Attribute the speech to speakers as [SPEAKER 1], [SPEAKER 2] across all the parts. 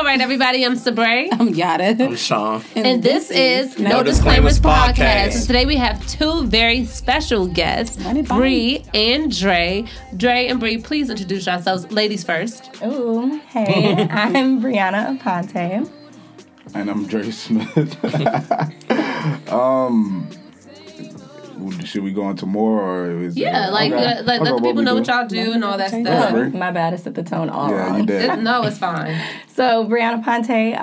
[SPEAKER 1] All right, everybody, I'm Sabrae.
[SPEAKER 2] I'm Yatta.
[SPEAKER 3] I'm Sean.
[SPEAKER 1] And this is No Disclaimers Podcast. And today we have two very special guests, Bri and Dre. Dre and Bre, please introduce yourselves. Ladies first.
[SPEAKER 4] Ooh, hey, I'm Brianna Aponte.
[SPEAKER 5] And I'm Dre Smith. Should we go into more, or is
[SPEAKER 1] let the people know what y'all do and all that stuff.
[SPEAKER 4] My bad, I set the tone all
[SPEAKER 5] yeah,
[SPEAKER 4] wrong.
[SPEAKER 5] You did.
[SPEAKER 1] No, it's fine.
[SPEAKER 4] So, Brianna Aponte,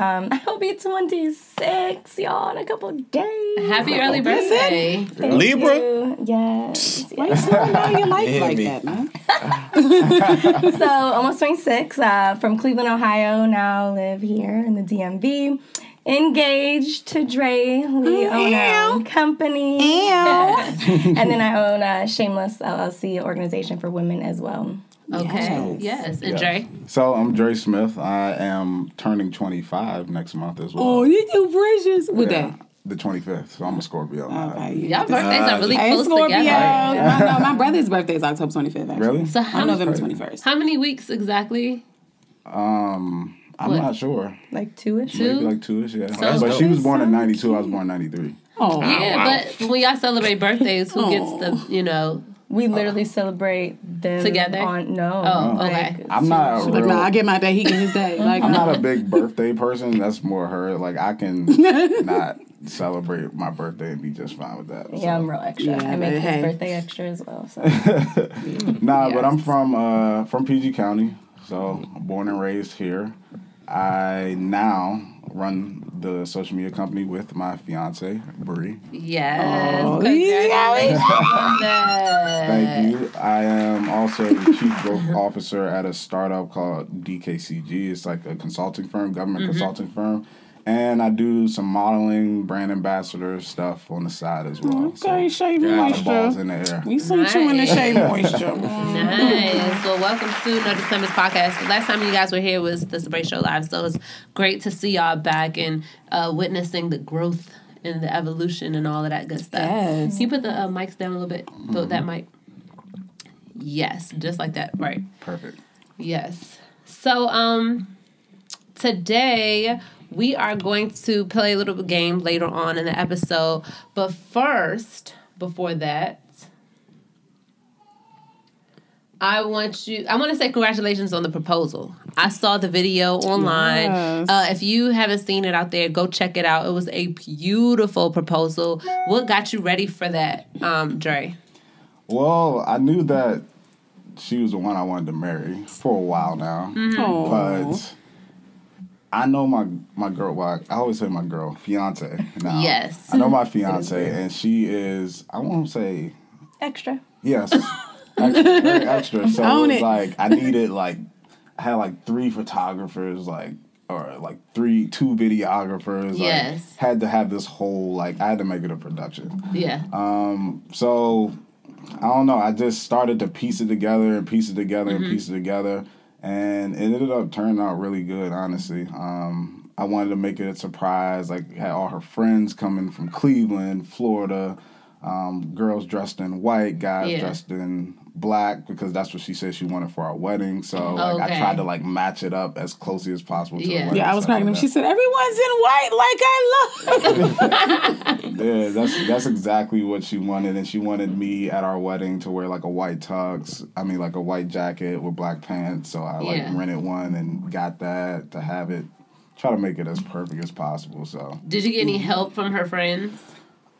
[SPEAKER 4] I'll be 26, y'all, in a couple of days.
[SPEAKER 1] Happy early birthday.
[SPEAKER 4] Thank
[SPEAKER 3] Libra?
[SPEAKER 4] you. Yes.
[SPEAKER 2] Why you slowing down your life like that, man?
[SPEAKER 4] So, almost 26, from Cleveland, Ohio, now live here in the DMV. Engaged to Dre. We own our own company. And then I own Shameless LLC, organization for women as well.
[SPEAKER 1] Okay. Yes. And Dre?
[SPEAKER 5] So I'm Dre Smith. I am turning 25 next month as well.
[SPEAKER 2] Oh, you do precious. What day?
[SPEAKER 5] The 25th. So I'm a Scorpio.
[SPEAKER 2] Okay.
[SPEAKER 1] Y'all birthdays are really
[SPEAKER 2] Hey,
[SPEAKER 1] close
[SPEAKER 2] Scorpio.
[SPEAKER 1] together.
[SPEAKER 2] My brother's birthday is October 25th, actually.
[SPEAKER 5] Really?
[SPEAKER 1] So
[SPEAKER 2] I'm November 21st.
[SPEAKER 1] How many weeks exactly?
[SPEAKER 5] I'm not sure.
[SPEAKER 4] Like two-ish?
[SPEAKER 5] Maybe like two-ish, yeah.
[SPEAKER 1] So
[SPEAKER 5] but she was born in 92. I was born in 93.
[SPEAKER 2] Oh,
[SPEAKER 1] Yeah,
[SPEAKER 3] wow.
[SPEAKER 1] but when y'all celebrate birthdays, who gets the,
[SPEAKER 4] We literally celebrate them
[SPEAKER 1] Together?
[SPEAKER 4] No.
[SPEAKER 1] Oh, okay.
[SPEAKER 5] I'm not a
[SPEAKER 2] like,
[SPEAKER 5] real...
[SPEAKER 2] nah, I get my day, he get his day. Like,
[SPEAKER 5] I'm not a big birthday person. That's more her. Like, I can not celebrate my birthday and be just fine with that.
[SPEAKER 4] Yeah, I'm real extra.
[SPEAKER 2] Yeah,
[SPEAKER 4] I make his
[SPEAKER 2] hey.
[SPEAKER 4] birthday extra as well. So.
[SPEAKER 5] But I'm from PG County, so born and raised here. I now run the social media company with my fiance, Bri.
[SPEAKER 1] Yes.
[SPEAKER 2] Oh,
[SPEAKER 1] Congratulations on that.
[SPEAKER 5] Thank you. I am also the chief growth officer at a startup called DKCG. It's like a consulting firm, government consulting firm. And I do some modeling, brand ambassador stuff on the side as well.
[SPEAKER 2] Okay, shea
[SPEAKER 5] a lot of balls
[SPEAKER 2] moisture.
[SPEAKER 5] in the air.
[SPEAKER 2] We see you in the shea moisture.
[SPEAKER 1] Nice. Well, welcome to No Disclaimers Podcast. The last time you guys were here was the Sabrae Show Live, so it's great to see y'all back and witnessing the growth and the evolution and all of that good stuff.
[SPEAKER 2] Yes.
[SPEAKER 1] Can you put the mics down a little bit? Put that mic. Yes, just like that. Right.
[SPEAKER 5] Perfect.
[SPEAKER 1] Yes. So, today we are going to play a little game later on in the episode. But first, before that, I want to say congratulations on the proposal. I saw the video online.
[SPEAKER 2] Yes.
[SPEAKER 1] If you haven't seen it out there, go check it out. It was a beautiful proposal. What got you ready for that, Dre?
[SPEAKER 5] Well, I knew that she was the one I wanted to marry for a while now. But I know my girl, well, I always say my girl, fiance. Now.
[SPEAKER 1] Yes.
[SPEAKER 5] I know my fiance, and she is, I won't say...
[SPEAKER 4] Extra.
[SPEAKER 5] Yes. Extra, very extra. So
[SPEAKER 2] Own
[SPEAKER 5] it was
[SPEAKER 2] it.
[SPEAKER 5] like, I needed, I had 3 photographers, two videographers.
[SPEAKER 1] Yes.
[SPEAKER 5] Had to have this whole, I had to make it a production.
[SPEAKER 1] Yeah.
[SPEAKER 5] So, I don't know. I just started to piece it together and piece it together and piece it together. And it ended up turning out really good, honestly. I wanted to make it a surprise. Had all her friends coming from Cleveland, Florida, girls dressed in white, guys dressed in black, because that's what she said she wanted for our wedding. So I tried to match it up as closely as possible to the wedding.
[SPEAKER 2] Yeah, I was cracking them. She said, everyone's in white like I love.
[SPEAKER 5] Yeah, that's exactly what she wanted. And she wanted me at our wedding to wear a white tux. I mean, a white jacket with black pants. So I rented one and got that to have it. Try to make it as perfect as possible. So
[SPEAKER 1] Did you get any help from her friends?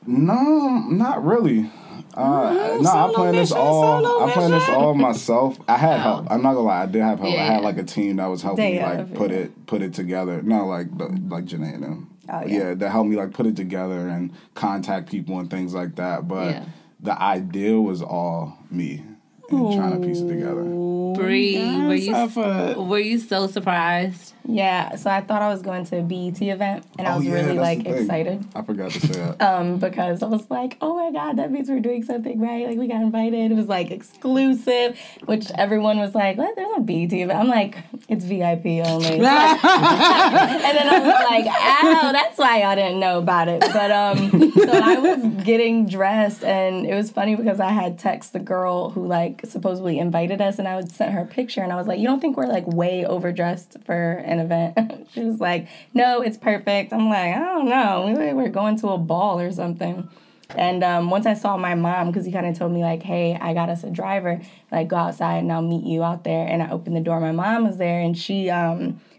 [SPEAKER 5] No, not really. I planned this all myself. I had help. I'm not gonna lie, I did have help.
[SPEAKER 1] Yeah.
[SPEAKER 5] I had a team that was helping me put it together. No, like Janae and them.
[SPEAKER 4] Oh, yeah.
[SPEAKER 5] That helped me put it together and contact people and things like that. But the idea was all me and trying to piece it together.
[SPEAKER 1] Bri, were you so surprised?
[SPEAKER 4] Yeah, so I thought I was going to a BET event, and I was really excited.
[SPEAKER 5] I forgot to say that.
[SPEAKER 4] Because I was like, oh my God, that means we're doing something right. We got invited. It was exclusive, which everyone was like, what? There's no BET event. I'm like, it's VIP only. And then I was like, ow, that's why y'all didn't know about it. But so I was getting dressed, and it was funny because I had texted the girl who supposedly invited us, and I would send sent her a picture, and I was like, you don't think we're, like, way overdressed for an event? She was like, no, it's perfect. I'm like, I don't know. We're going to a ball or something. And once I saw my mom, because he kind of told me, like, hey, I got us a driver. Like, go outside, and I'll meet you out there. And I opened the door. My mom was there, and she...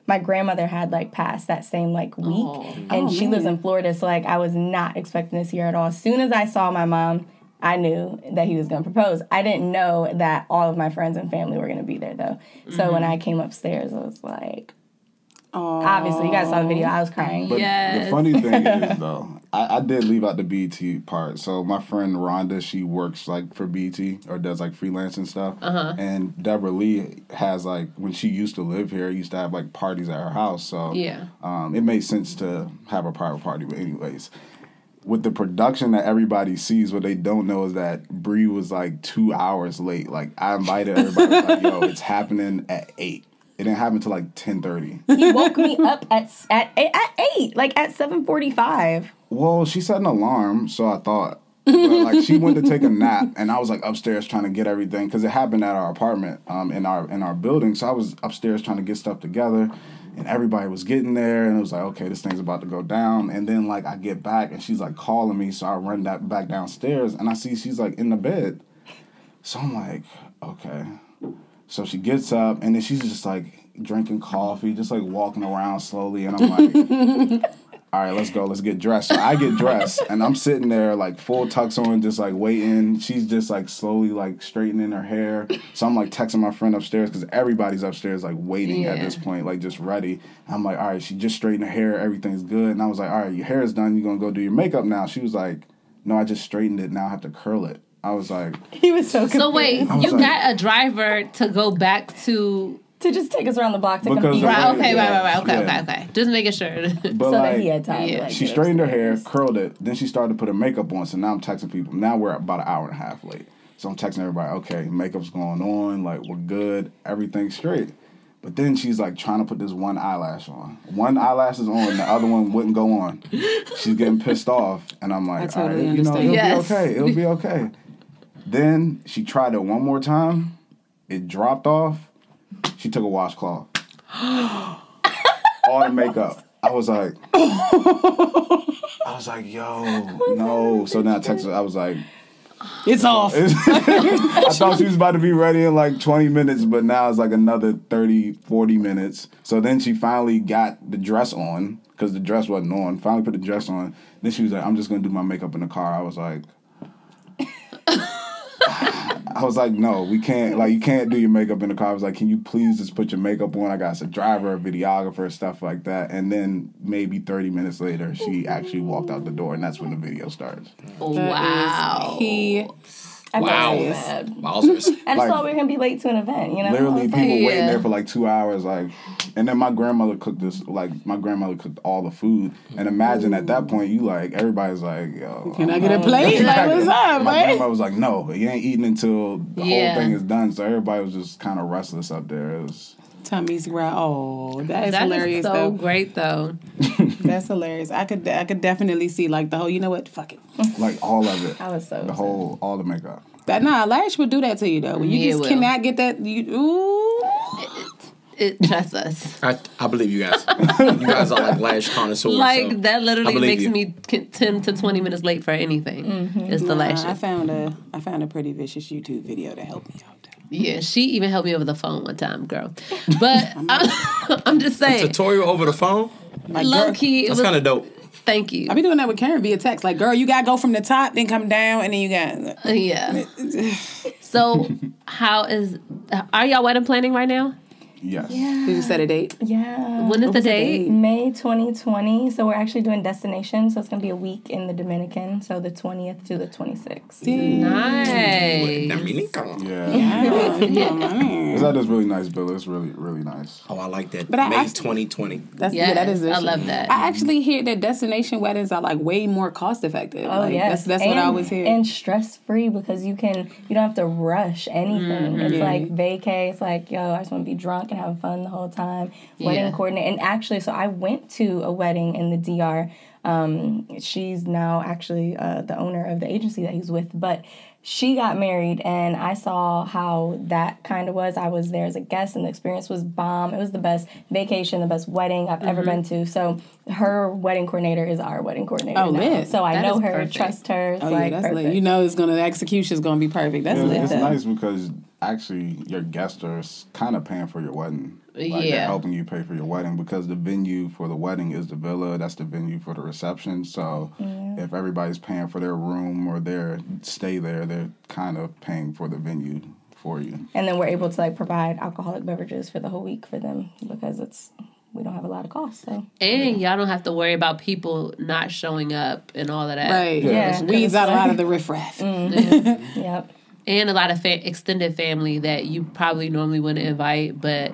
[SPEAKER 4] my grandmother had, like, passed that same, like, week. And she lives in Florida, so, like, I was not expecting to see her at all. As soon as I saw my mom, I knew that he was going to propose. I didn't know that all of my friends and family were going to be there, though. So when I came upstairs, I was like... Obviously, you guys saw the video. I was crying.
[SPEAKER 5] But the funny thing is, though, I did leave out the BT part. So my friend Rhonda, she works, like, for BT or does, like, freelance and stuff. And Deborah Lee has, like, when she used to live here, used to have, like, parties at her house. So it made sense to have a private party. But anyways, with the production that everybody sees, what they don't know is that Bre was, like, 2 hours late. Like, I invited everybody. I was like, yo, it's happening at 8. It didn't happen until like 10:30.
[SPEAKER 4] He woke me up at 8, like at 7:45.
[SPEAKER 5] Well, she set an alarm, so I thought. But, like, she went to take a nap, and I was, like, upstairs trying to get everything, because it happened at our apartment in our building. So I was upstairs trying to get stuff together, and everybody was getting there, and it was like, okay, this thing's about to go down. And then, like, I get back, and she's, like, calling me, so I run back downstairs, and I see she's, like, in the bed. So I'm like, okay. So she gets up, and then she's just, like, drinking coffee, just, like, walking around slowly. And I'm like, all right, let's go. Let's get dressed. So I get dressed, and I'm sitting there, like, full tux on, just, like, waiting. She's just, like, slowly, like, straightening her hair. So I'm, like, texting my friend upstairs, because everybody's upstairs, like, waiting at this point, like, just ready. I'm like, all right, she just straightened her hair. Everything's good. And I was like, all right, your hair is done. You're going to go do your makeup now. She was like, no, I just straightened it. Now I have to curl it. I was like...
[SPEAKER 4] He was so confused.
[SPEAKER 1] So wait, you got a driver to go back to...
[SPEAKER 4] To just take us around the block to compete.
[SPEAKER 1] Right, okay. Just making sure.
[SPEAKER 5] But
[SPEAKER 4] so
[SPEAKER 5] like,
[SPEAKER 4] that he had time to, like,
[SPEAKER 5] she straightened her hair, curled it, then she started to put her makeup on, so now I'm texting people. Now we're about an hour and a half late. So I'm texting everybody, okay, makeup's going on, like, we're good, everything's straight. But then she's, like, trying to put this one eyelash on. One eyelash is on, the other one wouldn't go on. She's getting pissed off, and I'm like, all right, you know, it'll be okay. Then she tried it one more time. It dropped off. She took a washcloth. All the makeup. I was like, yo, no. So then I texted her. I was like,
[SPEAKER 2] it's off.
[SPEAKER 5] I thought she was about to be ready in like 20 minutes, but now it's like another 30, 40 minutes. So then she finally got the dress on, because the dress wasn't on. Finally put the dress on. Then she was like, I'm just going to do my makeup in the car. I was like, no, we can't, like, you can't do your makeup in the car. I was like, can you please just put your makeup on? I got a driver, a videographer, stuff like that. And then maybe 30 minutes later, she actually walked out the door, and that's when the video starts.
[SPEAKER 1] Wow.
[SPEAKER 2] Wowzers.
[SPEAKER 4] I just thought we were going to be late to an event, you know?
[SPEAKER 5] Literally, people waiting there for like 2 hours, like, and then my grandmother cooked all the food. And imagine at that point, you like, everybody's like, yo.
[SPEAKER 2] Can I get a plate? Like, what's up,
[SPEAKER 5] my
[SPEAKER 2] man?
[SPEAKER 5] grandma was like, no, you ain't eating until the whole thing is done. So everybody was just kind of restless up there. It was...
[SPEAKER 2] Tummy's growl. Oh, that is hilarious.
[SPEAKER 1] That is so great, though.
[SPEAKER 2] That's hilarious. I could definitely see, like, the whole, you know what, fuck it.
[SPEAKER 5] Like, all of it.
[SPEAKER 4] I was so
[SPEAKER 5] the whole, all the makeup.
[SPEAKER 2] Nah, lash would do that to you, though. When you just cannot get that,
[SPEAKER 1] It trusts us.
[SPEAKER 3] I believe you guys. You guys are like lash connoisseurs.
[SPEAKER 1] Like,
[SPEAKER 3] so
[SPEAKER 1] that literally makes
[SPEAKER 3] you.
[SPEAKER 1] me 10 to 20 minutes late for anything. It's the lashes.
[SPEAKER 2] I found a pretty vicious YouTube video to help me out.
[SPEAKER 1] Yeah, she even helped me over the phone one time, girl. But I'm just saying.
[SPEAKER 3] A tutorial over the phone?
[SPEAKER 2] Like,
[SPEAKER 1] Low key.
[SPEAKER 3] That's kind of dope.
[SPEAKER 1] Thank you.
[SPEAKER 2] I be doing that with Karen via text. Like, girl, you got to go from the top, then come down, and then you got...
[SPEAKER 1] Yeah. So, are y'all wedding planning right now?
[SPEAKER 5] Yes.
[SPEAKER 4] Yeah.
[SPEAKER 2] Did you set a date?
[SPEAKER 4] Yeah.
[SPEAKER 1] When is the date?
[SPEAKER 4] May 2020. So we're actually doing destination. So it's going to be a week in the Dominican. So the 20th to the 26th.
[SPEAKER 1] Nice.
[SPEAKER 5] Yeah. That is really nice, Bill. It's really, really nice.
[SPEAKER 3] Oh, I like that.
[SPEAKER 2] But
[SPEAKER 3] May 2020.
[SPEAKER 2] That is
[SPEAKER 1] I love that.
[SPEAKER 2] I actually hear that destination weddings are like way more cost effective.
[SPEAKER 4] Oh,
[SPEAKER 2] like,
[SPEAKER 4] yes.
[SPEAKER 2] That's what I always hear.
[SPEAKER 4] And stress free, because you don't have to rush anything. It's like vacay. It's like, yo, I just want to be drunk and having fun the whole time. Wedding coordinate. And actually, so I went to a wedding in the DR. She's now actually the owner of the agency that he's with. But she got married, and I saw how that kind of was. I was there as a guest, and the experience was bomb. It was the best vacation, the best wedding I've ever been to. So her wedding coordinator is our wedding coordinator now.
[SPEAKER 2] lit.
[SPEAKER 4] So I
[SPEAKER 1] That
[SPEAKER 4] know
[SPEAKER 1] is
[SPEAKER 4] her,
[SPEAKER 1] perfect.
[SPEAKER 4] trust her. It's
[SPEAKER 2] Oh,
[SPEAKER 4] like
[SPEAKER 2] yeah, that's
[SPEAKER 4] perfect.
[SPEAKER 2] lit. You know the execution's going to be perfect. That's lit,
[SPEAKER 5] It's
[SPEAKER 2] though.
[SPEAKER 5] nice because actually your guests are kind of paying for your wedding. Like
[SPEAKER 1] Yeah.
[SPEAKER 5] they're helping you pay for your wedding because the venue for the wedding is the villa. That's the venue for the reception. So if everybody's paying for their room or their stay there, they're kind of paying for the venue for you.
[SPEAKER 4] And then we're able to like provide alcoholic beverages for the whole week for them because we don't have a lot of costs. So
[SPEAKER 1] And y'all don't have to worry about people not showing up and all of that.
[SPEAKER 2] Right.
[SPEAKER 4] Yeah.
[SPEAKER 2] Weeds out a lot of the riffraff.
[SPEAKER 4] yep.
[SPEAKER 1] And a lot of extended family that you probably normally wouldn't invite, but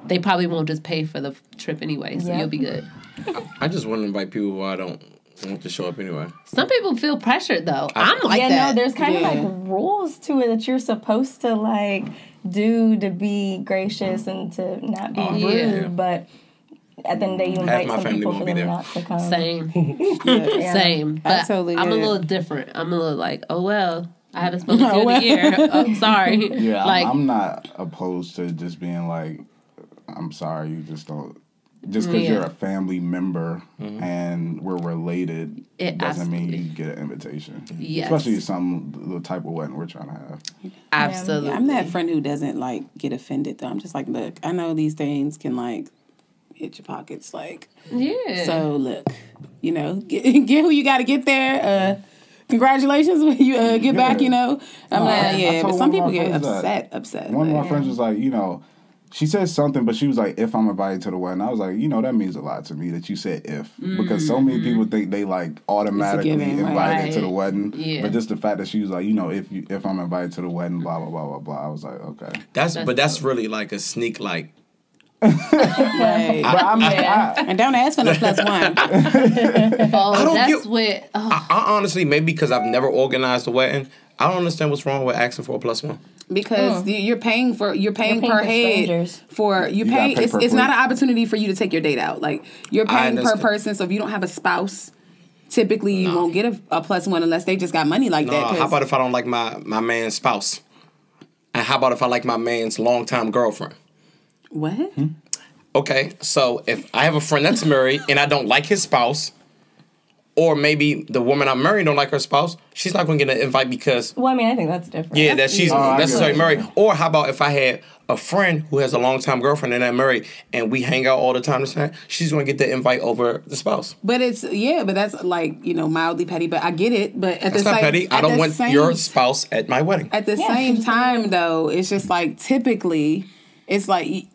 [SPEAKER 1] they probably won't just pay for the trip anyway, so
[SPEAKER 4] Yep.
[SPEAKER 1] you'll be good.
[SPEAKER 3] I just want to invite people who I don't want to show up anyway.
[SPEAKER 1] Some people feel pressured, though. I'm like
[SPEAKER 4] yeah,
[SPEAKER 1] that.
[SPEAKER 4] no, there's kind of
[SPEAKER 2] Yeah.
[SPEAKER 4] like rules to it that you're supposed to like do to be gracious and to not be rude,
[SPEAKER 1] yeah.
[SPEAKER 4] but at the end of the day, you invite
[SPEAKER 3] my
[SPEAKER 4] some
[SPEAKER 3] family
[SPEAKER 4] people
[SPEAKER 3] won't
[SPEAKER 4] for
[SPEAKER 3] be
[SPEAKER 4] them
[SPEAKER 3] there.
[SPEAKER 4] not to come.
[SPEAKER 1] Same.
[SPEAKER 4] Yeah.
[SPEAKER 1] Same. But
[SPEAKER 2] Absolutely,
[SPEAKER 1] I'm a
[SPEAKER 2] yeah.
[SPEAKER 1] little different. I'm a little like, oh, well, I haven't spoken to you in a year. Oh, sorry.
[SPEAKER 5] Yeah,
[SPEAKER 1] like,
[SPEAKER 5] I'm not opposed to just being like, I'm sorry, you just don't. Just because you're a family member and we're related
[SPEAKER 1] It
[SPEAKER 5] doesn't mean
[SPEAKER 1] absolutely-
[SPEAKER 5] you get an invitation.
[SPEAKER 1] Yes.
[SPEAKER 5] Especially the type of wedding we're trying to have.
[SPEAKER 1] absolutely.
[SPEAKER 2] I'm that friend who doesn't like get offended though. I'm just like, look, I know these things can like hit your pockets, like.
[SPEAKER 1] Yeah.
[SPEAKER 2] So look, get who you got to get there. Congratulations when you get back. I'm like,
[SPEAKER 5] I
[SPEAKER 2] but
[SPEAKER 5] told
[SPEAKER 2] some
[SPEAKER 5] one
[SPEAKER 2] people
[SPEAKER 5] of my
[SPEAKER 2] get
[SPEAKER 5] friends that.
[SPEAKER 2] upset.
[SPEAKER 5] One of
[SPEAKER 2] like,
[SPEAKER 5] my friends was like, she said something, but she was like, if I'm invited to the wedding. I was like, that means a lot to me that you said if. Because so many people think they like automatically
[SPEAKER 2] given, right.
[SPEAKER 5] invited to the wedding.
[SPEAKER 1] Yeah.
[SPEAKER 5] But just the fact that she was like, if I'm invited to the wedding, blah, blah, blah, blah, blah. I was like, okay.
[SPEAKER 3] That's really like a sneak like.
[SPEAKER 2] right.
[SPEAKER 5] But I mean,
[SPEAKER 2] And don't ask for no plus one.
[SPEAKER 1] oh,
[SPEAKER 3] don't
[SPEAKER 1] that's
[SPEAKER 3] get-
[SPEAKER 1] what. Oh,
[SPEAKER 3] I honestly, maybe because I've never organized a wedding, I don't understand what's wrong with asking for a plus one.
[SPEAKER 2] Because you're paying per
[SPEAKER 4] paying
[SPEAKER 2] head
[SPEAKER 4] for strangers.
[SPEAKER 2] for you
[SPEAKER 5] gotta
[SPEAKER 2] paying.
[SPEAKER 5] pay
[SPEAKER 2] It's
[SPEAKER 5] per
[SPEAKER 2] not
[SPEAKER 5] plate.
[SPEAKER 2] an opportunity for you to take your date out. Like you're paying per
[SPEAKER 3] understand.
[SPEAKER 2] person. So if you don't have a spouse, typically you won't get a plus one unless they just got money like that. 'cause-
[SPEAKER 3] How about if I don't like my man's spouse? And how about if I like my man's longtime girlfriend?
[SPEAKER 2] what?
[SPEAKER 3] Okay, so if I have a friend that's married and I don't like his spouse, or maybe the woman I'm marrying don't like her spouse, she's not going to get an invite because
[SPEAKER 4] Well, I mean, I think that's different.
[SPEAKER 3] that she's
[SPEAKER 5] I get
[SPEAKER 3] necessarily
[SPEAKER 5] it.
[SPEAKER 3] married. Or how about if I had a friend who has a longtime girlfriend and they're married and we hang out all the time, she's going to get the invite over the spouse.
[SPEAKER 2] But but that's like mildly petty. But I get it. But at
[SPEAKER 3] That's
[SPEAKER 2] the
[SPEAKER 3] not
[SPEAKER 2] same,
[SPEAKER 3] petty. I
[SPEAKER 2] at
[SPEAKER 3] don't
[SPEAKER 2] the
[SPEAKER 3] want
[SPEAKER 2] same-
[SPEAKER 3] your spouse at my wedding.
[SPEAKER 2] At the same time, though, it's just like typically, it's like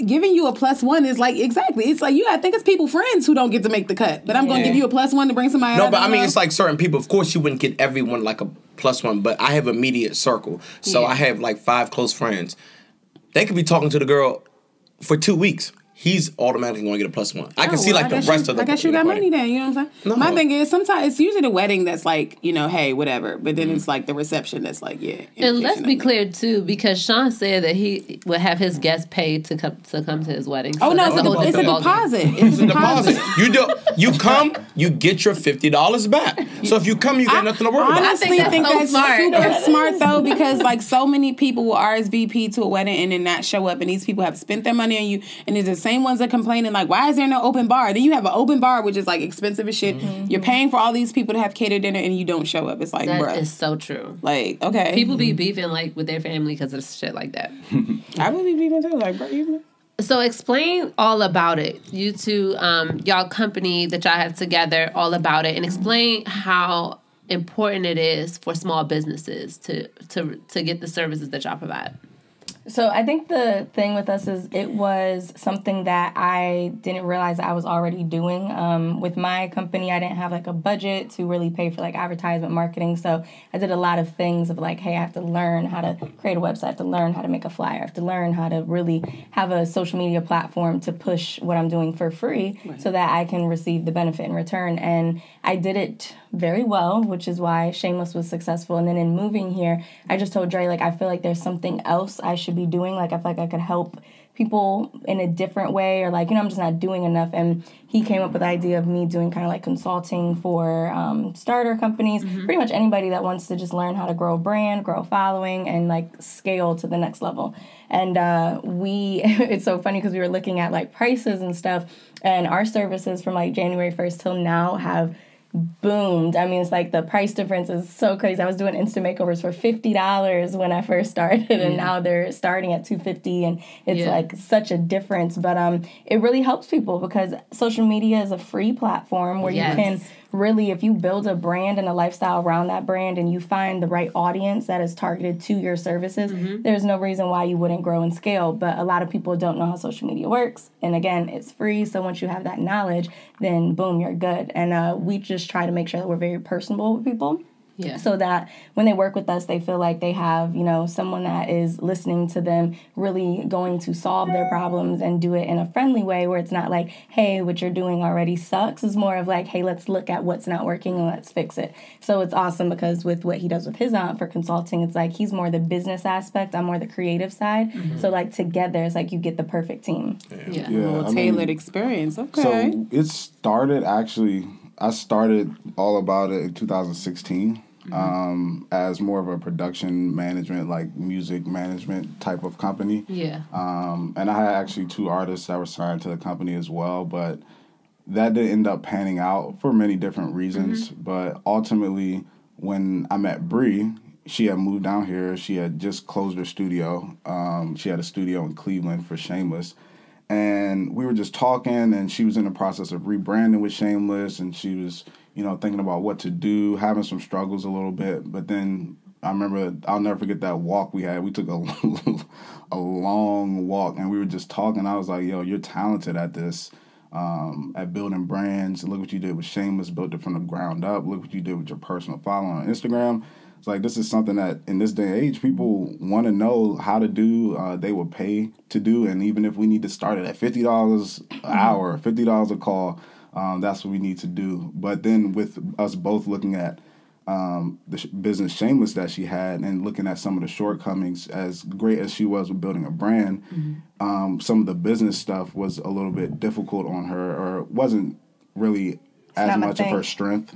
[SPEAKER 2] giving you a plus one is like exactly. It's like I think it's people friends who don't get to make the cut, but I'm going to give you a plus one to bring somebody.
[SPEAKER 3] No,
[SPEAKER 2] out
[SPEAKER 3] but I mean,
[SPEAKER 2] know.
[SPEAKER 3] it's like certain people. Of course, you wouldn't get everyone like a plus one, but I have immediate circle. So I have like 5 close friends. They could be talking to the girl for 2 weeks. He's automatically going to get a plus one. I can see like the rest of the.
[SPEAKER 2] I guess you got
[SPEAKER 3] party.
[SPEAKER 2] money then. You know what I'm saying?
[SPEAKER 3] No.
[SPEAKER 2] My thing is sometimes it's usually the wedding that's like hey whatever, but then it's like the reception that's like
[SPEAKER 1] and let's be
[SPEAKER 2] invitation
[SPEAKER 1] clear too, because Sean said that he would have his guests paid to come to his wedding. So
[SPEAKER 2] Oh no,
[SPEAKER 1] that's a whole
[SPEAKER 2] it's a
[SPEAKER 1] different ballgame.
[SPEAKER 2] deposit. It's a deposit.
[SPEAKER 3] You come, you get your $50 back. So if you come, you got nothing to worry about.
[SPEAKER 2] Honestly, I think
[SPEAKER 1] so
[SPEAKER 2] that's
[SPEAKER 1] smart.
[SPEAKER 2] super smart though, because like so many people will RSVP to a wedding and then not show up, and these people have spent their money on you, and it's the same ones that complaining like, why is there no open bar? Then you have an open bar, which is like expensive as shit.
[SPEAKER 1] Mm-hmm.
[SPEAKER 2] You're paying for all these people to have catered dinner, and you don't show up. It's like,
[SPEAKER 1] That
[SPEAKER 2] bruh,
[SPEAKER 1] is so true.
[SPEAKER 2] like okay,
[SPEAKER 1] People be beefing like with their family because of shit like that.
[SPEAKER 2] I would be beefing too, like, bro, you.
[SPEAKER 1] So explain all about it. You two, y'all company that y'all have together, all about it, and explain how important it is for small businesses to get the services that y'all provide.
[SPEAKER 4] So I think the thing with us is it was something that I didn't realize I was already doing. With my company, I didn't have like a budget to really pay for like advertisement marketing. So I did a lot of things of like, hey, I have to learn how to create a website, I have to learn how to make a flyer, I have to learn how to really have a social media platform to push what I'm doing for free so that I can receive the benefit in return. And I did it very well, which is why Shameless was successful. And then in moving here, I just told Dre, like, I feel like there's something else I should be doing. Like, I feel like I could help people in a different way, or like, I'm just not doing enough. And he came up with the idea of me doing kind of like consulting for starter companies, pretty much anybody that wants to just learn how to grow a brand, grow a following, and like scale to the next level. And it's so funny because we were looking at like prices and stuff, and our services from like January 1st till now have boomed. I mean, it's like the price difference is so crazy. I was doing instant makeovers for $50 when I first started, and now they're starting at $250, and it's like such a difference. But it really helps people because social media is a free platform where you can really, if you build a brand and a lifestyle around that brand and you find the right audience that is targeted to your services, there's no reason why you wouldn't grow and scale. But a lot of people don't know how social media works. And again, it's free. So once you have that knowledge, then boom, you're good. And we just try to make sure that we're very personable with people. Yeah. So that when they work with us, they feel like they have, someone that is listening to them, really going to solve their problems and do it in a friendly way where it's not like, hey, what you're doing already sucks. It's more of like, hey, let's look at what's not working and let's fix it. So it's awesome because with what he does with his aunt for consulting, it's like he's more the business aspect, I'm more the creative side. So like together, it's like you get the perfect team.
[SPEAKER 2] Yeah, a little tailored experience. Okay.
[SPEAKER 5] So it started I started all about it in 2016 as more of a production management, like music management type of company. Yeah. And I had actually 2 artists that were signed to the company as well, but that didn't end up panning out for many different reasons. But ultimately, when I met Bre, she had moved down here. She had just closed her studio. She had a studio in Cleveland for Shameless. And we were just talking, and she was in the process of rebranding with Shameless, and she was, thinking about what to do, having some struggles a little bit. But then I remember, I'll never forget that walk we had. We took a long walk, and we were just talking. I was like, yo, you're talented at this, at building brands. Look what you did with Shameless, built it from the ground up. Look what you did with your personal following on Instagram. It's like, this is something that in this day and age, people want to know how to do. They will pay to do. And even if we need to start it at $50 an hour, $50 a call, that's what we need to do. But then with us both looking at the business Shameless that she had and looking at some of the shortcomings, as great as she was with building a brand, some of the business stuff was a little bit difficult on her, or wasn't really as much of her strength.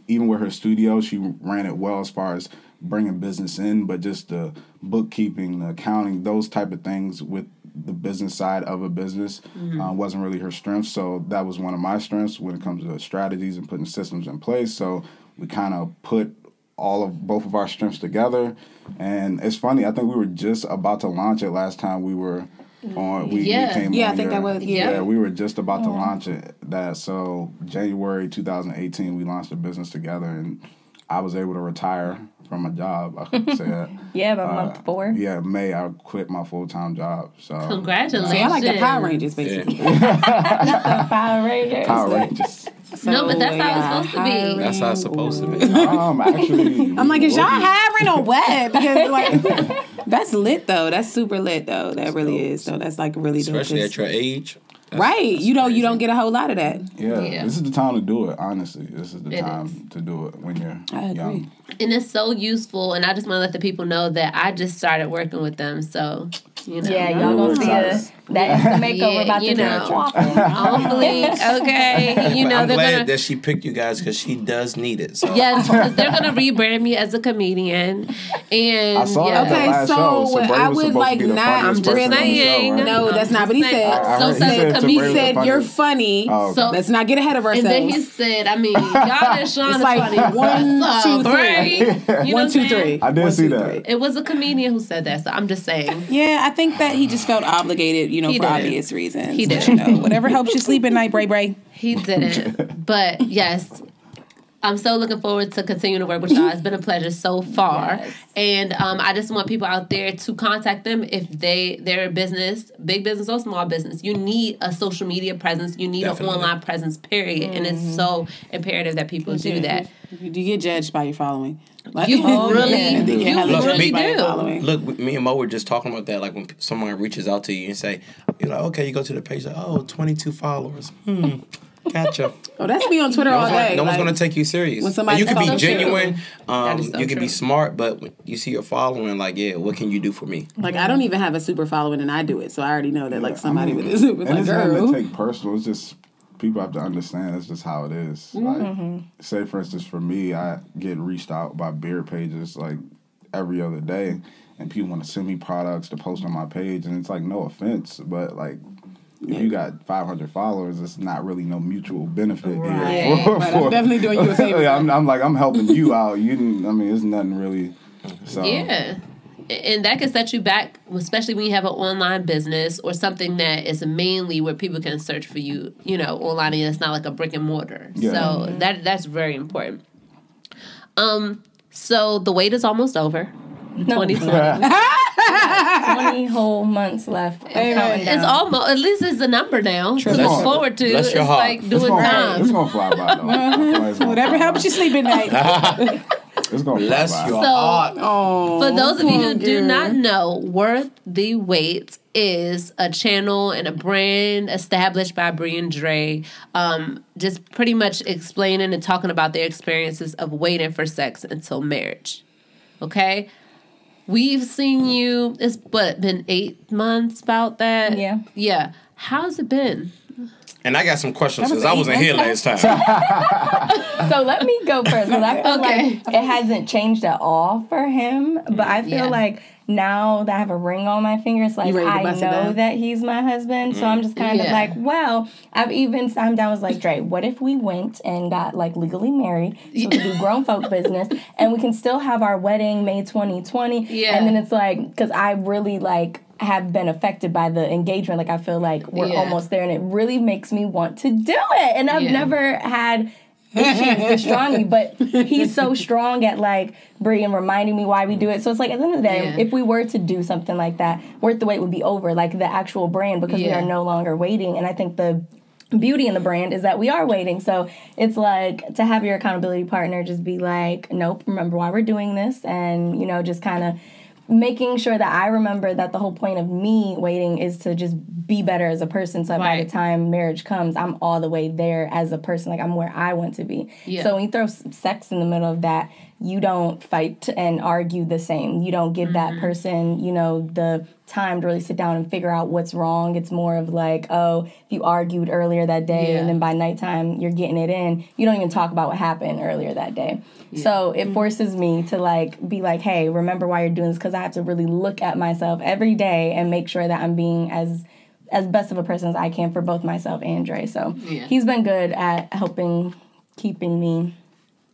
[SPEAKER 5] Even with her studio, she ran it well as far as bringing business in, but just the bookkeeping, the accounting, those type of things with the business side of a business wasn't really her strength. So that was one of my strengths when it comes to strategies and putting systems in place. So we kind of put both of our strengths together. And it's funny, I think we were just about to launch it last time we were on. We came on
[SPEAKER 2] I think that was
[SPEAKER 5] we were just about to launch it. So January 2018 we launched the business together, and I was able to retire from my job. I could say that.
[SPEAKER 4] About month 4.
[SPEAKER 5] May I quit my full-time job. So
[SPEAKER 1] congratulations.
[SPEAKER 2] See, I like the Power Rangers basically.
[SPEAKER 4] Power Rangers.
[SPEAKER 5] Power Rangers.
[SPEAKER 1] So, no, but that's how it's supposed to be.
[SPEAKER 3] That's how it's supposed to be.
[SPEAKER 5] Actually,
[SPEAKER 2] I'm like, is y'all hiring or what? Because like, that's lit though. That's super lit though. That really is though. That's like really dope.
[SPEAKER 3] Especially at your age.
[SPEAKER 2] Right. You don't get a whole lot of that.
[SPEAKER 5] Yeah. This is the time to do it, honestly. This is the time to do it when you're young.
[SPEAKER 1] And it's so useful, and I just want to let the people know that I just started working with them, so,
[SPEAKER 4] Yeah, y'all gonna see that instant makeover about to do.
[SPEAKER 1] Hopefully, okay.
[SPEAKER 3] I'm glad that she picked you guys because she does need it. So.
[SPEAKER 1] Yes, because they're going to rebrand me as a comedian. And
[SPEAKER 5] I saw that last show.
[SPEAKER 2] So I would like not.
[SPEAKER 1] I'm just saying.
[SPEAKER 2] No, that's not what he said. He said you're funny. So let's not get ahead of ourselves.
[SPEAKER 1] And then he said, I mean, y'all and Sean is funny.
[SPEAKER 2] 1, 2, 3. 1, 2, 3.
[SPEAKER 5] I did see that.
[SPEAKER 1] It was a comedian who said that, so I'm just saying.
[SPEAKER 2] Yeah, I think that he just felt obligated, for obvious reasons.
[SPEAKER 1] He did.
[SPEAKER 2] Whatever helps you sleep at night, Bre.
[SPEAKER 1] He didn't. But yes, I'm so looking forward to continuing to work with y'all. It's been a pleasure so far. Yes. And I just want people out there to contact them if they're a business, big business or small business. You need a social media presence. You need an online presence, period. And it's so imperative that people do that.
[SPEAKER 2] You get judged by your following.
[SPEAKER 1] You really do.
[SPEAKER 3] Look, me and Mo were just talking about that. Like when someone reaches out to you and say, you're like, okay, you go to the page, like, 22 followers. Gotcha.
[SPEAKER 2] Oh, that's me on Twitter all day.
[SPEAKER 3] No one's
[SPEAKER 2] like,
[SPEAKER 3] gonna take you serious.
[SPEAKER 2] when somebody-
[SPEAKER 3] And you can be
[SPEAKER 1] That's so
[SPEAKER 3] genuine.
[SPEAKER 1] true. That is so
[SPEAKER 3] You can be
[SPEAKER 1] true.
[SPEAKER 3] smart, but when you see your following, like, yeah, what can you do for me?
[SPEAKER 2] Like, I don't even have a super following and I do it. So I already know that, like, somebody with this.
[SPEAKER 5] And
[SPEAKER 2] Like,
[SPEAKER 5] it's nothing
[SPEAKER 2] girl.
[SPEAKER 5] to take personal. It's just people have to understand that's just how it is. Like, say for instance, for me, I get reached out by beard pages like every other day, and people want to send me products to post on my page, and it's like, no offense, but like, if you got 500 followers, it's not really no mutual benefit here.
[SPEAKER 2] But I'm definitely doing you a favor.
[SPEAKER 5] Yeah, I'm helping you out. You didn't. I mean, it's nothing really. So
[SPEAKER 1] Yeah. And that can set you back, especially when you have an online business or something that is mainly where people can search for you, online, and it's not like a brick and mortar.
[SPEAKER 5] Yeah.
[SPEAKER 1] So that's very important. So the wait is almost over. 2020.
[SPEAKER 4] 20 whole months left. I'm counting down.
[SPEAKER 1] It's almost, at least it's a number now to look forward to.
[SPEAKER 3] Bless
[SPEAKER 1] It's
[SPEAKER 3] your heart.
[SPEAKER 1] like
[SPEAKER 5] it's
[SPEAKER 1] doing time.
[SPEAKER 5] gonna fly by though. I feel like it's gonna
[SPEAKER 2] Whatever
[SPEAKER 5] fly
[SPEAKER 2] helps
[SPEAKER 5] by.
[SPEAKER 2] you sleep at night.
[SPEAKER 5] It's gonna
[SPEAKER 3] Bless
[SPEAKER 5] fly by.
[SPEAKER 3] your
[SPEAKER 1] So-
[SPEAKER 3] heart.
[SPEAKER 2] Oh,
[SPEAKER 1] For those of you who do
[SPEAKER 2] girl.
[SPEAKER 1] not know, Worth the Wait is a channel and a brand established by Bri and Dre, just pretty much explaining and talking about their experiences of waiting for sex until marriage. Okay? We've seen you, it's been 8 months about that?
[SPEAKER 4] Yeah.
[SPEAKER 1] Yeah. How's it been?
[SPEAKER 3] And I got some questions
[SPEAKER 2] That was
[SPEAKER 3] because I wasn't here last time.
[SPEAKER 4] So let me go first, because I feel
[SPEAKER 1] Okay.
[SPEAKER 4] like it hasn't changed at all for him. But I feel
[SPEAKER 1] Yeah.
[SPEAKER 4] like now that I have a ring on my finger, it's like
[SPEAKER 2] You ready to
[SPEAKER 4] I
[SPEAKER 2] bust it
[SPEAKER 4] know
[SPEAKER 2] down?
[SPEAKER 4] that he's my husband. So I'm just kind of
[SPEAKER 1] Yeah.
[SPEAKER 4] like, well, I've even sat down, was like, Dre, what if we went and got like legally married so we can do grown folk business and we can still have our wedding May 2020?
[SPEAKER 1] Yeah.
[SPEAKER 4] And then it's like, because I really like have been affected by the engagement. Like I feel like we're
[SPEAKER 1] Yeah.
[SPEAKER 4] almost there, and it really makes me want to do it. And I've
[SPEAKER 1] Yeah.
[SPEAKER 4] never had issues this strongly, but he's so strong at like Bri and reminding me why we do it. So it's like at the end of the day,
[SPEAKER 1] Yeah.
[SPEAKER 4] if we were to do something like that, Worth the Wait would be over, like the actual brand, because we
[SPEAKER 1] Yeah.
[SPEAKER 4] are no longer waiting. And I think the beauty in the brand is that we are waiting. So it's like to have your accountability partner just be like, nope, remember why we're doing this, and just kind of making sure that I remember that the whole point of me waiting is to just be better as a person, so that by
[SPEAKER 1] Right.
[SPEAKER 4] the time marriage comes, I'm all the way there as a person. Like I'm where I want to be.
[SPEAKER 1] Yeah.
[SPEAKER 4] So when you throw sex in the middle of that, you don't fight and argue the same. You don't give that person, the time to really sit down and figure out what's wrong. It's more of like, oh, if you argued earlier that day,
[SPEAKER 1] Yeah.
[SPEAKER 4] and then by nighttime you're getting it in, you don't even talk about what happened earlier that day. So it forces me to like be like, hey, remember why you're doing this, because I have to really look at myself every day and make sure that I'm being as best of a person as I can for both myself and Dre. So
[SPEAKER 1] Yeah.
[SPEAKER 4] he's been good at keeping me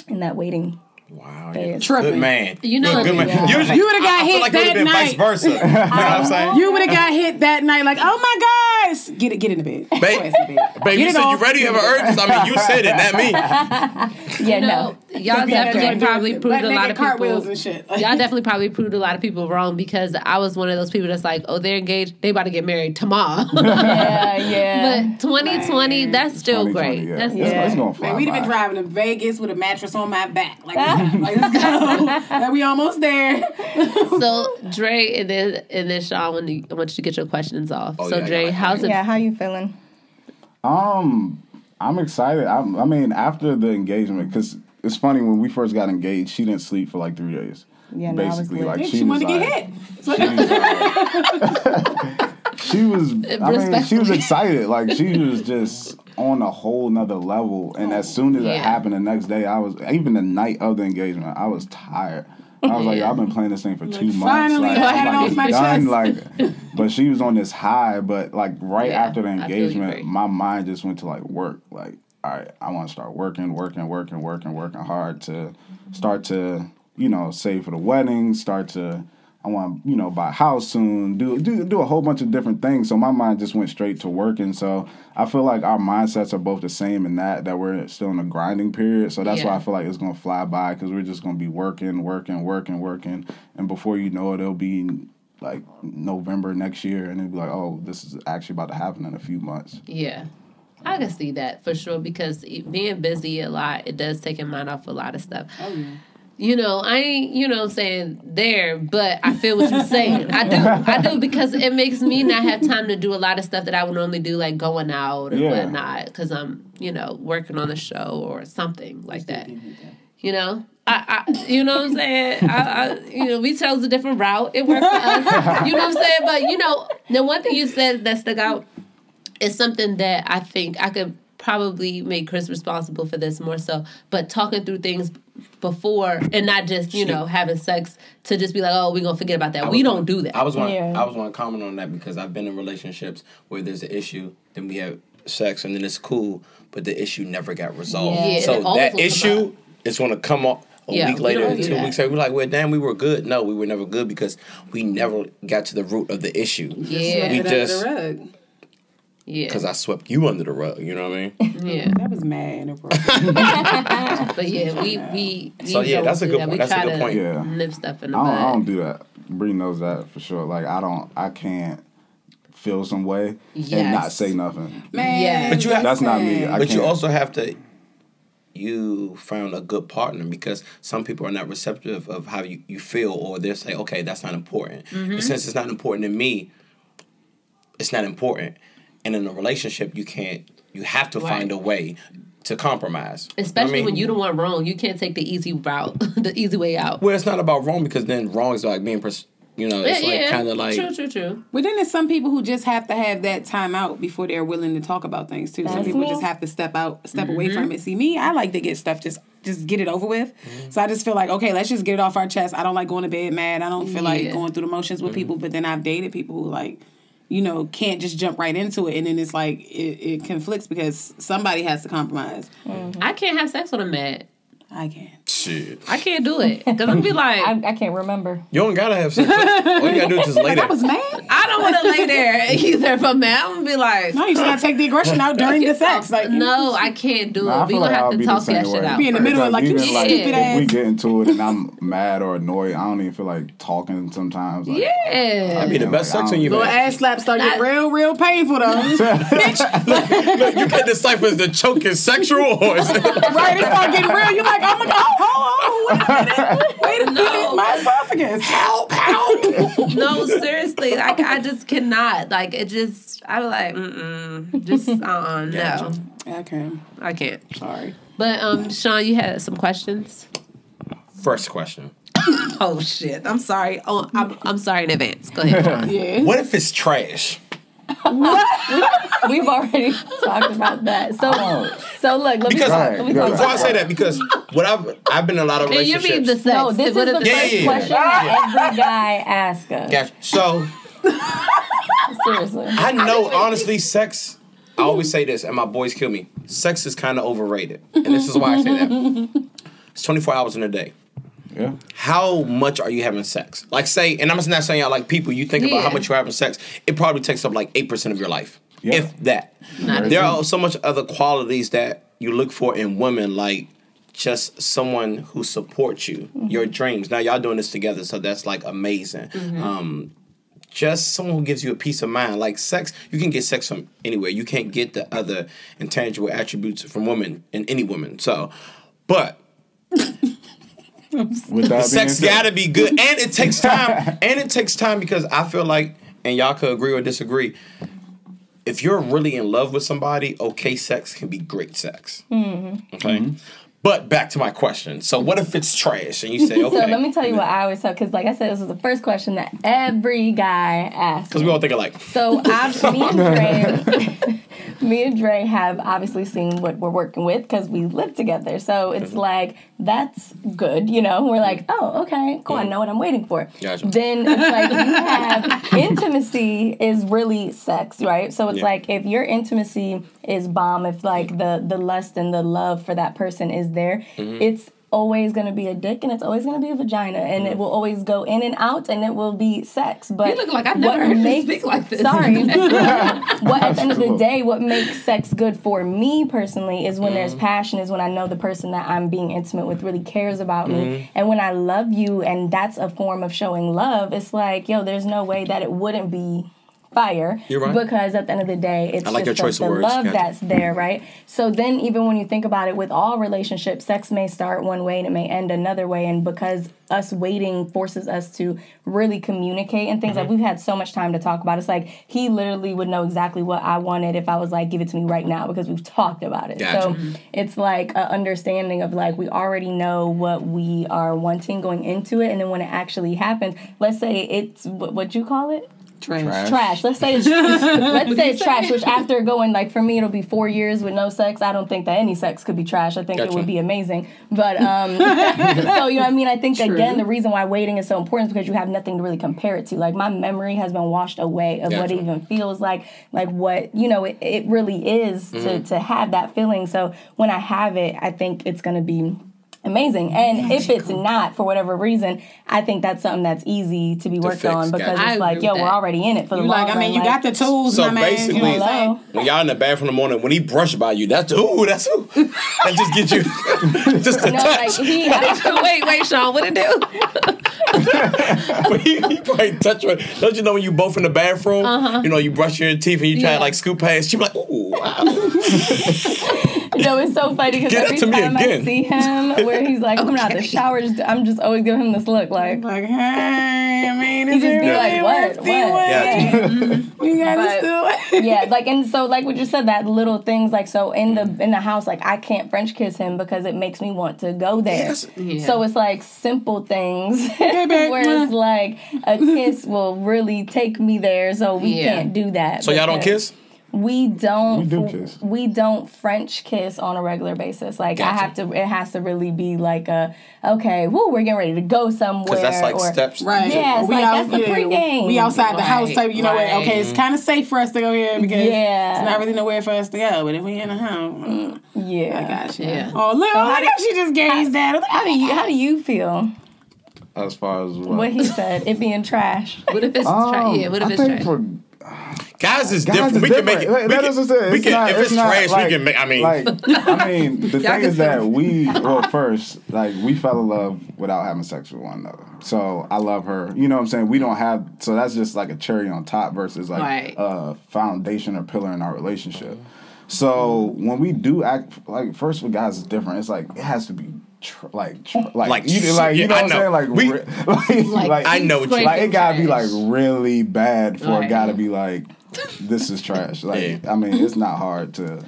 [SPEAKER 4] in that waiting.
[SPEAKER 3] Wow,
[SPEAKER 4] Phase.
[SPEAKER 3] you're a
[SPEAKER 2] Tripping.
[SPEAKER 3] good man.
[SPEAKER 1] You know-
[SPEAKER 3] You're a good man.
[SPEAKER 4] Yeah.
[SPEAKER 3] Usually,
[SPEAKER 2] You would've got
[SPEAKER 3] I feel
[SPEAKER 2] hit
[SPEAKER 3] like it would've
[SPEAKER 2] that
[SPEAKER 3] been vice
[SPEAKER 2] night.
[SPEAKER 3] versa. You know what I'm saying?
[SPEAKER 2] You would have got hit that night, like, oh my gosh, get in the bed.
[SPEAKER 3] Babe,
[SPEAKER 2] Get
[SPEAKER 3] you
[SPEAKER 2] it
[SPEAKER 3] said you
[SPEAKER 2] off.
[SPEAKER 3] ready? You have an urges. I mean, you said it, not me.
[SPEAKER 4] Yeah,
[SPEAKER 1] No, y'all definitely probably proved a lot of
[SPEAKER 2] cartwheels
[SPEAKER 1] people.
[SPEAKER 2] and shit.
[SPEAKER 1] Y'all definitely probably proved a lot of people wrong, because I was one of those people that's like, oh, they're engaged, they about to get married tomorrow.
[SPEAKER 4] yeah.
[SPEAKER 1] But 2020, that's still
[SPEAKER 5] 2020,
[SPEAKER 1] great.
[SPEAKER 5] yeah.
[SPEAKER 1] That's
[SPEAKER 5] It's gonna fly
[SPEAKER 2] Man, we'd have been
[SPEAKER 5] by.
[SPEAKER 2] driving to Vegas with a mattress on my back. Like let's go. Like, we almost there.
[SPEAKER 1] so Dre and then Sean, I want you to get your questions off.
[SPEAKER 3] Oh,
[SPEAKER 1] so
[SPEAKER 3] yeah,
[SPEAKER 1] Dre,
[SPEAKER 3] yeah.
[SPEAKER 1] how's it?
[SPEAKER 4] Yeah, how you feeling?
[SPEAKER 5] I'm excited. I mean, after the engagement, because it's funny, when we first got engaged, she didn't sleep for like 3 days.
[SPEAKER 4] Yeah, no, I was
[SPEAKER 5] Basically,
[SPEAKER 4] lit.
[SPEAKER 5] like
[SPEAKER 2] Yeah,
[SPEAKER 5] she
[SPEAKER 2] she
[SPEAKER 5] was
[SPEAKER 2] wanted to
[SPEAKER 5] like,
[SPEAKER 2] get hit.
[SPEAKER 5] she was. I mean, she was
[SPEAKER 1] Respectfully.
[SPEAKER 5] excited. Like she was just on a whole nother level. And as soon as it
[SPEAKER 1] Yeah.
[SPEAKER 5] happened, the next day, even the night of the engagement, I was tired. I was like,
[SPEAKER 1] Yeah.
[SPEAKER 5] I've been playing this thing for 2 months.
[SPEAKER 2] finally,
[SPEAKER 5] like,
[SPEAKER 2] I
[SPEAKER 5] I'm
[SPEAKER 2] had it
[SPEAKER 5] like,
[SPEAKER 2] off
[SPEAKER 5] it's
[SPEAKER 2] my
[SPEAKER 5] done.
[SPEAKER 2] chest.
[SPEAKER 5] Like, but she was on this high. But like right
[SPEAKER 1] Yeah,
[SPEAKER 5] after the
[SPEAKER 1] I feel you,
[SPEAKER 5] engagement,
[SPEAKER 1] Bre.
[SPEAKER 5] my mind just went to like work. Like, all right, I want to start working hard to start to save for the wedding. I want to buy a house soon. Do a whole bunch of different things. So my mind just went straight to working. So I feel like our mindsets are both the same in that we're still in a grinding period. So that's why
[SPEAKER 1] Yeah.
[SPEAKER 5] I feel like it's gonna fly by, because we're just gonna be working, and before you know it, it'll be like November next year, and it'll be like, oh, this is actually about to happen in a few months.
[SPEAKER 1] Yeah. I can see that for sure, because being busy a lot, it does take your mind off a lot of stuff.
[SPEAKER 2] Oh, yeah.
[SPEAKER 1] you know, I ain't, you know what I'm saying, there, but I feel what you're saying. I do, because it makes me not have time to do a lot of stuff that I would normally do, like going out and whatnot, because I'm, you know, working on a show or something like that. You know? You know what I'm saying? You know, we chose a different route. It worked for us. You know what I'm saying? But, you know, the one thing you said that stuck out is something that I think I could probably make Chris responsible for this more so, but talking through things before and not just, you know, having sex to just be like, oh, we're going to forget about that. We don't do that.
[SPEAKER 3] I was going to comment on that because I've been in relationships where there's an issue, then we have sex, and then it's cool, but the issue never got resolved.
[SPEAKER 1] Yeah,
[SPEAKER 3] so that issue is going to come up a week later, 2 weeks later. We're like, well, damn, we were good. No, we were never good because we never got to the root of the issue.
[SPEAKER 1] Yeah.
[SPEAKER 3] We just...
[SPEAKER 1] Yeah.
[SPEAKER 3] Because I swept you under the rug, you know what I mean?
[SPEAKER 1] Yeah.
[SPEAKER 2] That was mad in a row.
[SPEAKER 1] But yeah, we
[SPEAKER 3] so yeah, that's a good point. That's a good point.
[SPEAKER 5] Yeah.
[SPEAKER 1] Nip stuff in the bud.
[SPEAKER 5] I don't do that. Bree knows that for sure. Like, I can't feel some way and not say nothing.
[SPEAKER 2] Man,
[SPEAKER 3] but
[SPEAKER 5] that's not me.
[SPEAKER 3] You also have to... You found a good partner because some people are not receptive of how you feel, or they'll say, okay, that's not important.
[SPEAKER 1] Mm-hmm.
[SPEAKER 3] But since it's not important to me, it's not important. And in a relationship, you have to find a way to compromise.
[SPEAKER 1] Especially when you don't want wrong. You can't take the easy route, the easy way out.
[SPEAKER 3] Well, it's not about wrong because then wrong is like being, you know, it's like kind of like...
[SPEAKER 1] True.
[SPEAKER 2] But then there's some people who just have to have that time out before they're willing to talk about things too. Some people just have to step away from it. See, me, I like to get stuff just get it over with. So I just feel like, okay, let's just get it off our chest. I don't like going to bed mad. I don't feel like going through the motions with people. But then I've dated people who like... you know, can't just jump right into it. And then it's like, it conflicts because somebody has to compromise.
[SPEAKER 1] I can't have sex when I'm mad.
[SPEAKER 2] I can.
[SPEAKER 3] Shit.
[SPEAKER 1] I can't do it. Because I'm be like...
[SPEAKER 4] I can't remember.
[SPEAKER 3] You don't gotta have sex. All you gotta do is just lay there.
[SPEAKER 2] I was mad.
[SPEAKER 1] I don't want to lay there either if I'm mad. I'm going to be like...
[SPEAKER 2] No, you just gotta take the aggression out during the sex. Like,
[SPEAKER 1] no, I can't do it. We
[SPEAKER 5] like
[SPEAKER 1] gonna have to talk that shit out.
[SPEAKER 2] Be in the middle of like, you stupid ass.
[SPEAKER 5] If we get into it and I'm mad or annoyed, I don't even feel like talking sometimes. Like,
[SPEAKER 1] yeah.
[SPEAKER 3] That'd be the best sex when you
[SPEAKER 2] Little
[SPEAKER 3] mad.
[SPEAKER 2] ass slaps start getting real painful though. Bitch.
[SPEAKER 3] Look, you can't decipher is the choke is sexual or is it...
[SPEAKER 2] Right, it start getting real. You're like, oh my God, wait a minute, my esophagus. Help.
[SPEAKER 1] No, seriously. Like, I just cannot. Like, it just... I'm like, just, no.
[SPEAKER 2] Okay.
[SPEAKER 1] I can't.
[SPEAKER 2] Sorry.
[SPEAKER 1] But, Sean, you had some questions?
[SPEAKER 3] First question.
[SPEAKER 1] Oh, shit. I'm sorry. Oh, I'm sorry in advance. Go ahead, Sean.
[SPEAKER 2] Yeah.
[SPEAKER 3] What if it's trash?
[SPEAKER 4] We've already talked about that. So look, let me talk
[SPEAKER 3] before I say that, because what I've been in a lot of relationships.
[SPEAKER 1] You mean the sex?
[SPEAKER 4] No, this is the first question that every guy asks us.
[SPEAKER 3] Gotcha. So
[SPEAKER 4] Seriously.
[SPEAKER 3] I know, honestly, sex. I always say this, and my boys kill me. Sex is kind of overrated, and this is why I say that. It's 24 hours in a day.
[SPEAKER 5] Yeah.
[SPEAKER 3] How much are you having sex? Like, say, and I'm just not saying y'all like people. You think about how much you're having sex. It probably takes up like 8% of your life, if that. There are so much other qualities that you look for in women, like just someone who supports you, your dreams. Now y'all doing this together, so that's like amazing. Just someone who gives you a peace of mind. Like sex, you can get sex from anywhere. You can't get the other intangible attributes from women in any woman. So, but. Sex gotta be good, and it takes time. And it takes time because I feel like, and y'all could agree or disagree, if you're really in love with somebody, okay, sex can be great sex. Okay? But back to my question. So what if it's trash? And you say, okay.
[SPEAKER 4] So let me tell you what I always tell, because like I said, this was the first question that every guy asks.
[SPEAKER 3] Because we all think alike.
[SPEAKER 4] So me and Dre have obviously seen what we're working with because we live together. So it's like, that's good, you know? We're like, oh, okay, cool, I know what I'm waiting for.
[SPEAKER 3] Gotcha.
[SPEAKER 4] Then it's like you have intimacy is really sex, right? So it's like if your intimacy is bomb, if like the lust and the love for that person is there, it's always going to be a dick and it's always going to be a vagina and it will always go in and out and it will be sex. But
[SPEAKER 1] you look like I've never heard you speak like this.
[SPEAKER 4] Sorry. What at the end of the day, what makes sex good for me personally is when there's passion, is when I know the person that I'm being intimate with really cares about me. And when I love you and that's a form of showing love, it's like, yo, there's no way that it wouldn't be fire.
[SPEAKER 3] You're right.
[SPEAKER 4] Because at the end of the day, it's
[SPEAKER 3] like
[SPEAKER 4] just
[SPEAKER 3] your choice
[SPEAKER 4] the
[SPEAKER 3] of words.
[SPEAKER 4] love
[SPEAKER 3] Gotcha.
[SPEAKER 4] that's there, right? So then even when you think about it with all relationships, sex may start one way and it may end another way. And because us waiting forces us to really communicate and things, like we've had so much time to talk about. It's like he literally would know exactly what I wanted if I was like, give it to me right now, because we've talked about it.
[SPEAKER 3] Gotcha.
[SPEAKER 4] So it's like an understanding of like we already know what we are wanting going into it. And then when it actually happens, let's say it's, what you call it? Trash. Let's say it's trash, which after going, like, for me, it'll be 4 years with no sex. I don't think that any sex could be trash. I think it would be amazing. But, so, you know what I mean? I think, again, the reason why waiting is so important is because you have nothing to really compare it to. Like, my memory has been washed away of what it even feels like what, you know, it really is to have that feeling. So when I have it, I think it's going to be amazing. And if it's not, for whatever reason, I think that's something that's easy to be worked on, because it's like, yo, we're already in it for the long run.
[SPEAKER 2] I mean, you got the tools,
[SPEAKER 3] so
[SPEAKER 2] my man.
[SPEAKER 3] basically,
[SPEAKER 2] You know
[SPEAKER 3] when y'all in the bathroom in the morning, when he brushed by you, that's who. That just gets you just a touch.
[SPEAKER 1] Like wait, Sean, what it do?
[SPEAKER 3] he probably touch her. Don't you know when you both in the bathroom, you know, you brush your teeth and you try to like scoop past, she be like, ooh, wow.
[SPEAKER 4] No, it's so funny because every time I see him where he's like coming out the shower, I'm just always giving him this look like hey, I mean, he just be like, what?
[SPEAKER 3] Yeah.
[SPEAKER 2] We gotta still.
[SPEAKER 4] Yeah, like, and so like what you said, that little things, like, so in the house, like, I can't French kiss him because it makes me want to go there. So it's like simple things where it's like a kiss will really take me there, so we can't do that.
[SPEAKER 3] So y'all don't kiss?
[SPEAKER 4] We don't.
[SPEAKER 5] We do kiss.
[SPEAKER 4] We don't French kiss on a regular basis. Like,
[SPEAKER 3] Gotcha.
[SPEAKER 4] it has to really be like okay, we're getting ready to go somewhere.
[SPEAKER 3] Because that's like steps.
[SPEAKER 2] Right.
[SPEAKER 4] Yeah, it's that's the pregame.
[SPEAKER 2] We outside the house type, you know, okay, it's kind of safe for us to go here because it's not really nowhere for us to go. But if we in the house, I got you. Yeah. Oh, look, how she just gazed at it.
[SPEAKER 4] How do you feel?
[SPEAKER 5] As far as what
[SPEAKER 4] he said, it being trash.
[SPEAKER 1] What if it's trash? Yeah, what if it's trash?
[SPEAKER 3] Guys is different. We can make it. If it's trash, we can make. I mean,
[SPEAKER 5] the thing is that we fell in love without having sex with one another. So I love her. You know what I'm saying? We don't have. So that's just like a cherry on top versus like a foundation or pillar in our relationship. So when we do act, like, first with guys is different. It's like it has to be. You know what I'm saying? Like
[SPEAKER 3] I know what you
[SPEAKER 5] like. It gotta be like really bad for a guy to be like, this is trash. Like, I mean, it's not hard to,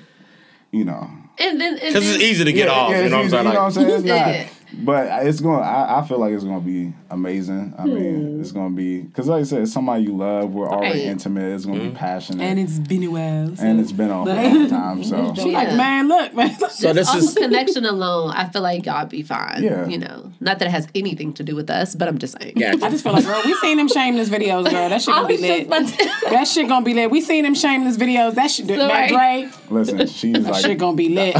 [SPEAKER 5] you know.
[SPEAKER 3] Because it's easy to get off. You know what I'm saying?
[SPEAKER 5] You know what I'm saying? It's not. But it's going. I feel like it's going to be amazing. I mean, it's going to be, because like I said, it's somebody you love. We're already intimate. It's going to be passionate,
[SPEAKER 2] and it's been a while.
[SPEAKER 5] And it's been a long time. So
[SPEAKER 2] she's like, man, look.
[SPEAKER 1] So this is connection alone. I feel like y'all be fine.
[SPEAKER 5] Yeah.
[SPEAKER 1] You know, not that it has anything to do with us, but I'm just saying.
[SPEAKER 3] Yeah.
[SPEAKER 2] I just feel like, girl, we seen them shameless videos, girl. That shit gonna be lit. That shit gonna be lit. We seen them shameless videos. That shit, man, Dre.
[SPEAKER 5] Listen, she's like,
[SPEAKER 2] shit gonna be lit.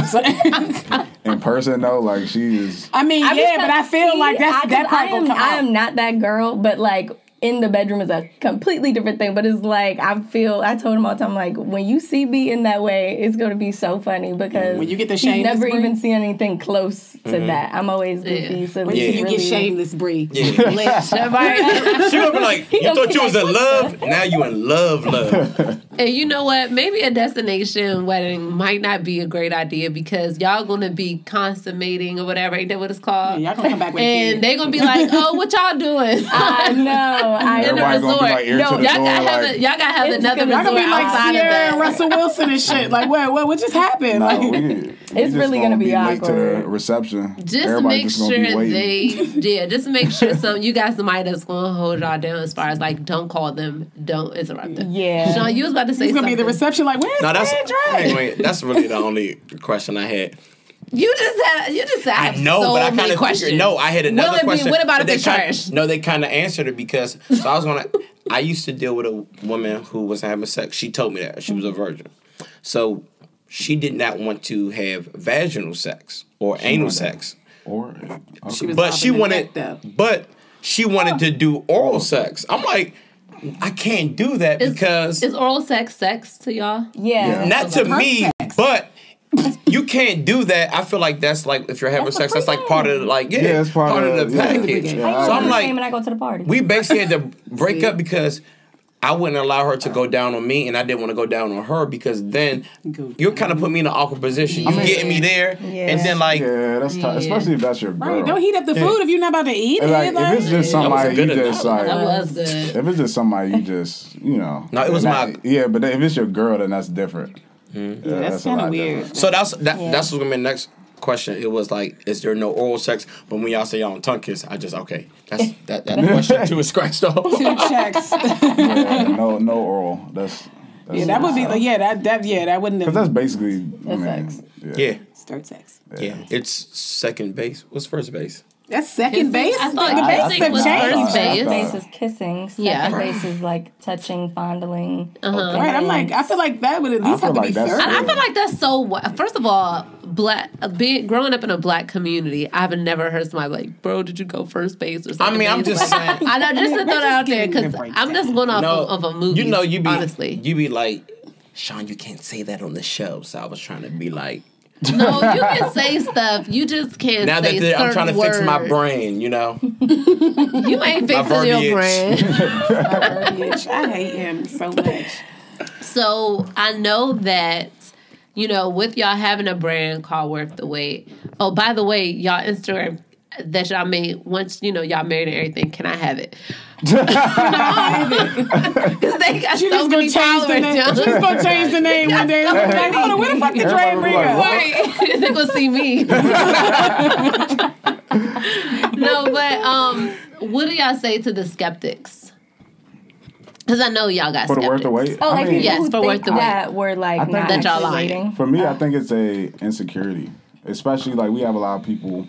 [SPEAKER 5] In person though, like, she is.
[SPEAKER 2] I mean, but I feel like that part gonna come out.
[SPEAKER 4] I am not that girl, but like in the bedroom is a completely different thing. But it's like I told him all the time, like, when you see me in that way, it's gonna be so funny because
[SPEAKER 2] when you get the
[SPEAKER 4] he's
[SPEAKER 2] shameless
[SPEAKER 4] never
[SPEAKER 2] Bri,
[SPEAKER 4] even seen anything close to that. I'm always goofy, so
[SPEAKER 2] when you get shameless Bri.
[SPEAKER 3] Yeah. She gonna be like, you thought you was in love, now you in love.
[SPEAKER 1] And you know what? Maybe a destination wedding might not be a great idea because y'all gonna be consummating or whatever. Ain't that what it's called?
[SPEAKER 2] Yeah, y'all gonna come back with
[SPEAKER 1] and they gonna be like, "Oh, what y'all doing?"
[SPEAKER 4] I know.
[SPEAKER 1] In the resort.
[SPEAKER 5] Like,
[SPEAKER 1] y'all gotta have another resort
[SPEAKER 2] gonna be like
[SPEAKER 1] outside
[SPEAKER 2] Sierra
[SPEAKER 1] of that.
[SPEAKER 2] and Russell Wilson and shit. Like, what just happened?
[SPEAKER 5] No,
[SPEAKER 2] like,
[SPEAKER 4] it's really gonna be
[SPEAKER 5] late to
[SPEAKER 4] awkward.
[SPEAKER 5] the reception.
[SPEAKER 1] Just
[SPEAKER 5] Everybody
[SPEAKER 1] make sure just make sure you got somebody that's gonna hold y'all down as far as like, don't call them, don't interrupt them.
[SPEAKER 4] Yeah.
[SPEAKER 1] Sean, you was about to say
[SPEAKER 2] it's gonna
[SPEAKER 1] something.
[SPEAKER 2] be the reception. Like, where's Dre?
[SPEAKER 3] Anyway, that's really the only question I had.
[SPEAKER 1] You just said
[SPEAKER 3] I know,
[SPEAKER 1] so
[SPEAKER 3] but I
[SPEAKER 1] many
[SPEAKER 3] kind of figured. No, I had another question.
[SPEAKER 1] What about if it's trash?
[SPEAKER 3] No, they kind of answered it because. So I was gonna. I used to deal with a woman who was having sex. She told me that she was a virgin, so she did not want to have vaginal sex or anal sex. But she wanted to do oral sex. I'm like, I can't do that because
[SPEAKER 1] is oral sex to y'all?
[SPEAKER 4] Yeah.
[SPEAKER 3] Not to me, but you can't do that. I feel like that's like if you're having sex, that's like part of
[SPEAKER 5] it's part
[SPEAKER 3] of the package.
[SPEAKER 5] Yeah.
[SPEAKER 3] So I'm like,
[SPEAKER 4] when I go to the party,
[SPEAKER 3] we basically had to break up because I wouldn't allow her to go down on me, and I didn't want to go down on her because then you're kind of putting me in an awkward position. You getting me there, and then like
[SPEAKER 5] that's tough, especially if that's your girl.
[SPEAKER 2] Right, don't heat up the food if you're not about to eat it.
[SPEAKER 5] Like, if it's just somebody you just like,
[SPEAKER 1] that was good.
[SPEAKER 5] If it's just somebody you just
[SPEAKER 3] No, it was
[SPEAKER 5] but if it's your girl, then that's different.
[SPEAKER 2] That's kind of weird.
[SPEAKER 5] Different.
[SPEAKER 3] So that's what's gonna be the next question. It was like, is there no oral sex? But when y'all say y'all on tongue kiss, I just that question too is scratched off.
[SPEAKER 2] 2 checks.
[SPEAKER 5] No oral. That's
[SPEAKER 2] that would be that wouldn't have.
[SPEAKER 5] Because that's basically
[SPEAKER 4] sex.
[SPEAKER 3] Yeah.
[SPEAKER 2] Start sex.
[SPEAKER 3] Yeah, it's second base. What's first base?
[SPEAKER 2] That's second base.
[SPEAKER 1] I thought
[SPEAKER 2] the
[SPEAKER 1] kissing
[SPEAKER 2] base
[SPEAKER 1] was first base.
[SPEAKER 4] First base is kissing. Second base is like touching, fondling.
[SPEAKER 2] Right. I'm like, I feel like that would at least have to be third.
[SPEAKER 1] I feel like that's so. First of all, growing up in a black community, I've never heard somebody like, "Bro, did you go first base or something?"
[SPEAKER 3] I mean, I'm just saying.
[SPEAKER 1] I know, just to throw that out there because I'm just going off of a movie.
[SPEAKER 3] You be
[SPEAKER 1] honestly.
[SPEAKER 3] You be like, Sean, you can't say that on the show. So I was trying to be like.
[SPEAKER 1] No, you can say stuff. You just can't
[SPEAKER 3] now
[SPEAKER 1] say
[SPEAKER 3] that I'm trying to
[SPEAKER 1] words.
[SPEAKER 3] fix my brain, you know.
[SPEAKER 1] You ain't fixing your brain.
[SPEAKER 2] Verbiage. I hate him so much.
[SPEAKER 1] So I know that, with y'all having a brand called Worth the Wait. Oh, by the way, y'all Instagram that y'all made, once, y'all married and everything, can I have it? Because they got so many followers.
[SPEAKER 2] She's going to change the name one day. Like, hold on, where the fuck did Dre and Bre go?
[SPEAKER 1] Right. They're going to see me. No, but what do y'all say to the skeptics? Because I know y'all got
[SPEAKER 5] for the
[SPEAKER 1] skeptics.
[SPEAKER 5] Worth the Wait.
[SPEAKER 4] Oh, like
[SPEAKER 1] yes, for Worth the Wait.
[SPEAKER 4] That were like not
[SPEAKER 1] that y'all
[SPEAKER 4] waiting.
[SPEAKER 5] For me, I think it's a insecurity, especially like we have a lot of people.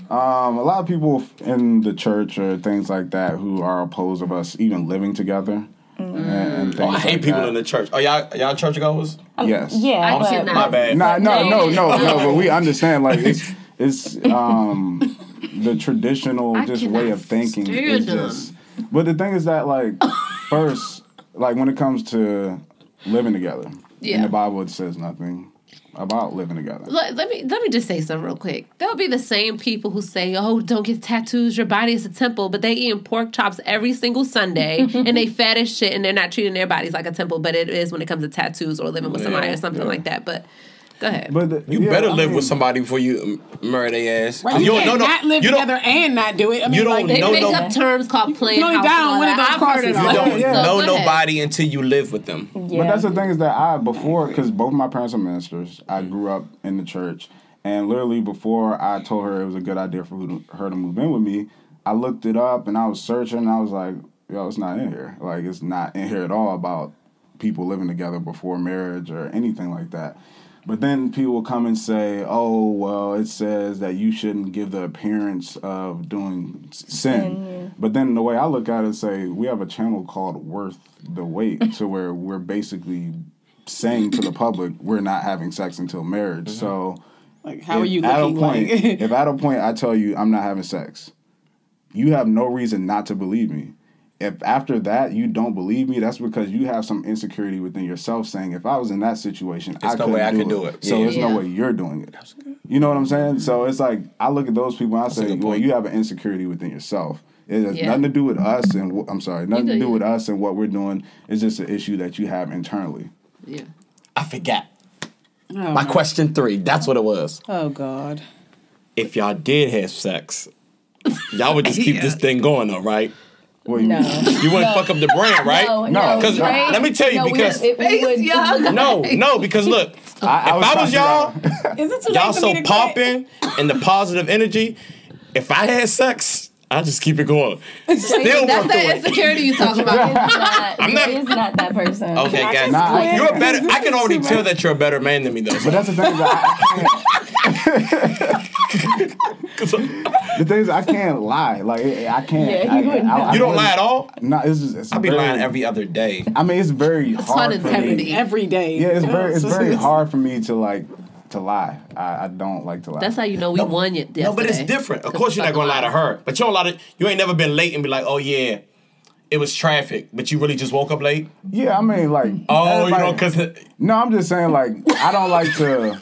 [SPEAKER 5] A lot of people in the church or things like that who are opposed of us even living together. And things
[SPEAKER 3] I hate
[SPEAKER 5] like
[SPEAKER 3] people
[SPEAKER 5] that.
[SPEAKER 3] in the church. Oh, y'all churchgoers?
[SPEAKER 5] Yes.
[SPEAKER 4] Yeah,
[SPEAKER 1] but
[SPEAKER 3] My bad.
[SPEAKER 5] No, but we understand like it's the traditional just way of thinking is just. But the thing is that like first, like when it comes to living together, in the Bible it says nothing about living together.
[SPEAKER 1] Let me just say something real quick. There'll be the same people who say, "Oh, don't get tattoos. Your body is a temple," but they eating pork chops every single Sunday and they fat as shit and they're not treating their bodies like a temple. But it is when it comes to tattoos or living with somebody or something like that. But go ahead.
[SPEAKER 5] But
[SPEAKER 3] You better live with somebody before you marry their ass.
[SPEAKER 2] Right, you can't not live together and not do it. I mean,
[SPEAKER 3] you don't
[SPEAKER 1] They
[SPEAKER 3] know
[SPEAKER 1] make up terms called playing house.
[SPEAKER 2] down one of those
[SPEAKER 1] I've heard it
[SPEAKER 2] crosses.
[SPEAKER 1] all.
[SPEAKER 3] You don't
[SPEAKER 2] Yeah.
[SPEAKER 3] know
[SPEAKER 1] So go
[SPEAKER 3] nobody until you live with them.
[SPEAKER 4] Yeah.
[SPEAKER 5] But that's the thing is that because both my parents are ministers, I grew up in the church, and literally before I told her it was a good idea for her to move in with me, I looked it up and I was searching and I was like, yo, it's not in here. Like, it's not in here at all about people living together before marriage or anything like that. But then people will come and say, oh, well, it says that you shouldn't give the appearance of doing sin. But then the way I look at it is say, we have a channel called Worth the Wait, to where we're basically saying to the public, we're not having sex until marriage. So
[SPEAKER 2] like, how are you looking
[SPEAKER 5] if at a point I tell you I'm not having sex, you have no reason not to believe me. If after that you don't believe me, that's because you have some insecurity within yourself saying, if I was in that situation, I couldn't do it. So there's no way you're doing it. You know what I'm saying? So it's like, I look at those people and I say, well, you have an insecurity within yourself. It has nothing to do with us and nothing to do with us and what we're doing. It's just an issue that you have internally.
[SPEAKER 1] Yeah.
[SPEAKER 3] I forgot. My question 3, that's what it was.
[SPEAKER 2] Oh, God.
[SPEAKER 3] If y'all did have sex, y'all would just keep this thing going though, right?
[SPEAKER 5] Well,
[SPEAKER 4] No.
[SPEAKER 3] You wouldn't fuck up the brand, right?
[SPEAKER 4] No.
[SPEAKER 3] Because let me tell you, because
[SPEAKER 1] No,
[SPEAKER 3] because look, if I was y'all, y'all so popping and the positive energy. If I had sex, I'll just keep it going. Still
[SPEAKER 1] that's
[SPEAKER 3] work
[SPEAKER 1] the
[SPEAKER 3] through it.
[SPEAKER 1] insecurity you talking about.
[SPEAKER 4] He's not that person.
[SPEAKER 3] Okay, guys, you're a better. I can already tell that you're a better man than me, though.
[SPEAKER 5] But that's the thing the thing is, I can't lie. Like, I can't.
[SPEAKER 4] Yeah,
[SPEAKER 3] you don't lie at all?
[SPEAKER 5] No, it's
[SPEAKER 3] I be lying every other day.
[SPEAKER 5] I mean, it's very hard for me.
[SPEAKER 2] Every day.
[SPEAKER 5] Yeah, it's very hard for me to lie. I don't like to lie.
[SPEAKER 1] That's how you know we won it yesterday.
[SPEAKER 3] No, but it's different. Of course, you're not gonna lie to her, but you ain't never been late and be like, oh yeah, it was traffic, but you really just woke up late.
[SPEAKER 5] Yeah, I mean, like,
[SPEAKER 3] because
[SPEAKER 5] no, I'm just saying, like, I don't like to.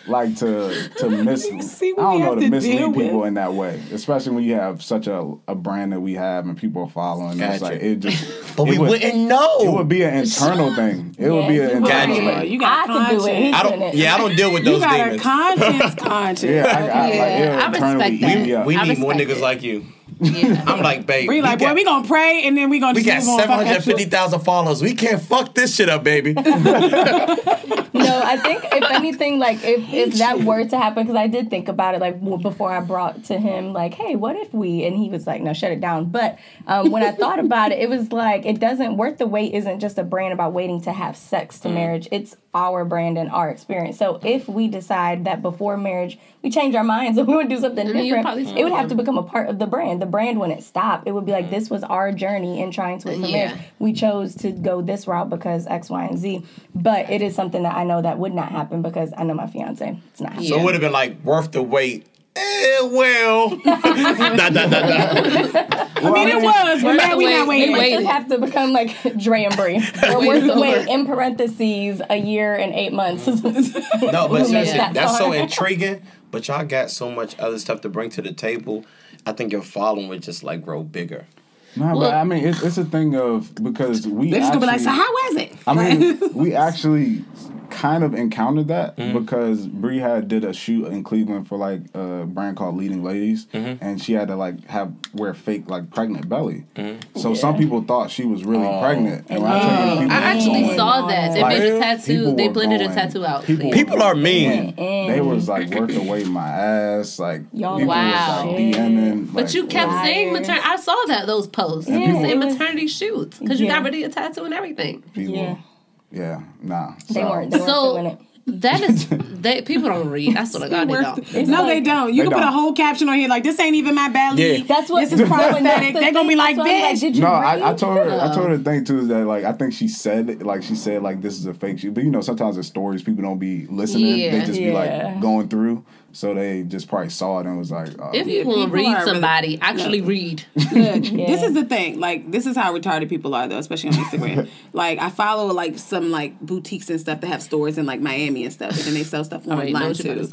[SPEAKER 5] like to mislead people in that way, especially when you have such a brand that we have and people are following.
[SPEAKER 3] Gotcha.
[SPEAKER 5] It's like it just.
[SPEAKER 3] But we wouldn't know.
[SPEAKER 5] It would be an internal thing. It would be an internal thing.
[SPEAKER 2] You got conscience.
[SPEAKER 3] I don't deal with those demons.
[SPEAKER 2] You got a conscience.
[SPEAKER 1] I respect that.
[SPEAKER 3] We need more niggas like you.
[SPEAKER 1] Yeah.
[SPEAKER 3] I'm like, babe.
[SPEAKER 2] Bre like, boy, we gonna pray and then we gonna.
[SPEAKER 3] We got 750,000 followers. We can't fuck this shit up, baby.
[SPEAKER 4] No, I think if anything, like if that were to happen, because I did think about it, like before I brought to him, like, hey, what if we? And he was like, no, shut it down. But when I thought about it, it was like it doesn't worth the wait. Isn't just a brand about waiting to have sex to marriage. It's our brand and our experience. So if we decide that before marriage we change our minds and we would do something different, it would have to become a part of the brand. The brand wouldn't stop. It would be like, this was our journey in trying to wait for marriage. We chose to go this route because X, Y, and Z. But it is something that I know that would not happen because I know my fiance. It's not happening.
[SPEAKER 3] So it would have been like worth the wait. Well.
[SPEAKER 2] I mean, it was, but now we're not waiting.
[SPEAKER 4] It might just have to become like Dre and Bre. Or worth the wait, in parentheses, a year and 8 months.
[SPEAKER 3] No, but seriously, that's so intriguing. But y'all got so much other stuff to bring to the table. I think your following would just like grow bigger.
[SPEAKER 5] No, but I mean, it's a thing of because we.
[SPEAKER 2] They're just gonna be like, so how was it?
[SPEAKER 5] I mean, we actually kind of encountered that because Bre did a shoot in Cleveland for like a brand called Leading Ladies, and she had to like wear fake like pregnant belly. So some people thought she was really pregnant. And when I tell you,
[SPEAKER 1] I actually saw that. They made a tattoo. They blended a
[SPEAKER 5] going,
[SPEAKER 1] tattoo out.
[SPEAKER 3] People are mean.
[SPEAKER 5] They was like worth the wait in my ass. Like people was
[SPEAKER 1] Wow.
[SPEAKER 5] like DMing.
[SPEAKER 1] But
[SPEAKER 5] like,
[SPEAKER 1] you kept saying maternity. I saw those posts. You
[SPEAKER 5] people-
[SPEAKER 1] saying maternity shoots because you got rid of your tattoo and everything.
[SPEAKER 5] people. Yeah, nah.
[SPEAKER 4] They weren't feeling it.
[SPEAKER 1] That is, people don't read. I swear to God, they don't.
[SPEAKER 2] No, they don't. You can put a whole caption on here like, "This ain't even my belly."
[SPEAKER 3] Yeah.
[SPEAKER 4] That's what.
[SPEAKER 2] This is prosthetic. They're gonna be like, "Bitch."
[SPEAKER 4] Did you
[SPEAKER 5] No,
[SPEAKER 4] read?
[SPEAKER 5] I told her. I told her the thing too is that like I think she said this is a fake shoot, but you know sometimes the stories people don't be listening. They just be like going through, so they just probably saw it and was like,
[SPEAKER 1] if you want to read somebody, actually read.
[SPEAKER 2] This is the thing. Like, this is how retarded people are, though, especially on Instagram. Like, I follow like some like boutiques and stuff that have stores in like Miami and stuff, and then they sell stuff online too.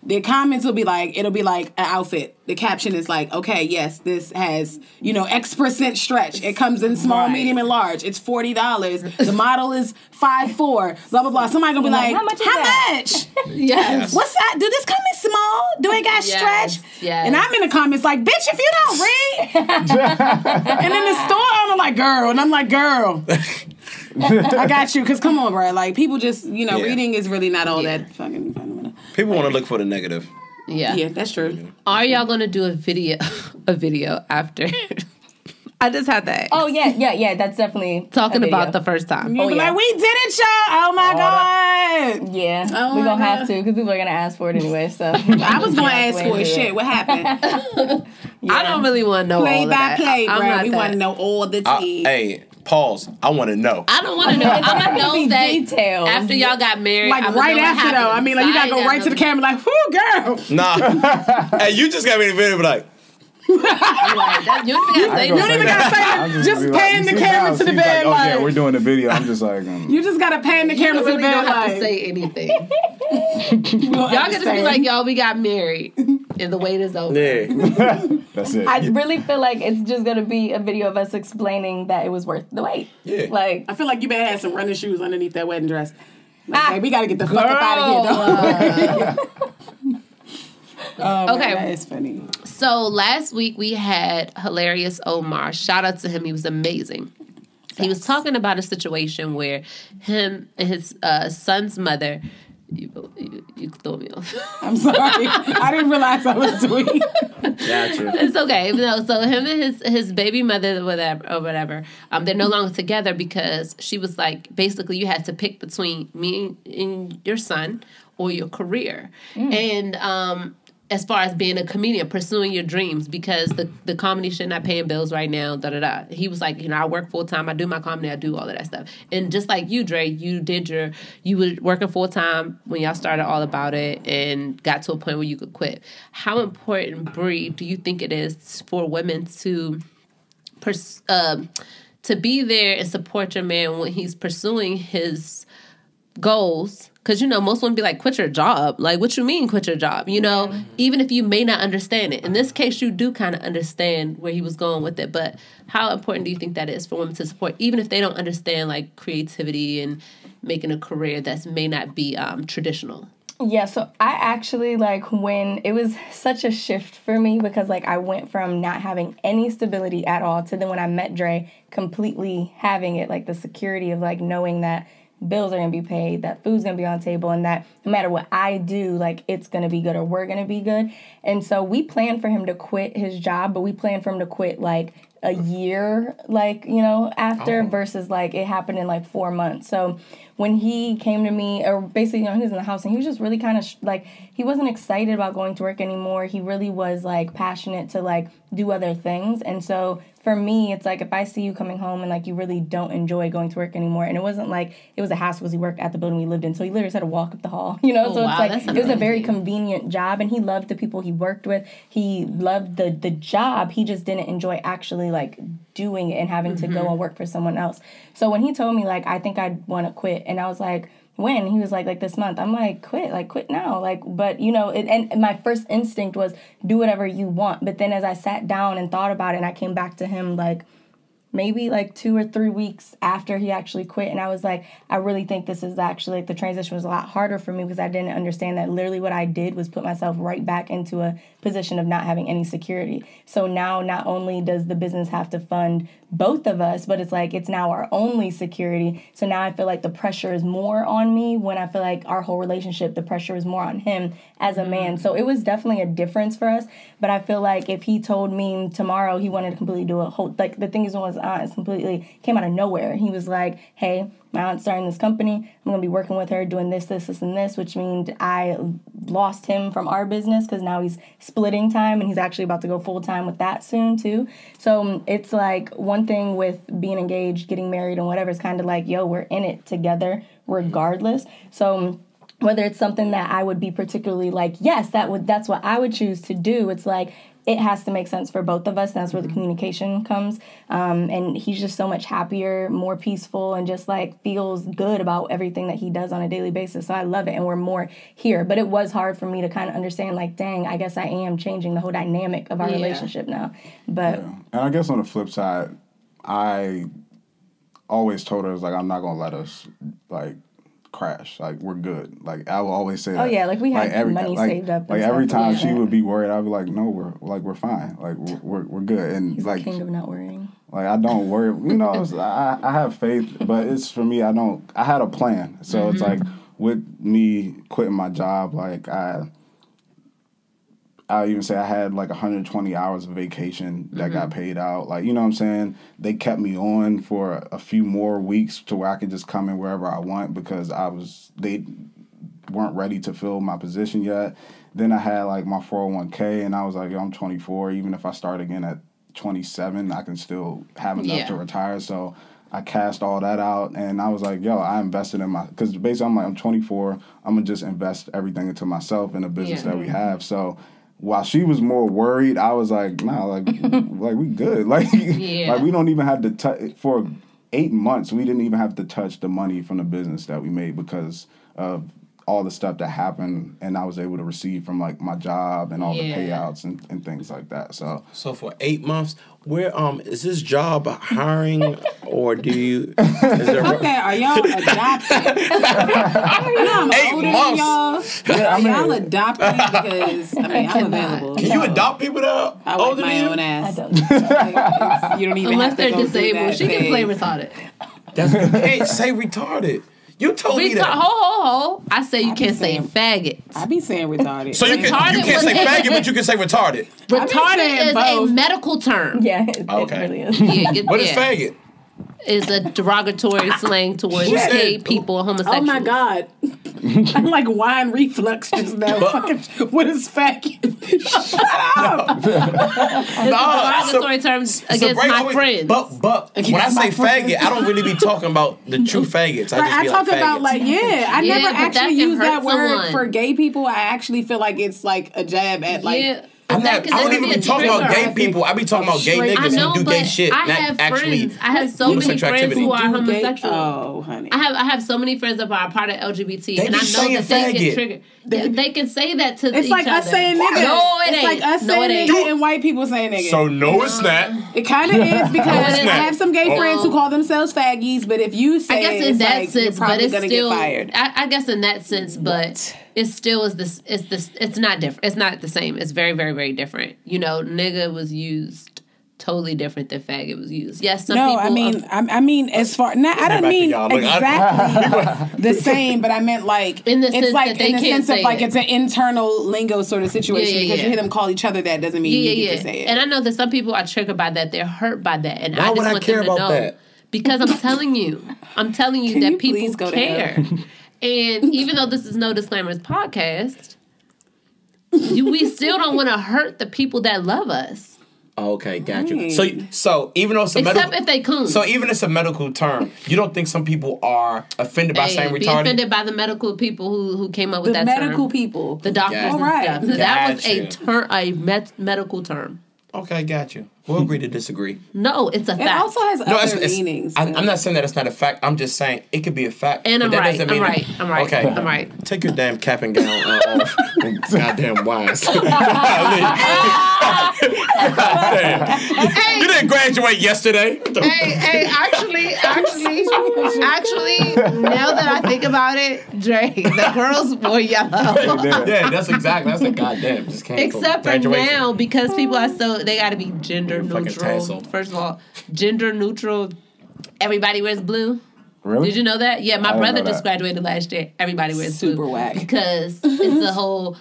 [SPEAKER 2] The comments will be like, it'll be like an outfit. The caption is like, okay, yes, this has, X% stretch. It comes in small, medium, and large. It's $40. The model is 5'4", blah, blah, blah. Somebody gonna be like, how much?
[SPEAKER 1] Yes.
[SPEAKER 2] What's that? Do this come in small? Do it got stretch?
[SPEAKER 1] Yes.
[SPEAKER 2] And I'm in the comments like, bitch, if you don't read. And then the store owner like, girl. And I'm like, girl. I got you. Because come on, bro. Like, people just, reading is really not all that fucking fun.
[SPEAKER 3] People want to look for the negative.
[SPEAKER 2] Yeah, that's true.
[SPEAKER 1] Are y'all gonna do a video after? I just had that.
[SPEAKER 4] Oh yeah. That's definitely
[SPEAKER 1] talking about the first time.
[SPEAKER 2] Like, we did it, y'all. Oh my God.
[SPEAKER 4] Yeah, we're gonna have to because people are gonna ask for it anyway. So
[SPEAKER 2] I was gonna ask for it. Shit, what happened?
[SPEAKER 1] I don't really want to know
[SPEAKER 2] play
[SPEAKER 1] all
[SPEAKER 2] by
[SPEAKER 1] that.
[SPEAKER 2] play, bro. We want to know all the tea.
[SPEAKER 3] Hey, pause. I want to know.
[SPEAKER 1] I don't want to know. I want to know that
[SPEAKER 4] details.
[SPEAKER 1] after y'all got married.
[SPEAKER 2] Like right after though. I mean, like you gotta go right to the camera, like, whoo, girl.
[SPEAKER 3] Nah. Hey, you just got me in the video, be like.
[SPEAKER 1] You don't even gotta say
[SPEAKER 2] it. Just pan the camera to the bed.
[SPEAKER 5] Like, yeah, we're doing the video. I'm just like,
[SPEAKER 2] you just gotta pan the camera to the bed.
[SPEAKER 1] Don't have to say anything. Y'all get to be like, y'all, we got married, and the wait is over.
[SPEAKER 3] Yeah,
[SPEAKER 5] that's it.
[SPEAKER 4] I really feel like it's just gonna be a video of us explaining that it was worth the wait.
[SPEAKER 3] Yeah,
[SPEAKER 4] like
[SPEAKER 2] I feel like you better have some running shoes underneath that wedding dress. Like, hey, we gotta get the fuck up out of here, though. Oh, okay, that is funny.
[SPEAKER 1] So last week we had hilarious Omar. Shout out to him; he was amazing. Yes. He was talking about a situation where him and his son's mother. You throw me off.
[SPEAKER 2] I'm sorry, I didn't realize I was doing.
[SPEAKER 3] Gotcha.
[SPEAKER 1] It's okay. No, so him and his baby mother, whatever, they're no longer together because she was like, basically, you had to pick between me and your son or your career, and as far as being a comedian, pursuing your dreams, because the comedy shit not paying bills right now, da-da-da. He was like, I work full-time, I do my comedy, I do all of that stuff. And just like you, Dre, you were working full-time when y'all started All About It and got to a point where you could quit. How important, Bre, do you think it is for women to be there and support your man when he's pursuing his goals? Because, most women be like, quit your job. Like, what you mean quit your job? Even if you may not understand it. In this case, you do kind of understand where he was going with it. But how important do you think that is for women to support, even if they don't understand, like, creativity and making a career that may not be traditional?
[SPEAKER 4] Yeah, so I actually, when it was such a shift for me because, I went from not having any stability at all to then when I met Dre, completely having it, the security of, knowing that bills are going to be paid, that food's going to be on the table, and that no matter what I do, it's going to be good or we're going to be good. And so we planned for him to quit his job, but we planned for him to quit, a year, after versus, it happened in, 4 months. So when he came to me, or basically, he was in the house, and he was just really kind of, he wasn't excited about going to work anymore. He really was, passionate to, do other things. And so for me, it's if I see you coming home and you really don't enjoy going to work anymore, and it wasn't it was a hassle because he worked at the building we lived in, so he literally just had to walk up the hall, so wow, it's it was a very convenient job, and he loved the people he worked with. He loved the job. He just didn't enjoy actually doing it and having to go and work for someone else. So when he told me I think I'd want to quit, and I was like, when? He was like this month. I'm like, quit now. But and my first instinct was do whatever you want. But then as I sat down and thought about it, and I came back to him maybe 2 or 3 weeks after he actually quit, and I was like, I really think this is actually the transition was a lot harder for me because I didn't understand that literally what I did was put myself right back into a position of not having any security. So now not only does the business have to fund both of us, but it's it's now our only security. So now I feel the pressure is more on me when I feel our whole relationship, the pressure is more on him as a man. So it was definitely a difference for us. But I feel if he told me tomorrow he wanted to completely do a whole, the thing is was aunt completely came out of nowhere. He was like, hey, my aunt's starting this company. I'm going to be working with her doing this, and this, which means I lost him from our business because now he's splitting time and he's actually about to go full time with that soon too. So it's one thing with being engaged, getting married and whatever, it's kind of yo, we're in it together regardless. So whether it's something that I would be particularly yes, that's what I would choose to do. It's it has to make sense for both of us, and that's where the communication comes. And he's just so much happier, more peaceful, and just feels good about everything that he does on a daily basis. So I love it, and we're more here. But it was hard for me to kind of understand, dang, I guess I am changing the whole dynamic of our relationship now. But
[SPEAKER 5] and I guess on the flip side, I always told her, I'm not gonna let us crash. We're good. I will always say that.
[SPEAKER 4] Oh yeah, we had money saved up.
[SPEAKER 5] Every time she would be worried, I'd be like, no, we're fine. We're good. And
[SPEAKER 4] he's the king of not worrying.
[SPEAKER 5] I don't worry. I have faith, but it's for me. I had a plan. So it's with me quitting my job, I even say I had 120 hours of vacation that got paid out. You know what I'm saying? They kept me on for a few more weeks to where I could just come in wherever I want because they weren't ready to fill my position yet. Then I had my 401k, and I was like, yo, I'm 24. Even if I start again at 27, I can still have enough to retire. So I cashed all that out, and I was like, yo, I invested in because basically I'm 24. I'm going to just invest everything into myself and the business that we have. So while she was more worried, I was like, nah, we good. We don't even have to touch, for 8 months, we didn't even have to touch the money from the business that we made because of all the stuff that happened, and I was able to receive from my job and all the payouts and things like that. So
[SPEAKER 3] for 8 months, where is this job hiring or do you? Is there
[SPEAKER 2] are y'all adopted?
[SPEAKER 3] 8 months.
[SPEAKER 2] Y'all adopted because I'm available.
[SPEAKER 3] Can you adopt people that are older than you?
[SPEAKER 2] Own ass.
[SPEAKER 4] I don't.
[SPEAKER 2] You don't even
[SPEAKER 1] unless
[SPEAKER 2] have to
[SPEAKER 1] they're
[SPEAKER 2] go
[SPEAKER 1] disabled. She can play retarded.
[SPEAKER 3] You can't say retarded. You told me that.
[SPEAKER 1] Ho. I say you can't say faggot.
[SPEAKER 2] I be saying retarded.
[SPEAKER 3] So you can't say faggot, but you can say retarded.
[SPEAKER 1] Retarded is a medical term.
[SPEAKER 4] Yeah, it really is.
[SPEAKER 3] What is faggot?
[SPEAKER 1] Is a derogatory slang towards gay people, homosexuals.
[SPEAKER 2] Oh my God. I'm wine reflux just now. What is faggot? Shut up.
[SPEAKER 1] It's a derogatory terms against my friends.
[SPEAKER 3] But when I say faggot, I don't really be talking about the true faggots. I just
[SPEAKER 2] talk about I never actually use that word
[SPEAKER 1] someone.
[SPEAKER 2] for gay people. I actually feel it's a jab at
[SPEAKER 3] I don't even be talking about gay people. I be talking about gay niggas who do gay shit.
[SPEAKER 1] I have friends. I have so many friends who are homosexual.
[SPEAKER 2] Oh, honey.
[SPEAKER 1] I have so many friends that are part of LGBT, and I know that they get triggered. They can say that to each other.
[SPEAKER 2] It's like us saying nigga.
[SPEAKER 1] No, it ain't.
[SPEAKER 2] It's like us saying nigga and white people saying nigga.
[SPEAKER 3] So no, it's not.
[SPEAKER 2] It kind of is because I have some gay friends who call themselves faggies, but if you say
[SPEAKER 1] I guess in that sense, but it's still. I guess in that sense, but it still is this. It's not different. It's not the same. It's very, very, very different. You know, nigga was used totally different than faggot was used. Yes, some people.
[SPEAKER 2] I mean, as far I don't mean exactly the same, but I meant like
[SPEAKER 1] in the sense
[SPEAKER 2] it's like
[SPEAKER 1] that they
[SPEAKER 2] in the
[SPEAKER 1] can't
[SPEAKER 2] sense of like
[SPEAKER 1] it.
[SPEAKER 2] it's an internal lingo sort of situation because you hear them call each other that doesn't mean you get to say it.
[SPEAKER 1] And I know that some people are triggered by that. They're hurt by that, and
[SPEAKER 3] Why
[SPEAKER 1] I just
[SPEAKER 3] would I
[SPEAKER 1] want
[SPEAKER 3] care
[SPEAKER 1] them to
[SPEAKER 3] about
[SPEAKER 1] know
[SPEAKER 3] that?
[SPEAKER 1] because I'm telling you that people care. And even though this is No Disclaimers podcast, we still don't want to hurt the people that love us.
[SPEAKER 3] Okay, got you. So even though it's a
[SPEAKER 1] except if they coon.
[SPEAKER 3] So even it's a medical term, you don't think some people are offended by saying retarded? Be
[SPEAKER 1] offended by the medical people who came up with that term.
[SPEAKER 2] The medical people,
[SPEAKER 1] the doctors and stuff. So that was a medical term.
[SPEAKER 3] Okay, got you. We'll agree to disagree.
[SPEAKER 1] No, it's a fact.
[SPEAKER 2] It also has other meanings.
[SPEAKER 3] I'm not saying that it's not a fact. I'm just saying it could be a fact.
[SPEAKER 1] And I'm right. I'm right.
[SPEAKER 3] Okay.
[SPEAKER 1] I'm right.
[SPEAKER 3] Take your damn cap and gown off. Goddamn wise. Damn. You didn't graduate yesterday.
[SPEAKER 1] Hey, actually, now that I think about it, Dre, the girls wore yellow.
[SPEAKER 3] Yeah, that's a goddamn. Just came
[SPEAKER 1] except for now, because people are they got to be gender neutral. First of all, gender neutral. Everybody wears blue.
[SPEAKER 5] Really?
[SPEAKER 1] Did you know that? Yeah, my brother just graduated last year. Everybody wears blue.
[SPEAKER 2] Super whack.
[SPEAKER 1] Because it's a whole,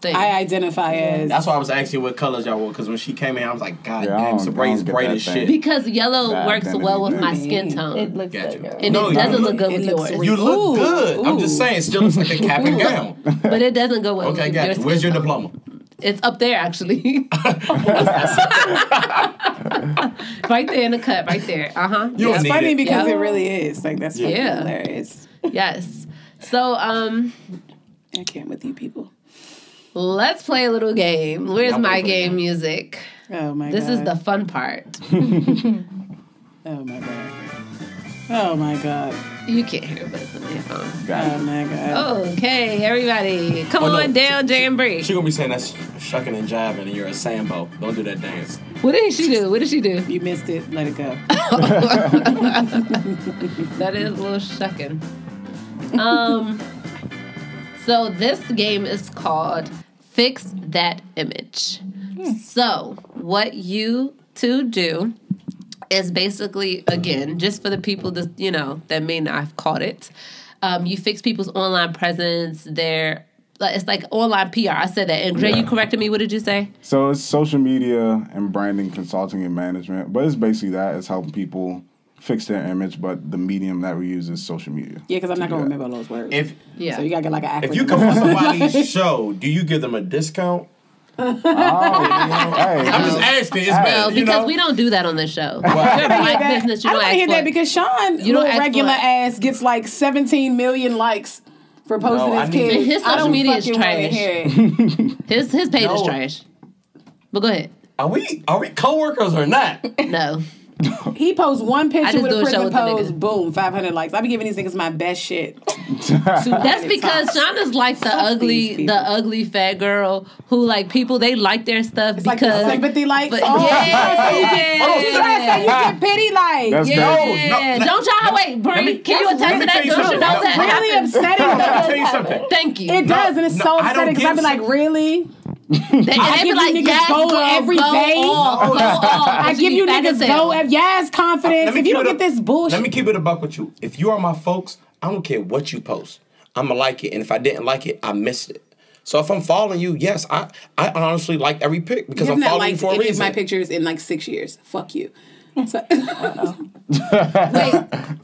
[SPEAKER 1] thing.
[SPEAKER 2] I identify as.
[SPEAKER 3] That's why I was asking you what colors y'all wore. Because when she came in, I was like, God damn, Sabrae's bright as shit.
[SPEAKER 1] Because yellow works well with my skin tone.
[SPEAKER 4] It looks good.
[SPEAKER 1] And it doesn't look good with yours.
[SPEAKER 3] You look good. I'm just saying, it still looks like a cap and gown.
[SPEAKER 1] But it doesn't go well with your skin tone.
[SPEAKER 3] Where's your diploma?
[SPEAKER 1] It's up there, actually. Right there in the cut, right there.
[SPEAKER 2] It's funny because it really is. Like, that's fucking hilarious.
[SPEAKER 1] Yes. So,
[SPEAKER 2] I can't with you people.
[SPEAKER 1] Let's play a little game. Where's my game music?
[SPEAKER 2] Oh, my God.
[SPEAKER 1] This is the fun part.
[SPEAKER 2] Oh, my God. Oh, my God.
[SPEAKER 1] You can't hear it, but it's in the headphones.
[SPEAKER 2] Oh, my God.
[SPEAKER 1] Okay, everybody. Come on down, Dre and Bre.
[SPEAKER 3] She's going to be saying that's shucking and jiving and you're a Sambo. Don't do that dance.
[SPEAKER 1] What did she do?
[SPEAKER 2] You missed it. Let it go.
[SPEAKER 1] That is a little shucking. So this game is called Fix That Image. So what you two do is basically, again, just for the people that, that may not have caught it, you fix people's online presence, it's like online PR. I said that. And Dre, you corrected me. What did you say?
[SPEAKER 5] So it's social media and branding, consulting, and management. But it's basically that. It's helping people fix their image, but the medium that we use is social media.
[SPEAKER 2] Yeah, because I'm not going to remember those words. So you got to get like an acronym.
[SPEAKER 3] If you come on somebody's show, do you give them a discount?
[SPEAKER 5] Hey,
[SPEAKER 3] I'm just asking.
[SPEAKER 1] Because we don't do that on this show. Like business,
[SPEAKER 2] I don't hear that because Sean, little regular ass, gets like 17 million likes for posting his kids.
[SPEAKER 1] His social media is trash. His page is trash. But go ahead.
[SPEAKER 3] Are we co-workers or not?
[SPEAKER 1] No.
[SPEAKER 2] He posts one picture with a prison pose, boom, 500 likes. I be giving these niggas my best shit.
[SPEAKER 1] That's because Shauna's like the ugly fat girl who like people they like their stuff because
[SPEAKER 2] like the sympathy likes.
[SPEAKER 1] But,
[SPEAKER 2] you get pity likes.
[SPEAKER 5] That's
[SPEAKER 1] No. Don't y'all wait, Bre? Can you attest to that? Don't you know that?
[SPEAKER 2] Really upsetting.
[SPEAKER 3] Let me tell you something.
[SPEAKER 1] Thank you.
[SPEAKER 2] It does, and it's so upsetting because I be like, really?
[SPEAKER 1] They be like, yes,
[SPEAKER 2] go every day. I give you niggas confidence. If you don't get this bullshit.
[SPEAKER 3] Let me keep it a buck with you. If you are my folks, I don't care what you post. I'm going to like it. And if I didn't like it, I missed it. So if I'm following you, yes, I honestly like every pic because I'm following you for a reason.
[SPEAKER 2] My pictures in like 6 years. Fuck you. So,
[SPEAKER 1] wait,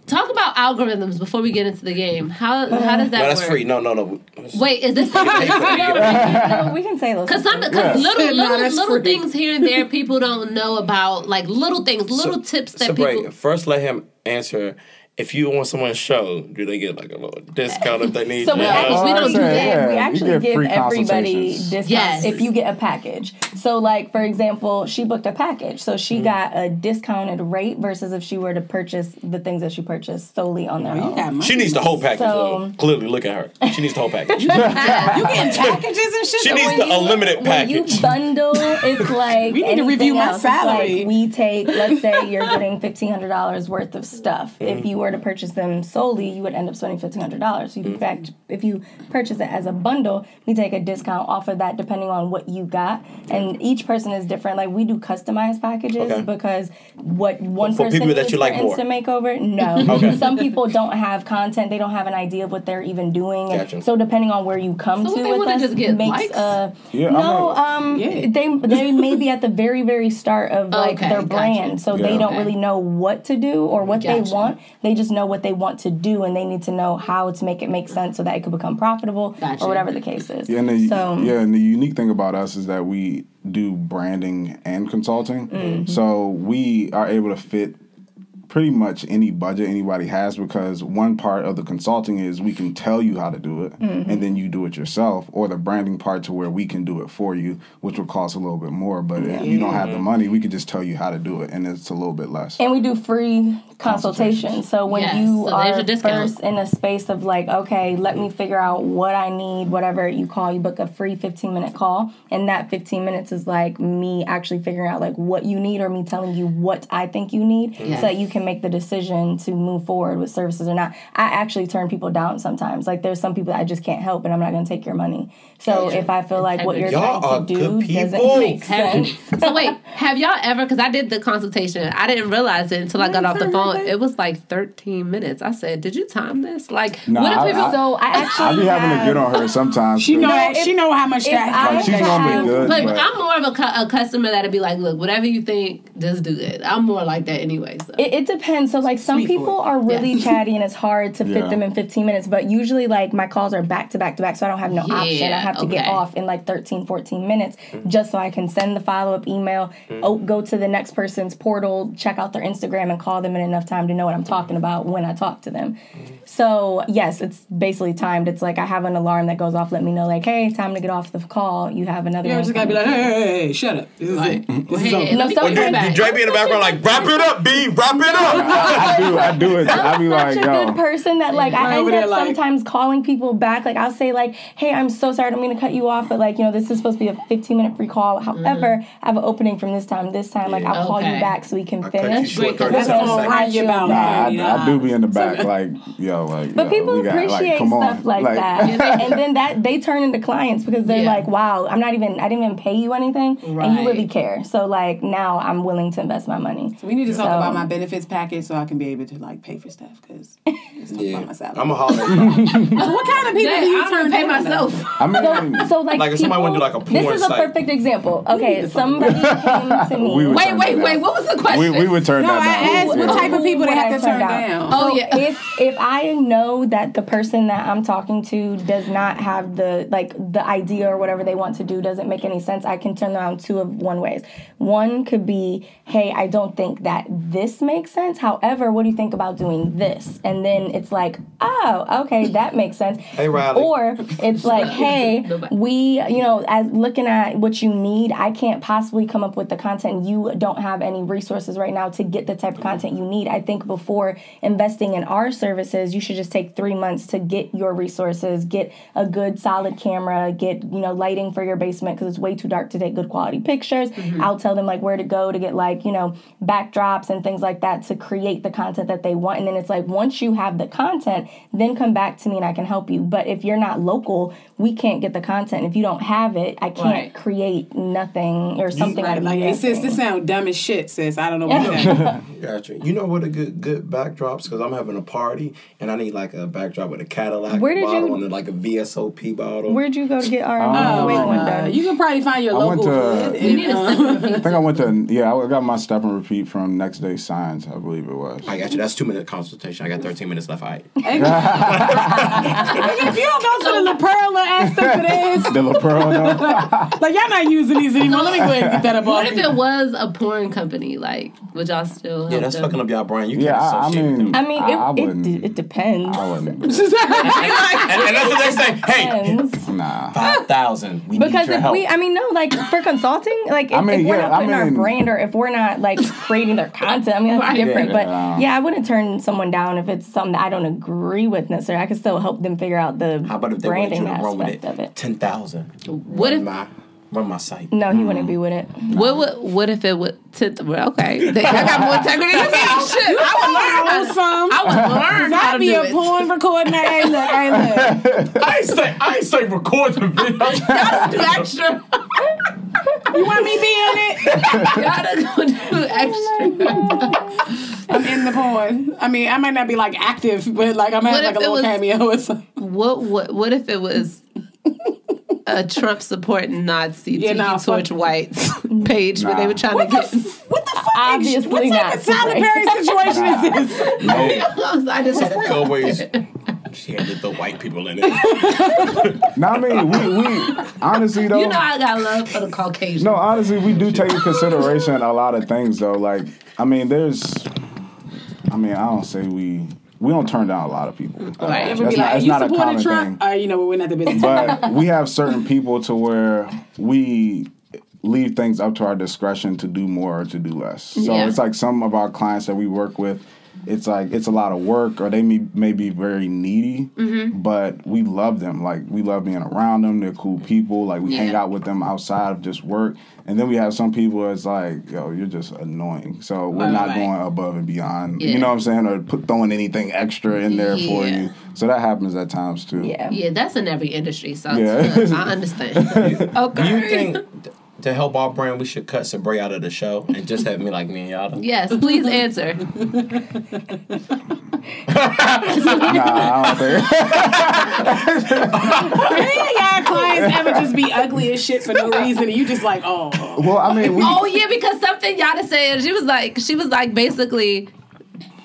[SPEAKER 1] talk about algorithms before we get into the game. How does that work?
[SPEAKER 3] No, that's free. No.
[SPEAKER 1] Wait, is this?
[SPEAKER 4] No, we can say those.
[SPEAKER 1] Because little things here and there people don't know about, like little things, little tips that people.
[SPEAKER 3] First, let him answer, if you want someone's show, do they get like a little discount if they need?
[SPEAKER 4] So we don't do that.
[SPEAKER 5] Yeah,
[SPEAKER 4] We actually give
[SPEAKER 5] free
[SPEAKER 4] everybody
[SPEAKER 5] consultations.
[SPEAKER 4] discounts if you get a package. So, like, for example, she booked a package. So she got a discounted rate versus if she were to purchase the things that she purchased solely on their own.
[SPEAKER 3] She needs the whole package,
[SPEAKER 4] So-
[SPEAKER 3] though. Clearly, look at her. She needs the whole package.
[SPEAKER 2] You getting packages and shit?
[SPEAKER 3] She needs the unlimited
[SPEAKER 4] When you
[SPEAKER 3] package.
[SPEAKER 4] bundle, it's like
[SPEAKER 2] We need to review my
[SPEAKER 4] anything else. It's
[SPEAKER 2] salary.
[SPEAKER 4] like we take, let's say you're getting $1,500 worth of stuff. If you were to purchase them solely, you would end up spending $1,500. If you purchase it as a bundle, we take a discount off of that depending on what you got. And each person is different. Like, we do customized packages because what one
[SPEAKER 3] For
[SPEAKER 4] person
[SPEAKER 3] people that
[SPEAKER 4] needs
[SPEAKER 3] you
[SPEAKER 4] for
[SPEAKER 3] like more.
[SPEAKER 4] instant makeover, no. Some people don't have content. They don't have an idea of what they're even doing.
[SPEAKER 3] Gotcha.
[SPEAKER 4] So depending on where you come
[SPEAKER 1] So
[SPEAKER 4] to
[SPEAKER 1] they
[SPEAKER 4] with
[SPEAKER 1] wanna
[SPEAKER 4] us,
[SPEAKER 1] just get
[SPEAKER 4] makes
[SPEAKER 1] likes?
[SPEAKER 4] they may be at the very, very start of like
[SPEAKER 1] Okay,
[SPEAKER 4] their
[SPEAKER 1] gotcha.
[SPEAKER 4] brand, so they don't really know what to do or what they
[SPEAKER 1] Gotcha.
[SPEAKER 4] want. They just know what they want to do, and they need to know how to make it make sense so that it could become profitable
[SPEAKER 1] Gotcha.
[SPEAKER 4] or whatever the case is.
[SPEAKER 5] And the unique thing about us is that we do branding and consulting. So we are able to fit pretty much any budget anybody has, because one part of the consulting is we can tell you how to do it and then you do it yourself, or the branding part to where we can do it for you, which will cost a little bit more. But if you don't have the money, we can just tell you how to do it and it's a little bit less.
[SPEAKER 4] And we do free consultations. So when
[SPEAKER 1] Yes,
[SPEAKER 4] you
[SPEAKER 1] so there's
[SPEAKER 4] are
[SPEAKER 1] your discount.
[SPEAKER 4] first in a space of like, okay, let me figure out what I need, whatever you call, you book a free 15-minute call. And that 15 minutes is like me actually figuring out like what you need or me telling you what I think you need so that you can make the decision to move forward with services or not. I actually turn people down sometimes. Like, there's some people that I just can't help and I'm not going to take your money. So if I feel like what you're
[SPEAKER 3] Y'all
[SPEAKER 4] trying to
[SPEAKER 3] are
[SPEAKER 4] do
[SPEAKER 3] good people.
[SPEAKER 4] doesn't make sense.
[SPEAKER 1] So wait, have y'all ever? Because I did the consultation, I didn't realize it until I got off the phone. It was like 13 minutes. I said, "Did you time this?" Like,
[SPEAKER 5] Nah,
[SPEAKER 1] what if people?
[SPEAKER 4] So I actually
[SPEAKER 5] I be having to get on her sometimes.
[SPEAKER 2] She
[SPEAKER 5] 'cause
[SPEAKER 2] know how much that.
[SPEAKER 5] like, she's normally good.
[SPEAKER 1] But
[SPEAKER 5] but
[SPEAKER 1] I'm more of a customer that'd be like, "Look, whatever you think, just do it." I'm more like that anyway. So
[SPEAKER 4] It depends. So, like, some
[SPEAKER 2] Sweet
[SPEAKER 4] people
[SPEAKER 2] boy.
[SPEAKER 4] are really
[SPEAKER 1] Yes.
[SPEAKER 4] chatty and it's hard to fit
[SPEAKER 5] Yeah.
[SPEAKER 4] them in 15 minutes. But usually, like, my calls are back to back to back, so I don't have no option. I have to get
[SPEAKER 1] okay.
[SPEAKER 4] off in like 13, 14 minutes just so I can send the follow-up email, go to the next person's portal, check out their Instagram, and call them in enough time to know what I'm talking about when I talk to them. So, yes, it's basically timed. It's like I have an alarm that goes off, let me know, like, hey, time to get off the call. You have another
[SPEAKER 2] You
[SPEAKER 4] one.
[SPEAKER 2] just gotta be like, hey, shut up. This is it. This is over.
[SPEAKER 1] hey, let me
[SPEAKER 4] some
[SPEAKER 1] call
[SPEAKER 4] people-
[SPEAKER 1] you back.
[SPEAKER 3] You Dre be in the background like, wrap it up, B, wrap it up.
[SPEAKER 5] I do it. I be like,
[SPEAKER 4] such a
[SPEAKER 5] yo.
[SPEAKER 4] good person that like I
[SPEAKER 2] Right over
[SPEAKER 4] end
[SPEAKER 2] there,
[SPEAKER 4] up
[SPEAKER 2] like-
[SPEAKER 4] sometimes calling people back. Like, I'll say like, hey, I'm so sorry, I don't mean to cut you off, but like, you know, this is supposed to be a 15-minute free call. However, I have an opening from this time. Like, I'll call you
[SPEAKER 1] Okay.
[SPEAKER 4] back so we can
[SPEAKER 3] cut you
[SPEAKER 4] finish.
[SPEAKER 3] short,
[SPEAKER 1] Great,
[SPEAKER 3] 30
[SPEAKER 1] 'cause
[SPEAKER 3] seconds.
[SPEAKER 2] all right about
[SPEAKER 5] Nah, I do be in the back, like, yo, like.
[SPEAKER 4] But
[SPEAKER 5] yo,
[SPEAKER 4] people
[SPEAKER 5] we got,
[SPEAKER 4] appreciate
[SPEAKER 5] like, come on.
[SPEAKER 4] stuff like that, and then that they turn into clients because they're
[SPEAKER 1] Yeah.
[SPEAKER 4] like, "Wow, I didn't even pay you anything, and
[SPEAKER 1] Right.
[SPEAKER 4] you really care." So like now I'm willing to invest my money.
[SPEAKER 2] We need to talk about my benefits package so I can be able to like pay for stuff because it's talk about my salary.
[SPEAKER 3] I'm a holler.
[SPEAKER 2] So what kind of people
[SPEAKER 1] Hey,
[SPEAKER 2] do you
[SPEAKER 1] I
[SPEAKER 2] turn
[SPEAKER 1] don't pay
[SPEAKER 2] down,
[SPEAKER 1] myself.
[SPEAKER 5] I mean,
[SPEAKER 4] So like
[SPEAKER 3] Like if somebody wanna do, like, a
[SPEAKER 4] this
[SPEAKER 3] porn
[SPEAKER 4] is a
[SPEAKER 3] site.
[SPEAKER 4] perfect example. Okay, somebody came to me.
[SPEAKER 5] we would
[SPEAKER 1] Wait,
[SPEAKER 5] turn
[SPEAKER 1] wait,
[SPEAKER 5] that
[SPEAKER 1] wait.
[SPEAKER 5] down.
[SPEAKER 1] What was the question?
[SPEAKER 5] We would turn
[SPEAKER 2] No, I
[SPEAKER 5] that down.
[SPEAKER 2] asked what type of people they
[SPEAKER 4] What
[SPEAKER 2] have
[SPEAKER 4] I
[SPEAKER 2] to turn
[SPEAKER 4] turned down.
[SPEAKER 2] down.
[SPEAKER 1] Oh yeah.
[SPEAKER 4] If I know that the person that I'm talking to does not have the idea or whatever they want to do doesn't make any sense, I can turn around two of one ways. One could be, hey, I don't think that this makes sense. However, what do you think about doing this? And then it's like, oh, okay, that makes sense.
[SPEAKER 3] Hey, Riley.
[SPEAKER 4] Or it's like, hey, we, as looking at what you need, I can't possibly come up with the content. You don't have any resources right now to get the type of content you need. I think before investing in our services, you should just take 3 months to get your resources, get a good solid camera, get, lighting for your basement because it's way too dark to take good quality pictures. I'll tell them where to go to get backdrops and things like that to create the content that they want. And then it's like, once you have the content, then come back to me and I can help you. But if you're not local, we can't get the content. If you don't have it, I can't create nothing or something out of
[SPEAKER 2] Like, hey,
[SPEAKER 4] nothing.
[SPEAKER 2] sis, this sound dumb as shit, sis. I don't know what that is.
[SPEAKER 3] Gotcha. You know what a good backdrops? Because I'm having a party and I need like a backdrop with a Cadillac
[SPEAKER 4] Where did
[SPEAKER 3] bottle
[SPEAKER 4] you-
[SPEAKER 3] and like a VSOP bottle.
[SPEAKER 4] Where'd you go to get our weight one done?
[SPEAKER 2] You can probably find your
[SPEAKER 5] I went
[SPEAKER 2] local
[SPEAKER 5] to-
[SPEAKER 2] hood.
[SPEAKER 5] I think I went to, I got my step and repeat from Next Day Signs. I believe it was.
[SPEAKER 3] I got you. That's 2-minute consultation. I got 13 minutes left. All right.
[SPEAKER 2] If you don't go to the La Perla, ask them for this.
[SPEAKER 5] The La Perla,
[SPEAKER 2] Like, y'all not using these anymore. Let me go ahead and get that up
[SPEAKER 1] What
[SPEAKER 2] off
[SPEAKER 1] if it was a porn company? Like, would y'all still?
[SPEAKER 3] Yeah, that's fucking up y'all brand. You can't
[SPEAKER 5] Yeah,
[SPEAKER 3] associate with them.
[SPEAKER 4] I mean,
[SPEAKER 5] I wouldn't.
[SPEAKER 4] it depends.
[SPEAKER 5] I wouldn't.
[SPEAKER 3] And that's what they say. Hey,
[SPEAKER 4] Depends.
[SPEAKER 5] Nah.
[SPEAKER 3] 5,000. We
[SPEAKER 4] Because
[SPEAKER 3] need your
[SPEAKER 4] if
[SPEAKER 3] help.
[SPEAKER 4] we, I mean, no, like for consulting, like if, if we're not putting our brand or if we're not like creating their content, I mean, that's different.
[SPEAKER 5] Yeah.
[SPEAKER 4] But yeah, I wouldn't turn someone down if it's something that I don't agree with necessarily. I could still help them figure out the
[SPEAKER 3] How about if they wanted
[SPEAKER 4] branding
[SPEAKER 3] you to run with
[SPEAKER 4] aspect of it.
[SPEAKER 3] 10,000.
[SPEAKER 1] What if?
[SPEAKER 3] Run my site.
[SPEAKER 4] No, he wouldn't be with it.
[SPEAKER 1] What if it would? Well, okay, I got more integrity than me. Shit, I would learn how to. I would learn how to
[SPEAKER 2] be
[SPEAKER 1] do
[SPEAKER 2] a
[SPEAKER 1] it.
[SPEAKER 2] porn recording. Hey, look.
[SPEAKER 3] I ain't say record the video.
[SPEAKER 1] Y'all do extra.
[SPEAKER 2] You want me to be in it?
[SPEAKER 1] Y'all gonna do extra.
[SPEAKER 2] I'm in the porn. I mean, I might not be like active, but like I'm having like a little cameo or something.
[SPEAKER 1] What if it was a Trump supporting Nazi Torch Whites page where they were trying to get?
[SPEAKER 2] What the fuck?
[SPEAKER 4] Obviously
[SPEAKER 2] what type of Tyler Perry situation is this?
[SPEAKER 1] I just had to
[SPEAKER 3] Always. She had to throw white people in it.
[SPEAKER 5] No, I mean, we honestly though.
[SPEAKER 1] You know I got love for the Caucasian.
[SPEAKER 5] No, honestly, we do take into consideration a lot of things though. Like, I mean, I don't say we don't turn down a lot of people.
[SPEAKER 1] Right.
[SPEAKER 5] That's not a common thing.
[SPEAKER 2] You know, we're not the business.
[SPEAKER 5] But we have certain people to where we leave things up to our discretion to do more or to do less. So it's like some of our clients that we work with, it's like it's a lot of work or they may be very needy, but we love them. Like, we love being around them. They're cool people. Like, we hang out with them outside of just work. And then we have some people that's like, yo, you're just annoying. So we're not going above and beyond. You know what I'm saying? Or throwing anything extra in there for you. So that happens at times too.
[SPEAKER 1] Yeah, that's in every industry. So I understand. Okay.
[SPEAKER 3] Do you think to help our brand, we should cut Sabrae out of the show and just have me like me and Yatta?
[SPEAKER 1] Yes, please answer.
[SPEAKER 5] Nah, I don't think.
[SPEAKER 2] Any of y'all clients ever just be ugly as shit for no reason and you just like, oh.
[SPEAKER 5] Well, I mean,
[SPEAKER 1] because something Yatta said, she was like basically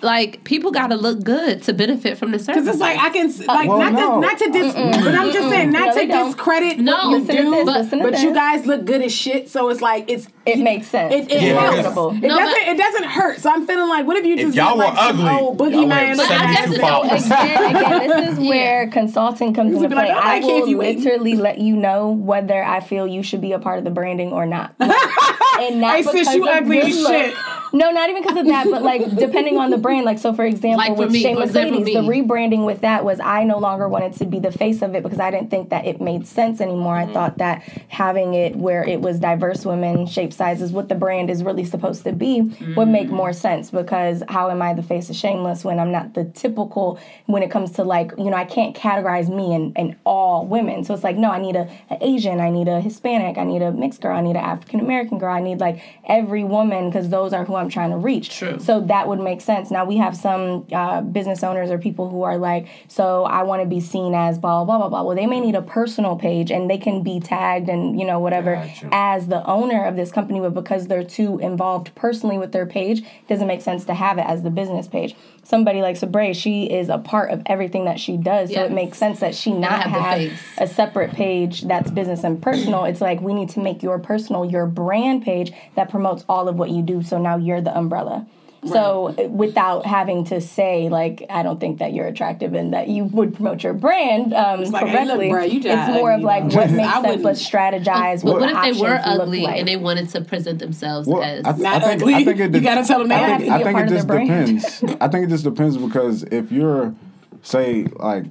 [SPEAKER 1] like people got to look good to benefit from the service.
[SPEAKER 2] Because it's like I can like but I'm just saying not to discredit what you do, but you guys look good as shit. So it's like it
[SPEAKER 4] makes sense.
[SPEAKER 2] It doesn't hurt. So I'm feeling like, what if you just
[SPEAKER 3] y'all
[SPEAKER 2] like
[SPEAKER 3] were ugly,
[SPEAKER 2] some old boogeyman?
[SPEAKER 4] Again, this is where consulting comes into play. I will literally let you know whether I feel you should be a part of the branding or not. And not because
[SPEAKER 2] you ugly as shit.
[SPEAKER 4] No, not even because of that, but like depending on the brand. Like, so for example, with Shea Mercedes, the rebranding with that was I no longer wanted to be the face of it because I didn't think that it made sense anymore. I thought that having it where it was diverse women, shape, sizes, what the brand is really supposed to be would make more sense, because how am I the face of Shameless when I'm not the typical when it comes to like, you know, I can't categorize me in all women. So it's like, no, I need an Asian, I need a Hispanic, I need a mixed girl, I need an African American girl, I need like every woman because those are who I'm trying to reach.
[SPEAKER 1] True.
[SPEAKER 4] So that would make sense. Now we have some business owners or people who are like, so I want to be seen as blah, blah, blah, blah. Well, they may need a personal page and they can be tagged and, you know, whatever as the owner of this company, but because they're too involved personally with their page, it doesn't make sense to have it as the business page. Somebody like Sabrae, she is a part of everything that she does, so it makes sense that she not have a separate page that's business and personal. It's like, we need to make your personal, your brand page that promotes all of what you do, so now you're the umbrella. Right. So without having to say, like, I don't think that you're attractive and that you would promote your brand correctly. Like, hey, look, bro, it's more of like, what makes sense, let's strategize.
[SPEAKER 1] But what if they were ugly and they wanted to present themselves as
[SPEAKER 2] not ugly? I think you gotta tell them that.
[SPEAKER 5] I think it just depends. I think it just depends, because if you're, say, like,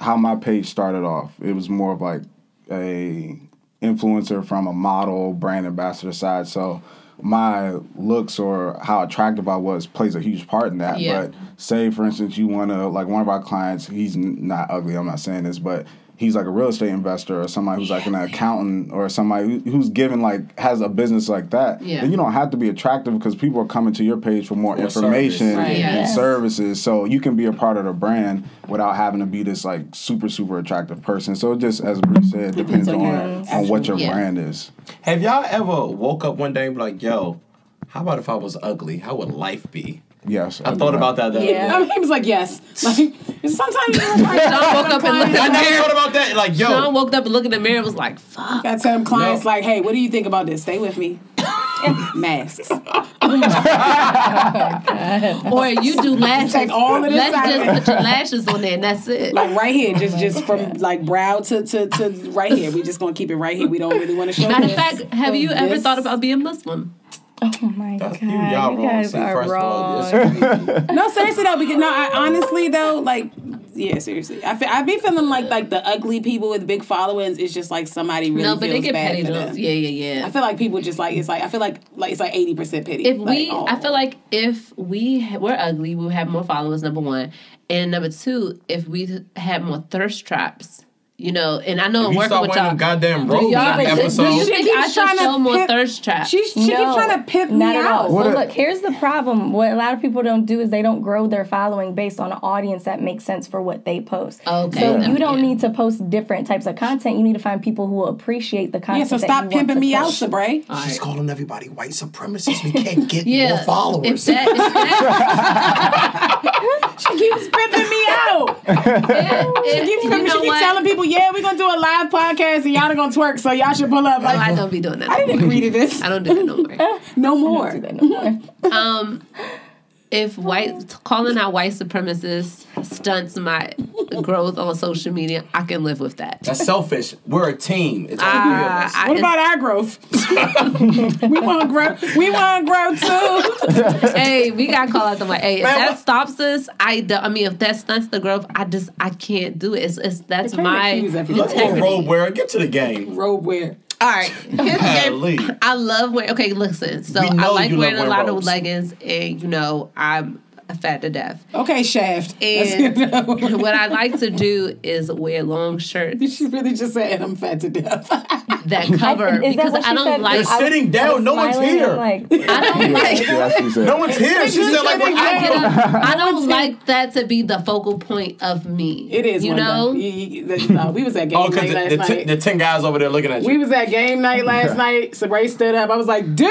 [SPEAKER 5] how my page started off, it was more of like a influencer from a model, brand ambassador side. So my looks or how attractive I was plays a huge part in that. But say, for instance, you want to, like, one of our clients, he's not ugly, I'm not saying this, but he's like a real estate investor or somebody who's like an accountant or somebody who's given, like, has a business like that. Then you don't have to be attractive, because people are coming to your page for more information and services. So you can be a part of the brand without having to be this, like, super, super attractive person. So it just, as Bre said, depends on what your brand is.
[SPEAKER 3] Have y'all ever woke up one day and be like, yo, how about if I was ugly? How would life be?
[SPEAKER 5] Yes.
[SPEAKER 3] I thought about that.
[SPEAKER 4] Yeah.
[SPEAKER 2] I mean, he was like, yes. Like, sometimes you like,
[SPEAKER 1] Sean woke up and looked
[SPEAKER 3] I
[SPEAKER 1] at the
[SPEAKER 3] never
[SPEAKER 1] mirror.
[SPEAKER 3] thought about that. Like, yo.
[SPEAKER 1] Sean woke up and looked in the mirror and was like, fuck.
[SPEAKER 2] I tell them clients,
[SPEAKER 3] No.
[SPEAKER 2] like, hey, what do you think about this? Stay with me. Masks.
[SPEAKER 1] Or you do lashes.
[SPEAKER 2] Take all of this
[SPEAKER 1] Let's
[SPEAKER 2] out of
[SPEAKER 1] just
[SPEAKER 2] it.
[SPEAKER 1] put your lashes on there and that's it.
[SPEAKER 2] Like right here, just from like brow to right here. We just gonna keep it right here. We don't really want to show
[SPEAKER 1] Matter of
[SPEAKER 2] this.
[SPEAKER 1] fact, have you ever
[SPEAKER 2] This-
[SPEAKER 1] thought about being Muslim?
[SPEAKER 4] Oh my God.
[SPEAKER 3] Y'all
[SPEAKER 4] You
[SPEAKER 3] wrong.
[SPEAKER 4] guys
[SPEAKER 3] See,
[SPEAKER 4] are
[SPEAKER 3] first of all,
[SPEAKER 4] wrong.
[SPEAKER 2] No, seriously though, because no, I honestly though, like, yeah, seriously, I be feeling like the ugly people with big followings is just like somebody really
[SPEAKER 1] No, but they
[SPEAKER 2] feels
[SPEAKER 1] get
[SPEAKER 2] bad
[SPEAKER 1] petty
[SPEAKER 2] for
[SPEAKER 1] jokes.
[SPEAKER 2] them.
[SPEAKER 1] Yeah.
[SPEAKER 2] I feel like people just like it's like I feel like it's like 80% pity.
[SPEAKER 1] If
[SPEAKER 2] like,
[SPEAKER 1] we,
[SPEAKER 2] oh.
[SPEAKER 1] I feel like if we were ugly, we would have more followers, number one. And number two, if we had more thirst traps, you know, and I know I'm
[SPEAKER 3] You
[SPEAKER 1] working
[SPEAKER 3] start
[SPEAKER 1] with
[SPEAKER 3] wearing
[SPEAKER 1] y'all.
[SPEAKER 3] them goddamn
[SPEAKER 1] Do
[SPEAKER 3] robes in
[SPEAKER 1] y'all,
[SPEAKER 3] the
[SPEAKER 1] do you
[SPEAKER 3] episode.
[SPEAKER 1] think
[SPEAKER 2] She
[SPEAKER 1] I
[SPEAKER 2] keeps
[SPEAKER 1] should
[SPEAKER 2] trying to
[SPEAKER 1] show more
[SPEAKER 2] pimp-
[SPEAKER 1] thirst traps?
[SPEAKER 2] She keeps trying to pimp me
[SPEAKER 4] Not at all.
[SPEAKER 2] out.
[SPEAKER 4] So look, here's the problem. What a lot of people don't do is they don't grow their following based on an audience that makes sense for what they post.
[SPEAKER 1] Okay.
[SPEAKER 4] So
[SPEAKER 1] Yeah.
[SPEAKER 4] you don't need to post different types of content. You need to find people who will appreciate the
[SPEAKER 2] Yeah,
[SPEAKER 4] content.
[SPEAKER 2] so
[SPEAKER 4] that
[SPEAKER 2] stop
[SPEAKER 4] you want
[SPEAKER 2] pimping
[SPEAKER 4] to
[SPEAKER 2] me out,
[SPEAKER 4] push.
[SPEAKER 2] Sabrae.
[SPEAKER 3] She's calling everybody white supremacists. We can't get
[SPEAKER 1] Yeah.
[SPEAKER 3] more followers.
[SPEAKER 1] If that,
[SPEAKER 2] She keeps pimping me out.
[SPEAKER 1] if,
[SPEAKER 2] She
[SPEAKER 1] you know
[SPEAKER 2] keeps
[SPEAKER 1] what?
[SPEAKER 2] telling people, yeah, we're gonna do a live podcast and y'all are gonna twerk, so y'all should pull up.
[SPEAKER 1] No,
[SPEAKER 2] Like,
[SPEAKER 1] I don't be doing that.
[SPEAKER 2] I didn't agree to this.
[SPEAKER 1] I don't do that no more.
[SPEAKER 2] No more.
[SPEAKER 4] Do that no more.
[SPEAKER 1] If calling out white supremacists stunts my growth on social media, I can live with that.
[SPEAKER 3] That's selfish. We're a team. It's all three of us.
[SPEAKER 2] What about our growth? we want to grow. We want to grow too.
[SPEAKER 1] Hey, we got to call out the white. Hey, if
[SPEAKER 3] Man,
[SPEAKER 1] that
[SPEAKER 3] what-
[SPEAKER 1] stops us, I mean, if that stunts the growth, I can't do it. That's
[SPEAKER 2] can't
[SPEAKER 1] my
[SPEAKER 2] accuse everybody.
[SPEAKER 3] Look at
[SPEAKER 1] integrity.
[SPEAKER 3] robe wearer. Get to the game.
[SPEAKER 2] Robe wear.
[SPEAKER 1] All right, here's the
[SPEAKER 3] Golly.
[SPEAKER 1] game. I love wearing. Okay, listen. So
[SPEAKER 3] We know
[SPEAKER 1] I like
[SPEAKER 3] you love
[SPEAKER 1] wearing a
[SPEAKER 3] wearing
[SPEAKER 1] lot
[SPEAKER 3] robes.
[SPEAKER 1] of leggings, and you know I'm fat to death.
[SPEAKER 2] Okay, Shaft.
[SPEAKER 1] And what I like to do is wear long shirts
[SPEAKER 2] She really just said, "I'm fat to death."
[SPEAKER 1] that cover
[SPEAKER 4] Is that
[SPEAKER 1] because
[SPEAKER 4] what
[SPEAKER 1] I
[SPEAKER 4] she
[SPEAKER 1] don't
[SPEAKER 4] said?
[SPEAKER 1] like.
[SPEAKER 3] You're sitting down. No one's
[SPEAKER 4] Smiling
[SPEAKER 3] here.
[SPEAKER 4] and like,
[SPEAKER 1] I don't like.
[SPEAKER 5] Yeah, she said.
[SPEAKER 3] No one's here. She said like we're
[SPEAKER 1] I don't like that to be the focal point of me.
[SPEAKER 2] It is.
[SPEAKER 1] you
[SPEAKER 2] one
[SPEAKER 1] know.
[SPEAKER 2] though. No, we was at game
[SPEAKER 3] Oh,
[SPEAKER 2] night
[SPEAKER 3] because
[SPEAKER 2] last night.
[SPEAKER 3] the 10 guys over there looking at you.
[SPEAKER 2] We was at game night last night. Sabrae stood up. I was like, "Damn!"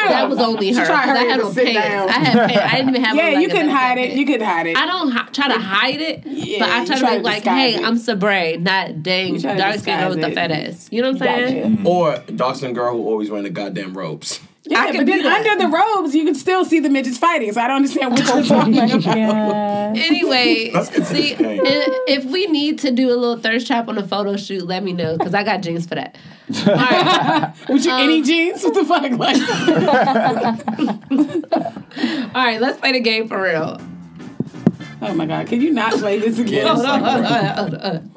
[SPEAKER 1] That was only her. 'cause
[SPEAKER 2] tried
[SPEAKER 1] I
[SPEAKER 2] hurry
[SPEAKER 1] had
[SPEAKER 2] to
[SPEAKER 1] on
[SPEAKER 2] sit
[SPEAKER 1] pants.
[SPEAKER 2] down.
[SPEAKER 1] I had pants. I didn't even have.
[SPEAKER 2] Yeah,
[SPEAKER 1] on
[SPEAKER 2] you
[SPEAKER 1] leggings.
[SPEAKER 2] couldn't
[SPEAKER 1] I had
[SPEAKER 2] hide it.
[SPEAKER 1] pants.
[SPEAKER 2] You couldn't hide it.
[SPEAKER 1] I don't try to hide it,
[SPEAKER 2] Yeah,
[SPEAKER 1] but I
[SPEAKER 2] you
[SPEAKER 1] try to
[SPEAKER 2] try
[SPEAKER 1] look
[SPEAKER 2] to
[SPEAKER 1] like,
[SPEAKER 2] disguise
[SPEAKER 1] hey,
[SPEAKER 2] it.
[SPEAKER 1] I'm Sabrae, not dang
[SPEAKER 2] You try to
[SPEAKER 1] dark skin girl with the
[SPEAKER 2] disguise
[SPEAKER 1] fat
[SPEAKER 2] it.
[SPEAKER 1] ass. You know what I'm saying?
[SPEAKER 4] gotcha.
[SPEAKER 3] Or dark-skinned girl who always wearing the goddamn robes.
[SPEAKER 2] Yeah,
[SPEAKER 1] I can
[SPEAKER 2] but
[SPEAKER 1] be
[SPEAKER 2] then
[SPEAKER 1] that.
[SPEAKER 2] under the robes, you can still see the midgets fighting. So I don't understand what you're talking about.
[SPEAKER 4] yeah.
[SPEAKER 1] Anyway,
[SPEAKER 3] Let's get to
[SPEAKER 1] see,
[SPEAKER 3] this game.
[SPEAKER 1] if we need to do a little thirst trap on a photo shoot, let me know because I got jeans for that. All right,
[SPEAKER 2] With your any jeans? What the fuck? Like,
[SPEAKER 1] all right, let's play the game for real.
[SPEAKER 2] oh my god, can you not play this again?
[SPEAKER 3] Yes.
[SPEAKER 1] Hold on.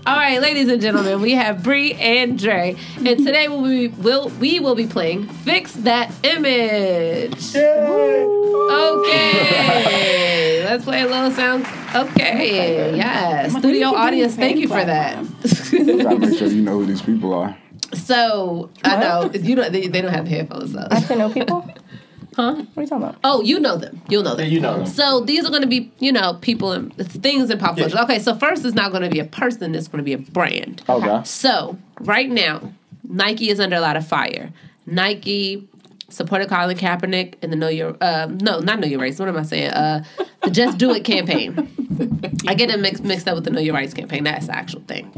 [SPEAKER 1] All right, ladies and gentlemen, we have Bri and Dre, and today we will be playing Fix That Image. Okay, let's play a little sound. Okay, yes, studio audience, thank you for that.
[SPEAKER 5] You gotta make sure you know who these people are.
[SPEAKER 1] So I know you don't. They don't have headphones though.
[SPEAKER 4] I know people.
[SPEAKER 1] Huh?
[SPEAKER 4] What are you talking about?
[SPEAKER 1] Oh, you know them. You'll know them.
[SPEAKER 3] Yeah, you know them.
[SPEAKER 1] So these are going to be, people and things in pop culture.
[SPEAKER 3] Yeah.
[SPEAKER 1] Okay, so first it's not going to be a person. It's going to be a brand.
[SPEAKER 5] Okay.
[SPEAKER 1] So right now, Nike is under a lot of fire. Nike supported Colin Kaepernick in the Know Your Rights. What am I saying? The Just Do It campaign. I get it mixed up with the Know Your Rights campaign. That's the actual thing.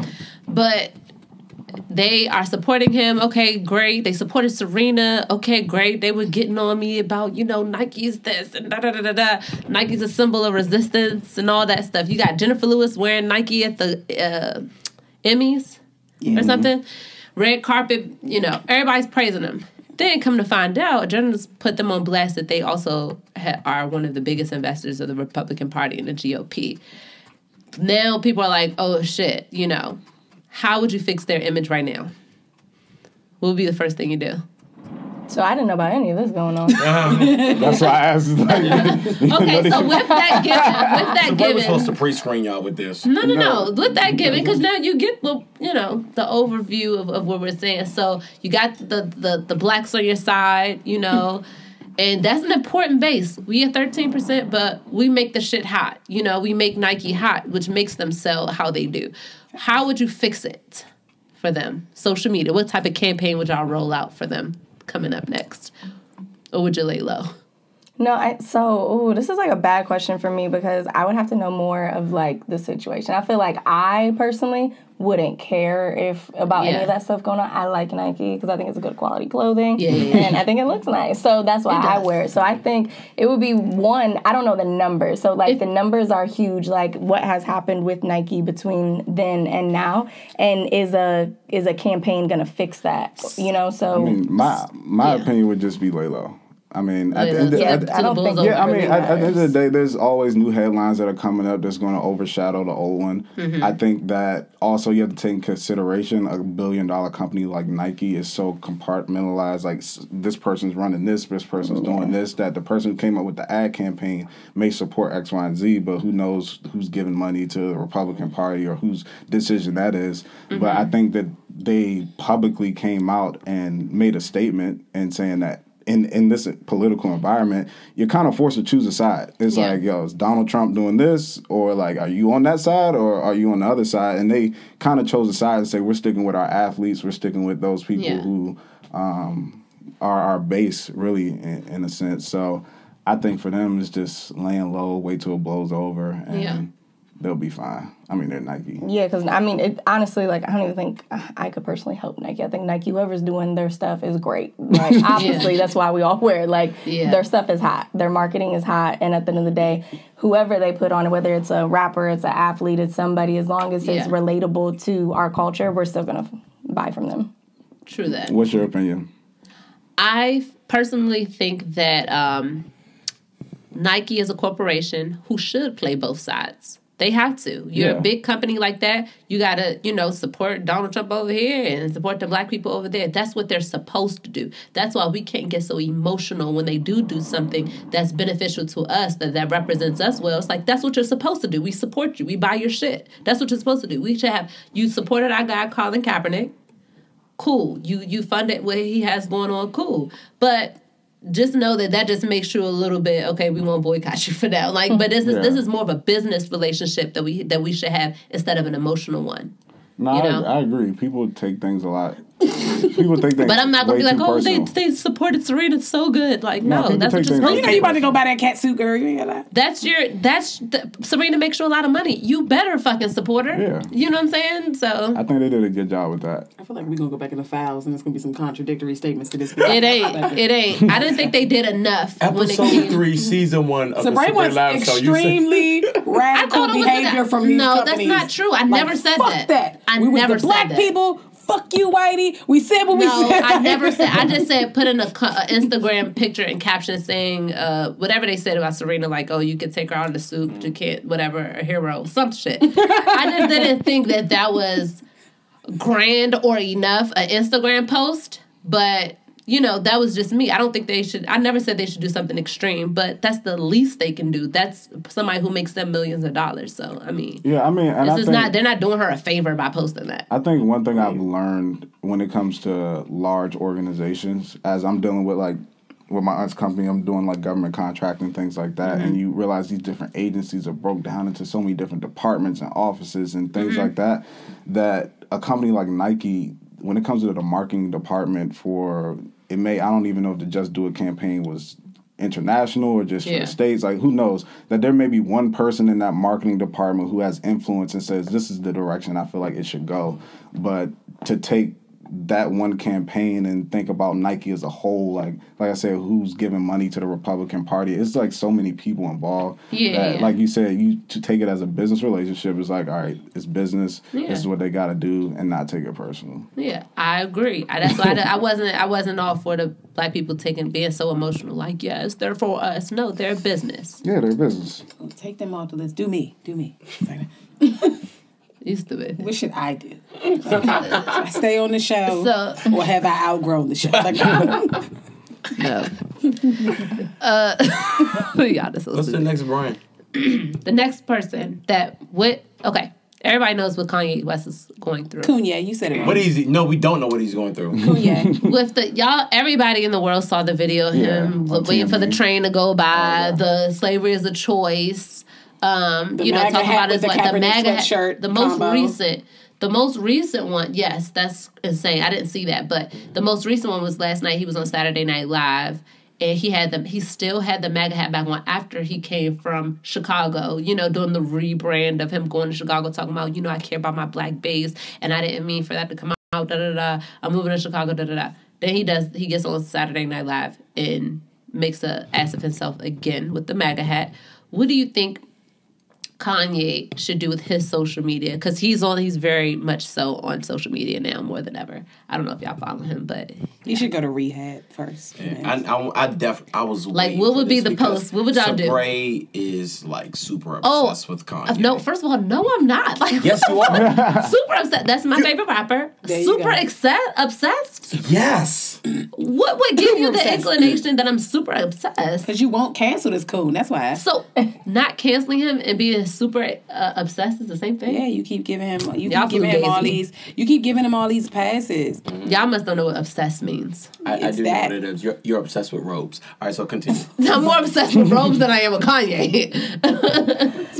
[SPEAKER 1] But they are supporting him. Okay, great. They supported Serena. Okay, great. They were getting on me about, Nike's this and da-da-da-da-da. Nike's a symbol of resistance and all that stuff. You got Jennifer Lewis wearing Nike at the Emmys or something. Red carpet, everybody's praising them. Then come to find out, journalists put them on blast that they also are one of the biggest investors of the Republican Party and the GOP. Now people are like, oh, shit, How would you fix their image right now? What would be the first thing you do?
[SPEAKER 4] So I didn't know about any of this going on.
[SPEAKER 5] That's why I asked.
[SPEAKER 1] Okay, so with that
[SPEAKER 3] So we were
[SPEAKER 1] given,
[SPEAKER 3] supposed to pre-screen y'all with this.
[SPEAKER 1] no. With that given, because now you get the overview of what we're saying. So you got the blacks on your side, and that's an important base. We are 13%, but we make the shit hot. We make Nike hot, which makes them sell how they do. How would you fix it for them? Social media. What type of campaign would y'all roll out for them coming up next? Or would you lay low?
[SPEAKER 4] No, this is like a bad question for me because I would have to know more of like the situation. I feel like I personally wouldn't care about any of that stuff going on. I like Nike because I think it's a good quality clothing. And I think it looks nice. So that's why I wear it. So I think it would be I don't know the numbers. So like the numbers are huge. Like what has happened with Nike between then and now, and is a campaign going to fix that? You know, so
[SPEAKER 5] I mean, my opinion would just be lay low. I mean, at the end of the day, there's always new headlines that are coming up that's going to overshadow the old one. Mm-hmm. I think that also you have to take in consideration a $1 billion company like Nike is so compartmentalized. Like this person's running this person's doing this. That the person who came up with the ad campaign may support X, Y, and Z, but who knows who's giving money to the Republican Party or whose decision that is. Mm-hmm. But I think that they publicly came out and made a statement and saying that in this political environment, you're kind of forced to choose a side. It's like, yo, is Donald Trump doing this? Or like, are you on that side or are you on the other side? And they kind of chose a side and say, we're sticking with our athletes. We're sticking with those people who are our base, really, in a sense. So I think for them, it's just laying low, wait till it blows over, and they'll be fine. I mean, they're Nike.
[SPEAKER 4] Yeah, because, I mean, honestly, like, I don't even think I could personally help Nike. I think Nike, whoever's doing their stuff is great. Like, obviously, that's why we all wear it. Like, their stuff is hot. Their marketing is hot. And at the end of the day, whoever they put on it, whether it's a rapper, it's an athlete, it's somebody, as long as it's relatable to our culture, we're still going to buy from them.
[SPEAKER 1] True that.
[SPEAKER 5] What's your opinion?
[SPEAKER 1] I personally think that Nike is a corporation who should play both sides. They have to. You're a big company like that. You got to, support Donald Trump over here and support the black people over there. That's what they're supposed to do. That's why we can't get so emotional when they do something that's beneficial to us, that represents us well. It's like, that's what you're supposed to do. We support you. We buy your shit. That's what you're supposed to do. We should have, you supported our guy, Colin Kaepernick. Cool. You funded what he has going on. Cool. But just know that just makes you a little bit, okay, we won't boycott you for that. Like, but this is more of a business relationship that we should have instead of an emotional one.
[SPEAKER 5] No, I agree. People take things a lot. People think things.
[SPEAKER 1] But I'm not gonna be like, they supported Serena so good. Like, no, that's what you're supposed to do.
[SPEAKER 2] You about to go buy that cat suit, girl. You ain't got
[SPEAKER 1] that. Serena makes you a lot of money. You better fucking support her. Yeah. You know what I'm saying? So
[SPEAKER 5] I think they did a good job with that.
[SPEAKER 2] I feel like we're gonna go back in the files and there's gonna be some contradictory statements to this.
[SPEAKER 1] It ain't. I didn't think they did enough.
[SPEAKER 3] Episode 3, season 1 of
[SPEAKER 2] Sabrae was extremely radical behavior from these companies.
[SPEAKER 1] No, that's not true. I never said that. I never said that.
[SPEAKER 2] Black people. Fuck you, Whitey. We said what we said.
[SPEAKER 1] No, I never said. I just said put in a Instagram picture and caption saying whatever they said about Serena, like, oh, you could take her out of the suit, but you can't, whatever, a hero, some shit. I just didn't think that was grand or enough, an Instagram post, but that was just me. I don't think they should. I never said they should do something extreme, but that's the least they can do. That's somebody who makes them millions of dollars. So I mean, they're not doing her a favor by posting that.
[SPEAKER 5] I think one thing I've learned when it comes to large organizations, as I'm dealing with with my aunt's company, I'm doing like government contracting, things like that, and you realize these different agencies are broke down into so many different departments and offices and things like that. That a company like Nike, when it comes to the marketing department I don't even know if the Just Do It campaign was international or just for the States. Like, who knows? That there may be one person in that marketing department who has influence and says, this is the direction I feel like it should go. But to take that one campaign and think about Nike as a whole, like I said, who's giving money to the Republican Party, it's like so many people involved. Like you said, to take it as a business relationship is like, all right, it's business. This is what they got to do, and not take it personal.
[SPEAKER 1] Yeah, I agree. That's why I wasn't all for the black people being so emotional. Like, yes, they're for us. No, they're business.
[SPEAKER 5] Yeah, they're business.
[SPEAKER 2] Take them off the list. Do me.
[SPEAKER 1] Used to it.
[SPEAKER 2] What should I do? I stay on the show, or have I outgrown the show?
[SPEAKER 1] No.
[SPEAKER 3] What's the next Brian?
[SPEAKER 1] The next person okay. Everybody knows what Kanye West is going through.
[SPEAKER 2] Kanye, you said it.
[SPEAKER 3] What is he? No, we don't know what he's going through.
[SPEAKER 2] Kanye.
[SPEAKER 1] Everybody in the world saw the video of him waiting for the train to go by. The slavery is a choice. Talking about his the MAGA sweatshirt. The most recent one. Yes, that's insane. I didn't see that, but the most recent one was last night. He was on Saturday Night Live, And he still had the MAGA hat back on after he came from Chicago, you know, doing the rebrand of him going to Chicago, talking about, you know, I care about my black base, and I didn't mean for that to come out, da-da-da, I'm moving to Chicago, da-da-da. Then he gets on Saturday Night Live and makes an ass of himself again with the MAGA hat. What do you think Kanye should do with his social media? Because he's very much so on social media now more than ever. I don't know if y'all follow him, but
[SPEAKER 2] he should go to rehab first.
[SPEAKER 3] Yeah. I was
[SPEAKER 1] like, what would be the post? What would y'all do?
[SPEAKER 3] Sabrae is like super obsessed with Kanye.
[SPEAKER 1] No, first of all, no, I'm not. Like,
[SPEAKER 3] yes, you are.
[SPEAKER 1] Super upset. That's my favorite rapper. Super obsessed.
[SPEAKER 3] Yes.
[SPEAKER 1] What would give you the inclination that I'm super obsessed?
[SPEAKER 2] Because you won't cancel this coon. That's why.
[SPEAKER 1] So not canceling him and being super obsessed is the same thing.
[SPEAKER 2] Yeah, you keep giving him. You keep giving him all these. You keep giving him all these passes.
[SPEAKER 1] Y'all must don't know what obsessed means.
[SPEAKER 3] I do know what it is. You're obsessed with robes. All right, so continue.
[SPEAKER 1] I'm more obsessed with robes than I am with Kanye.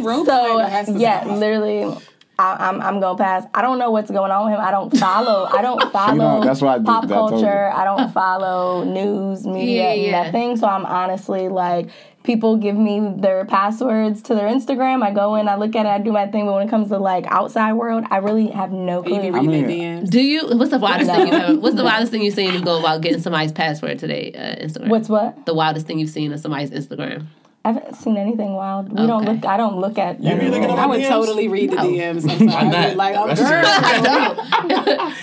[SPEAKER 2] Robes.
[SPEAKER 4] So yeah, literally. I'm gonna pass. I don't know what's going on with him. I don't follow
[SPEAKER 5] that's why
[SPEAKER 4] pop culture. I don't follow news, media, nothing. So I'm honestly like, people give me their passwords to their Instagram. I go in, I look at it, I do my thing. But when it comes to like outside world, I really have no clue.
[SPEAKER 1] Do you? What's the wildest thing you have? What's the wildest thing you've seen you go about getting somebody's password today? Instagram.
[SPEAKER 4] What's what?
[SPEAKER 1] The wildest thing you've seen on somebody's Instagram.
[SPEAKER 4] I haven't seen anything wild. I don't look at.
[SPEAKER 3] You be looking at
[SPEAKER 2] I would totally read the DMs. Sometimes. I'd be like, oh,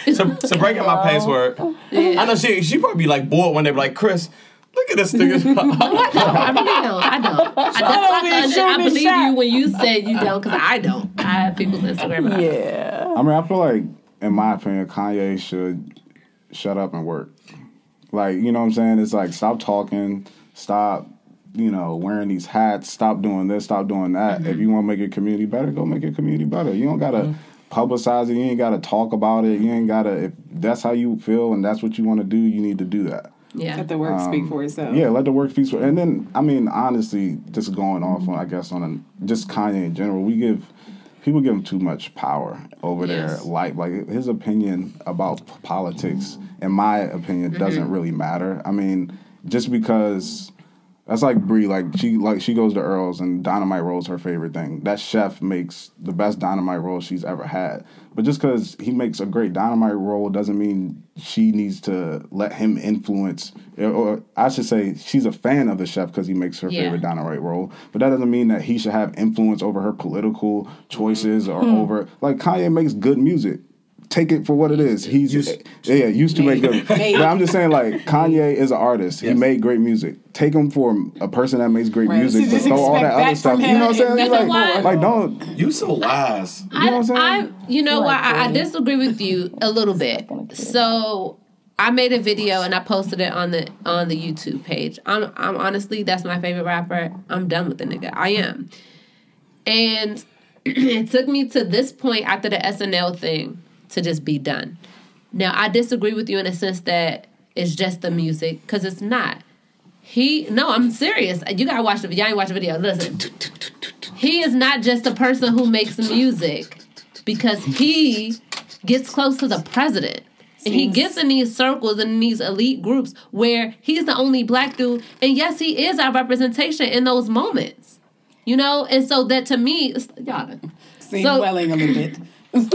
[SPEAKER 2] girl.
[SPEAKER 3] So breaking my password. Yeah. I know she probably be like bored when they be like, Chris, look at this nigga.
[SPEAKER 1] I really don't. I believe you when you said you don't, because I don't. I have people's Instagram.
[SPEAKER 4] Yeah.
[SPEAKER 5] I mean, I feel like, in my opinion, Kanye should shut up and work. Like, you know what I'm saying? It's like, stop talking, stop, you know, wearing these hats, stop doing this, stop doing that. Mm-hmm. If you want to make your community better, go make your community better. You don't got to publicize it. You ain't got to talk about it. You ain't got to, if that's how you feel and that's what you want to do, you need to do that.
[SPEAKER 1] Yeah.
[SPEAKER 2] Let the work speak for itself.
[SPEAKER 5] Yeah, let the work speak for. And then, I mean, honestly, just going off on, I guess, just Kanye in general, people give him too much power over their life. Like, his opinion about politics, in my opinion, doesn't really matter. I mean, just because. That's like Bre, she goes to Earl's and dynamite roll's her favorite thing. That chef makes the best dynamite roll she's ever had. But just because he makes a great dynamite roll doesn't mean she needs to let him influence, or I should say she's a fan of the chef because he makes her favorite dynamite roll. But that doesn't mean that he should have influence over her political choices or over, like, Kanye makes good music. Take it for what it is. He's used to make good. But I'm just saying, like, Kanye is an artist. Yes. He made great music. Take him for a person that makes great music, but throw all that other stuff. You know what I'm saying? Like, don't.
[SPEAKER 3] You so wise.
[SPEAKER 1] You know what I'm saying? I disagree with you a little bit. So I made a video and I posted it on the YouTube page. I'm honestly, that's my favorite rapper. I'm done with the nigga. I am. And it took me to this point after the SNL thing to just be done. Now, I disagree with you in a sense that it's just the music, because it's not. No, I'm serious. You gotta watch the video. Y'all ain't watch the video. Listen. He is not just a person who makes music, because he gets close to the president. And he gets in these circles and in these elite groups where he's the only black dude. And yes, he is our representation in those moments. You know? And so that, to me, y'all.
[SPEAKER 2] Welling a little bit.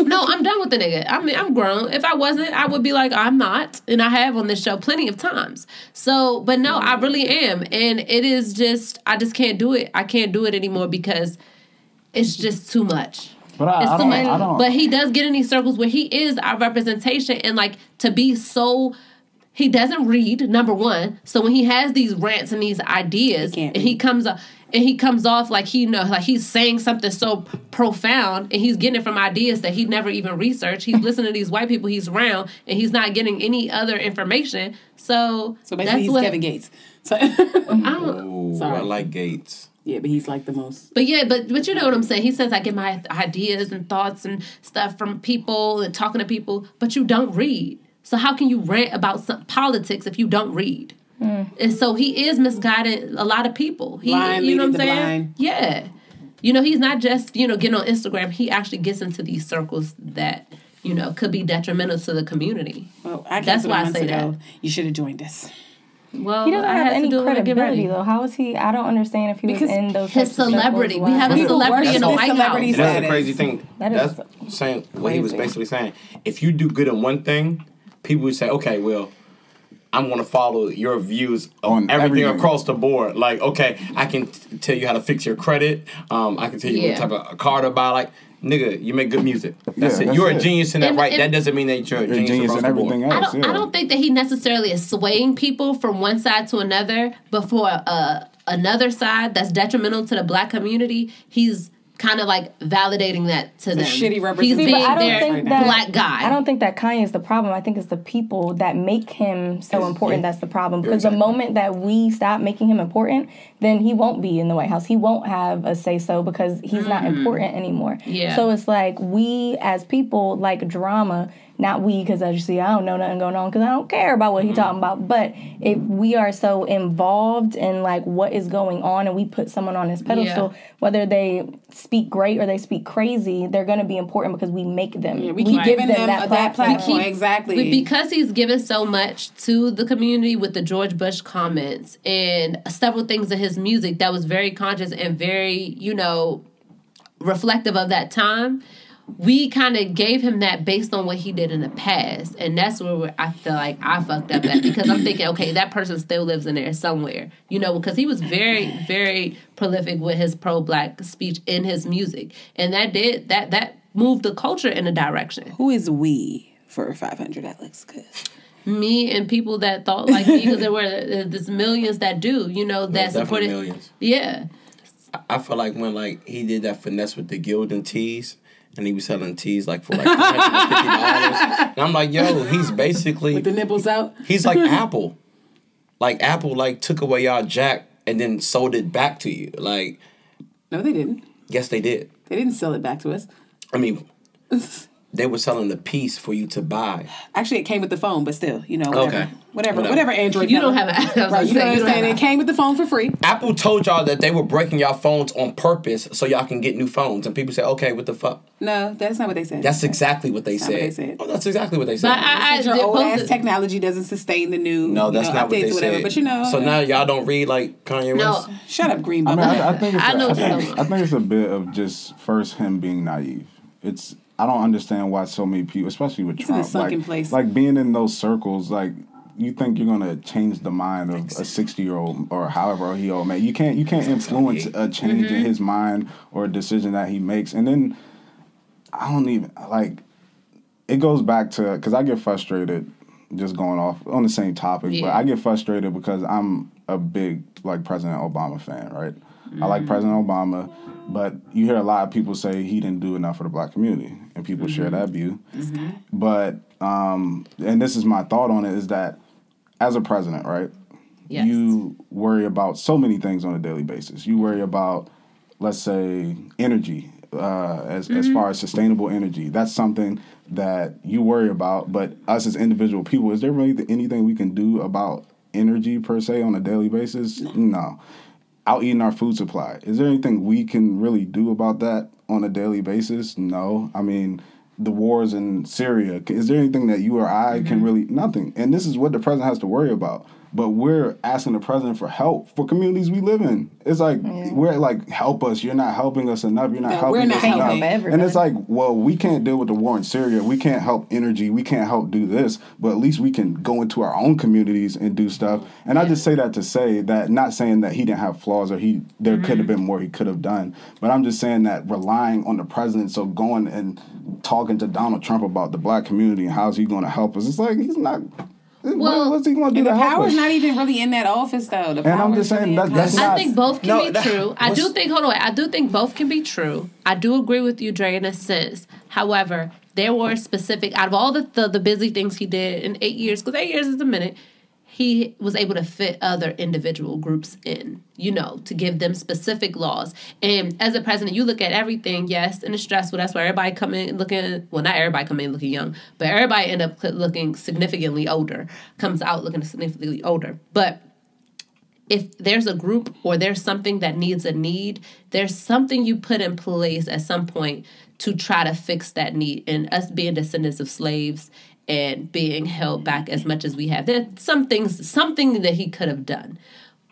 [SPEAKER 1] No, I'm done with the nigga. I mean, I'm grown. If I wasn't, I would be like, I'm not. And I have on this show plenty of times. So, but no, I really am. And it is just, I just can't do it. I can't do it anymore because it's just too much. It's too much. But he does get in these circles where he is our representation, and like, to be so, he doesn't read, number one. So when he has these rants and these ideas, and he comes off like he's saying something so profound, and he's getting it from ideas that he never even researched. He's listening to these white people he's around, and he's not getting any other information. So
[SPEAKER 2] basically, he's Kevin Gates. So
[SPEAKER 3] I like Gates.
[SPEAKER 2] Yeah, but he's like the most.
[SPEAKER 1] But yeah, but you know what I'm saying. He says I get my ideas and thoughts and stuff from people and talking to people, but you don't read. So how can you rant about politics if you don't read? And so he is misguiding a lot of people. You know what I'm saying? Blind. Yeah. You know, he's not just, getting on Instagram. He actually gets into these circles that, could be detrimental to the community.
[SPEAKER 2] Well,
[SPEAKER 1] that's why I say that.
[SPEAKER 2] You should have joined us.
[SPEAKER 1] Well,
[SPEAKER 4] he doesn't
[SPEAKER 1] I
[SPEAKER 4] have
[SPEAKER 1] had
[SPEAKER 4] any
[SPEAKER 1] to do it when I get
[SPEAKER 4] credibility,
[SPEAKER 1] ready.
[SPEAKER 4] though. How is he? I don't understand if he was in those
[SPEAKER 1] his
[SPEAKER 4] types of
[SPEAKER 1] celebrity.
[SPEAKER 4] circles.
[SPEAKER 1] We have a
[SPEAKER 2] People
[SPEAKER 1] celebrity
[SPEAKER 2] worship
[SPEAKER 1] in the
[SPEAKER 2] his
[SPEAKER 1] White
[SPEAKER 2] celebrity
[SPEAKER 1] House.
[SPEAKER 3] That's the
[SPEAKER 2] status.
[SPEAKER 3] crazy thing.
[SPEAKER 4] That is
[SPEAKER 3] That's saying what he was
[SPEAKER 4] crazy.
[SPEAKER 3] basically saying. If you do good in one thing, people would say, okay, well, I'm going to follow your views on everything across the board. Like, okay, I can tell you how to fix your credit. I can tell you what type of car to buy. Like, nigga, you make good music. That's it. You're a genius in that, right? That doesn't mean that you're a genius across
[SPEAKER 5] in
[SPEAKER 3] the board.
[SPEAKER 5] everything else.
[SPEAKER 1] I don't think that he necessarily is swaying people from one side to another, but for another side that's detrimental to the black community, he's kind of like validating that to them.
[SPEAKER 2] Shitty
[SPEAKER 1] He's
[SPEAKER 2] representation.
[SPEAKER 1] being their black guy.
[SPEAKER 4] I don't think that Kanye is the problem. I think it's the people that make him so important that's the problem. Because the moment that we stop making him important, then he won't be in the White House. He won't have a say-so because he's not important anymore.
[SPEAKER 1] Yeah.
[SPEAKER 4] So it's like we as people like drama. Not we, because I don't know nothing going on because I don't care about what he's talking about. But if we are so involved in like what is going on and we put someone on his pedestal, whether they speak great or they speak crazy, they're going to be important because we make them.
[SPEAKER 2] Yeah, we keep giving them that platform. Exactly.
[SPEAKER 1] Because he's given so much to the community with the George Bush comments and several things in his music that was very conscious and very, reflective of that time. We kind of gave him that based on what he did in the past. And that's where I feel like I fucked up at. Because I'm thinking, okay, that person still lives in there somewhere. Because he was very, very prolific with his pro-black speech in his music. And that moved the culture in a direction.
[SPEAKER 2] Who is we for 500, Alex?
[SPEAKER 1] Me and people that thought like me. Because there were there's millions that do, that supported.
[SPEAKER 3] Millions.
[SPEAKER 1] Yeah.
[SPEAKER 3] I feel like when he did that finesse with the Gildan tees. And he was selling tees for $250. And I'm like, yo, he's basically...
[SPEAKER 2] With the nipples out?
[SPEAKER 3] He's like Apple. Apple, took away y'all jack and then sold it back to you.
[SPEAKER 2] No, they didn't.
[SPEAKER 3] Yes, they did.
[SPEAKER 2] They didn't sell it back to us.
[SPEAKER 3] I mean... They were selling the piece for you to buy.
[SPEAKER 2] Actually, it came with the phone, but still, whatever Android.
[SPEAKER 1] You don't have it.
[SPEAKER 2] Right, you don't understand. It came with the phone for free.
[SPEAKER 3] Apple told y'all that they were breaking y'all phones on purpose so y'all can get new phones, and people say, "Okay, what the fuck?"
[SPEAKER 2] No, that's not what they said.
[SPEAKER 3] That's exactly what they said. Oh, that's exactly what they said.
[SPEAKER 2] But your old ass technology doesn't sustain the new.
[SPEAKER 3] No, that's not what they said.
[SPEAKER 2] But
[SPEAKER 3] So now y'all don't read like Kanye West.
[SPEAKER 2] No, shut up, Green Bubba.
[SPEAKER 5] I think it's a bit of just first him being naive. I don't understand why so many people, especially with Trump,
[SPEAKER 2] in a sunken place.
[SPEAKER 5] Being in those circles, you think you're gonna change the mind of a 60-year-old or however old man. You can't influence a change in his mind or a decision that he makes. And then I don't even it goes back to because I get frustrated just going off on the same topic, but I get frustrated because I'm a big President Obama fan, right? I like President Obama, but you hear a lot of people say he didn't do enough for the black community, and people share that view. But, and this is my thought on it, is that as a president, right, you worry about so many things on a daily basis. You worry about, let's say, energy, as far as sustainable energy. That's something that you worry about, but us as individual people, is there really anything we can do about energy, per se, on a daily basis? No. Out eating our food supply. Is there anything we can really do about that on a daily basis? No. I mean, the wars in Syria. Is there anything that you or I can really... Nothing. And this is what the president has to worry about. But we're asking the president for help for communities we live in. It's we're help us. You're not helping us enough. You're not helping us enough. And it's well, we can't deal with the war in Syria. We can't help energy. We can't help do this. But at least we can go into our own communities and do stuff. And I just say that to say that, not saying that he didn't have flaws or there could have been more he could have done. But I'm just saying that relying on the president, so going and talking to Donald Trump about the black community and how's he going to help us, it's he's not... Well, what's he going to do to help us?
[SPEAKER 2] The power's not even really in that office, though.
[SPEAKER 5] And I'm just saying that's not...
[SPEAKER 1] I think both can be true. I do think both can be true. I do agree with you, Dre, in a sense. However, there were specific... Out of all the busy things he did in 8 years, because 8 years is a minute, he was able to fit other individual groups in, to give them specific laws. And as a president, you look at everything, yes, and it's stressful. That's why everybody come in looking, well, not everybody come in looking young, but everybody end up looking significantly older, comes out looking significantly older. But if there's a group or there's something that needs a need, there's something you put in place at some point to try to fix that need. And us being descendants of slaves and being held back as much as we have. There's something that he could have done.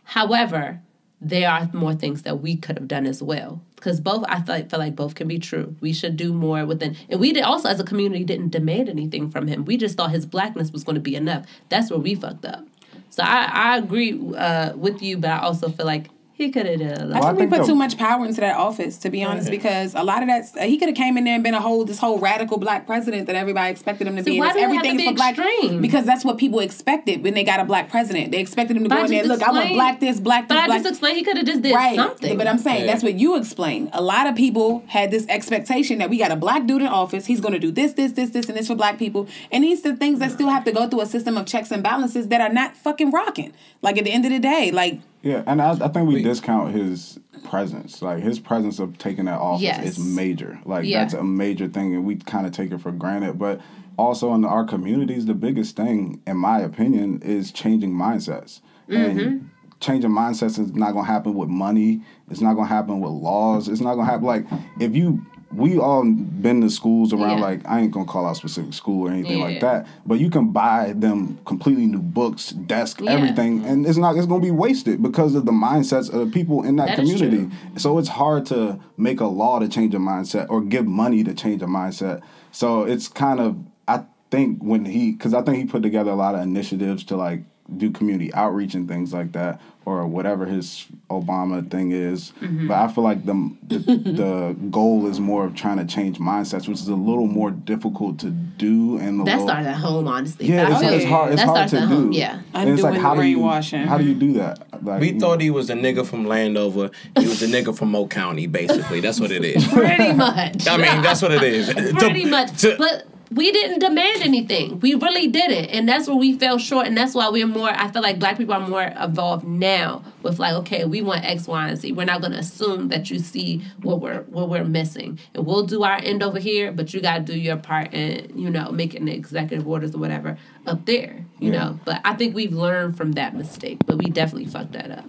[SPEAKER 1] However, there are more things that we could have done as well. Because both, I feel like both can be true. We should do more within. And we did also, as a community, didn't demand anything from him. We just thought his blackness was going to be enough. That's where we fucked up. So I agree with you, but I also feel like he could have done.
[SPEAKER 2] I think we put too much power into that office, to be honest, because a lot of that, he could have came in there and been this whole radical black president that everybody expected him to be.
[SPEAKER 1] Why
[SPEAKER 2] Everything is for black. Because that's what people expected when they got a black president. They expected him to go in there and look, I want black this, black this,
[SPEAKER 1] black.
[SPEAKER 2] But I
[SPEAKER 1] just explained he could have just did something.
[SPEAKER 2] But I'm saying that's what you explained. A lot of people had this expectation that we got a black dude in office. He's going to do this, and this for black people. And these are things that still have to go through a system of checks and balances that are not fucking rocking. Like, at the end of the day, like...
[SPEAKER 5] Yeah, and I think we discount his presence. Like, his presence of taking that office is major. Like, that's a major thing, and we kind of take it for granted. But also in our communities, the biggest thing, in my opinion, is changing mindsets. And changing mindsets is not going to happen with money. It's not going to happen with laws. It's not going to happen, like, if you... We all been to schools around, like, I ain't going to call out specific school or anything like that, but you can buy them completely new books, desk, everything, and it's going to be wasted because of the mindsets of the people in that community. So it's hard to make a law to change a mindset or give money to change a mindset. So it's kind of, I think because I think he put together a lot of initiatives to, like, do community outreach and things like that, or whatever his Obama thing is. But I feel like the goal is more of trying to change mindsets, which is a little more difficult to do. And
[SPEAKER 1] that started at home, honestly.
[SPEAKER 5] Yeah, it's hard. It's hard to do.
[SPEAKER 1] Yeah,
[SPEAKER 5] and it's like how do you do that? Like,
[SPEAKER 3] we thought he was a nigga from Landover. He was a nigga from Mo County, basically. That's what it is.
[SPEAKER 1] Pretty much.
[SPEAKER 3] I mean, that's what it is.
[SPEAKER 1] Pretty much. But we didn't demand anything. We really didn't. And that's where we fell short. And that's why I feel like black people are more involved now with, like, okay, we want X, Y, and Z. We're not going to assume that you see what we're missing. And we'll do our end over here, but you got to do your part in, making the executive orders or whatever up there, you know. But I think we've learned from that mistake. But we definitely fucked that up.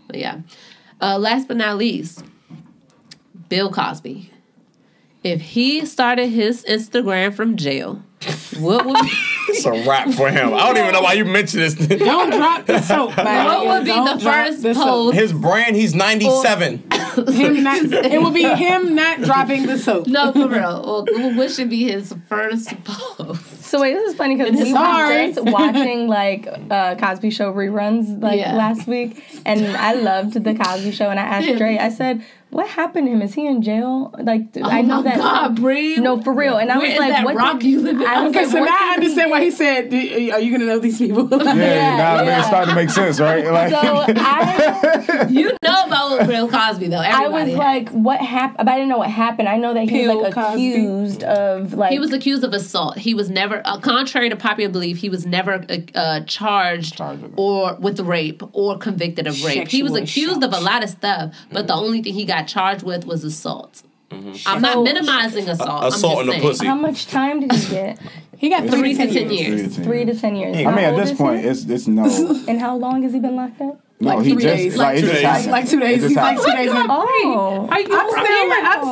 [SPEAKER 1] But yeah. Last but not least, Bill Cosby. If he started his Instagram from jail, what would be...
[SPEAKER 3] It's a wrap for him. I don't even know why you mentioned this.
[SPEAKER 2] Don't drop the soap, man.
[SPEAKER 1] What would be the first post?
[SPEAKER 3] His brand, he's 97.
[SPEAKER 2] It will be him not dropping the soap.
[SPEAKER 1] No, for real. What should be his first post?
[SPEAKER 4] So wait, this is funny because we were just watching like Cosby Show reruns last week, and I loved the Cosby Show, and I asked Dre, I said, what happened to him? Is he in jail? Like, I know that.
[SPEAKER 1] God, Bri.
[SPEAKER 4] No, for real. And I was like,
[SPEAKER 1] what rock you live in?
[SPEAKER 2] Okay, so now I understand why he said, are you going to know these people?
[SPEAKER 5] It's starting to make sense, right? Like,
[SPEAKER 4] so
[SPEAKER 1] you know about Bill Cosby, though. Everybody
[SPEAKER 4] like, what happened? But I didn't know what happened. I know that he was like accused of like...
[SPEAKER 1] He was accused of assault. He was never, contrary to popular belief, he was never charged or with rape or convicted of rape. He was accused of a lot of stuff, but the only thing he got charged with was assault. I'm not minimizing assault.
[SPEAKER 3] Assault in the pussy.
[SPEAKER 4] How much time did he get?
[SPEAKER 2] He got
[SPEAKER 1] 3 to 10 years.
[SPEAKER 4] 3 to 10 years.
[SPEAKER 5] I mean, at this point, it's no.
[SPEAKER 4] And how long has he been locked up?
[SPEAKER 5] No,
[SPEAKER 2] like
[SPEAKER 5] he
[SPEAKER 2] 3
[SPEAKER 5] just
[SPEAKER 2] days.
[SPEAKER 5] like 2 days.
[SPEAKER 2] Like 2 days. He's like 2 days.
[SPEAKER 4] Oh,
[SPEAKER 2] I'm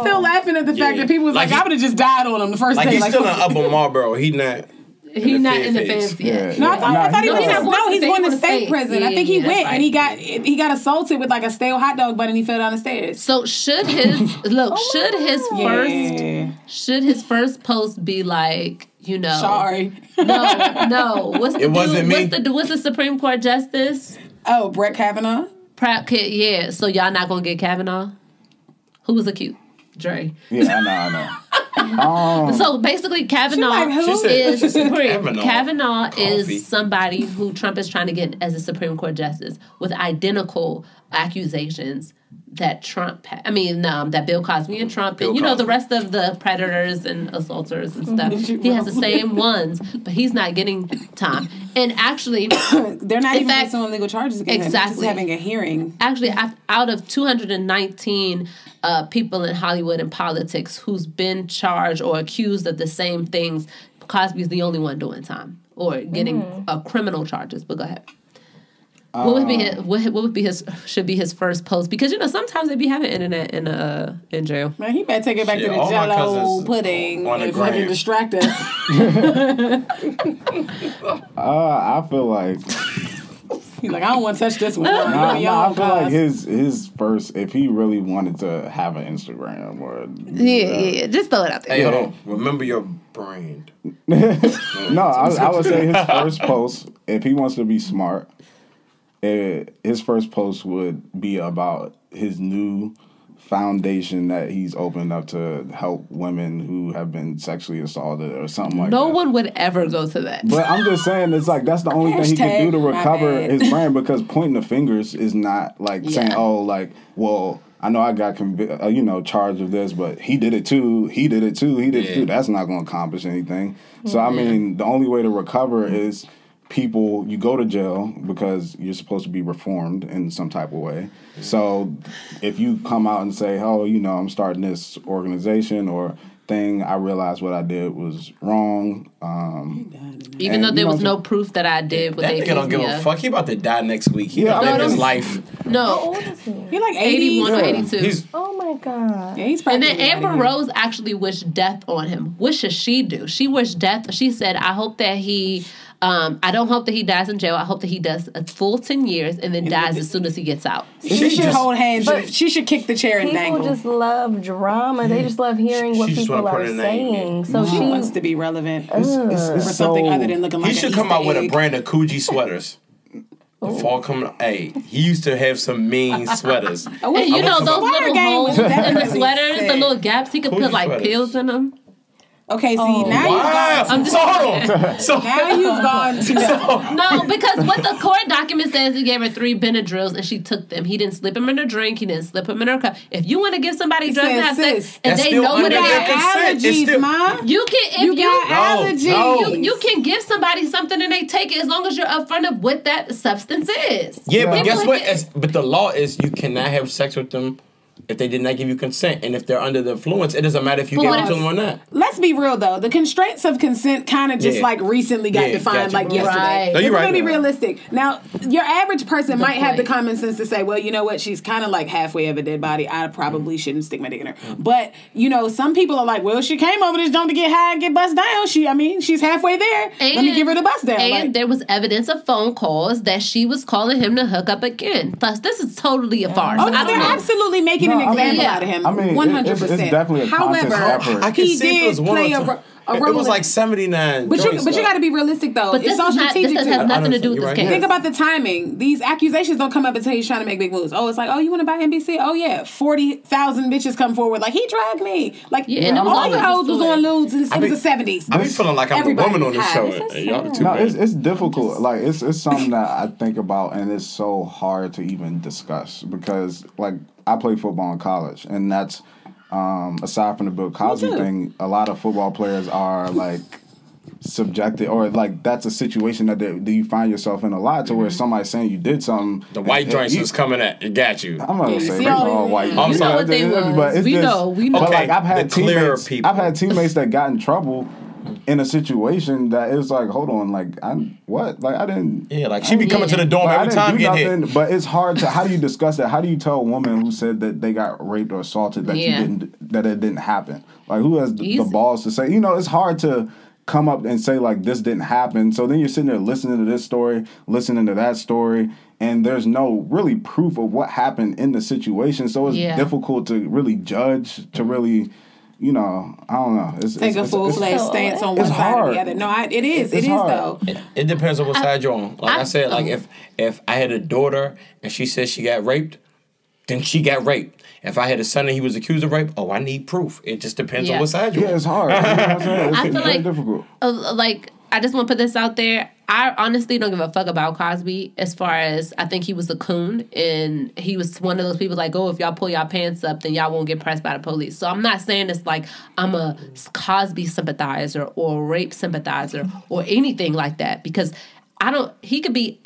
[SPEAKER 2] still laughing at the fact that people was like I would have just died on him the first day.
[SPEAKER 3] He's still in Upper Marlboro. He's not in the fence
[SPEAKER 1] yet.
[SPEAKER 2] No, I thought he was. No, he's going to state prison. I think he went and he got assaulted with like a stale hot dog bun and he fell down the stairs.
[SPEAKER 1] So should his first post be like,
[SPEAKER 2] sorry,
[SPEAKER 1] no, what's the Supreme Court justice?
[SPEAKER 2] Oh, Brett Kavanaugh.
[SPEAKER 1] Yeah. So y'all not gonna get Kavanaugh? Who was accused? Dre.
[SPEAKER 5] Yeah, I know.
[SPEAKER 1] So basically, Kavanaugh is Supreme. Kavanaugh is somebody who Trump is trying to get as a Supreme Court justice with identical accusations that that Bill Cosby and Trump and the rest of the predators and assaulters and stuff. He has the same ones, but he's not getting time. And actually,
[SPEAKER 2] they're not even pursuing legal charges against him. Just having a hearing.
[SPEAKER 1] Actually, out of 219 people in Hollywood and politics who's been charged or accused of the same things, Cosby's the only one doing time or getting criminal charges. But go ahead. What would be should be his first post? Because sometimes they be having internet in jail.
[SPEAKER 2] Man, he better take it back to the Jell-O pudding and fucking distract us.
[SPEAKER 5] I feel like
[SPEAKER 2] he's like, I don't want to touch this one.
[SPEAKER 5] I feel like his first, if he really wanted to have an Instagram or
[SPEAKER 1] just throw it out there.
[SPEAKER 3] Hey, hold on. Remember your brand.
[SPEAKER 5] No, I would say his first post, if he wants to be smart, his first post would be about his new foundation that he's opened up to help women who have been sexually assaulted or something like that.
[SPEAKER 1] No one would ever go to that.
[SPEAKER 5] But I'm just saying, it's like that's the only thing he can do to recover his brand, because pointing the fingers is not like saying, oh, like, well, I know I got charged of this, but he did it too. He did it too. That's not going to accomplish anything. So I mean, the only way to recover is you go to jail because you're supposed to be reformed in some type of way. So if you come out and say, oh, I'm starting this organization or thing, I realized what I did was wrong.
[SPEAKER 1] Even though there was no proof that I did what they
[SPEAKER 3] accused me of. That nigga don't give a fuck. He about to die next week. He don't live his life.
[SPEAKER 1] No.
[SPEAKER 4] How old is he?
[SPEAKER 2] He's like
[SPEAKER 1] 81 or 82.
[SPEAKER 4] Oh my God.
[SPEAKER 2] Yeah, he's
[SPEAKER 1] and then Amber Rose actually wished death on him. What should she do? She wished death. She said, I hope that he... I don't hope that he dies in jail. I hope that he does a full 10 years and then dies as soon as he gets out.
[SPEAKER 2] She should hold hands. She should kick the chair and dangle.
[SPEAKER 4] People just love drama. They just love hearing what people are saying. So she
[SPEAKER 2] wants to be relevant for something other than looking like.
[SPEAKER 3] He should come out with a brand of Coogee sweaters. The fall coming. Hey, he used to have some mean sweaters.
[SPEAKER 1] And those little holes in the sweaters, the little gaps, he could put like pills in them.
[SPEAKER 2] Okay, see, now you've gone now you've gone to...
[SPEAKER 1] No, because what the court document says, he gave her 3 Benadryls and she took them. He didn't slip them in her drink. He didn't slip them in her cup. If you want to give somebody drugs and have sex, and they know what it is...
[SPEAKER 2] allergies, Ma.
[SPEAKER 1] You can...
[SPEAKER 2] You got allergies.
[SPEAKER 1] You can give somebody something and they take it as long as you're upfront of what that substance is.
[SPEAKER 3] Yeah, but guess what? But the law is you cannot have sex with them if they did not give you consent. And if they're under the influence, it doesn't matter if you give it to them or not.
[SPEAKER 2] Let's be real, though. The constraints of consent kind of just recently got defined yesterday.
[SPEAKER 1] Right.
[SPEAKER 3] No, you're right.
[SPEAKER 2] Let's be realistic. Now, your average person might have the common sense to say, well, you know what? She's kind of like halfway of a dead body. I probably shouldn't stick my dick in her. But, some people are like, well, she came over this joint to get high and get bust down. She's halfway there. Let me give her the bust down.
[SPEAKER 1] And there was evidence of phone calls that she was calling him to hook up again. Plus, this is totally a farce.
[SPEAKER 2] Oh, no, they're absolutely making an example out of him.
[SPEAKER 5] I mean, 100%. It's definitely a conscious effort.
[SPEAKER 3] I can see if it was play a role. It was like 79.
[SPEAKER 2] But you got to be realistic, though.
[SPEAKER 1] But
[SPEAKER 2] it's all strategic.
[SPEAKER 1] This has nothing to do with this case.
[SPEAKER 2] Think about the timing. These accusations don't come up until he's trying to make big moves. Oh, it's like, oh, you want to buy NBC? Oh, yeah. 40,000 bitches come forward. Like, he dragged me. Like, all the hoes was on lewds. It was the 70s.
[SPEAKER 3] I be feeling like I'm the woman on this show.
[SPEAKER 5] It's difficult. Like, it's something that I think about, and it's so hard to even discuss because, like, I played football in college, and that's... aside from the Bill Cosby thing, a lot of football players are like subjected, or like that's a situation that you find yourself in a lot, to where somebody's saying you did something.
[SPEAKER 3] The white joints was coming at it, got you.
[SPEAKER 5] I'm not gonna say they all white.
[SPEAKER 1] I'm sorry, what they was. But we know.
[SPEAKER 5] But like I've had teammates that got in trouble in a situation that it was like, hold on, like I didn't.
[SPEAKER 3] Yeah, like she be coming to the dorm every time getting hit.
[SPEAKER 5] But it's hard to. How do you discuss that? How do you tell a woman who said that they got raped or assaulted that that it didn't happen? Like who has the balls to say? It's hard to come up and say like this didn't happen. So then you're sitting there listening to this story, listening to that story, and there's no really proof of what happened in the situation. So it's difficult to really judge, to really. I don't know.
[SPEAKER 2] Take a full-fledged stance on one side or the other. No, it is. It is, though.
[SPEAKER 3] It depends on what side you're on. Like I said, like if I had a daughter and she said she got raped, then she got raped. If I had a son and he was accused of rape, I need proof. It just depends on what side you're on.
[SPEAKER 5] Yeah, it's hard.
[SPEAKER 1] I feel
[SPEAKER 5] very difficult.
[SPEAKER 1] I just want to put this out there. I honestly don't give a fuck about Cosby as far as I think he was a coon, and he was one of those people like, oh, if y'all pull y'all pants up, then y'all won't get pressed by the police. So I'm not saying it's like I'm a Cosby sympathizer or a rape sympathizer or anything like that, because he could be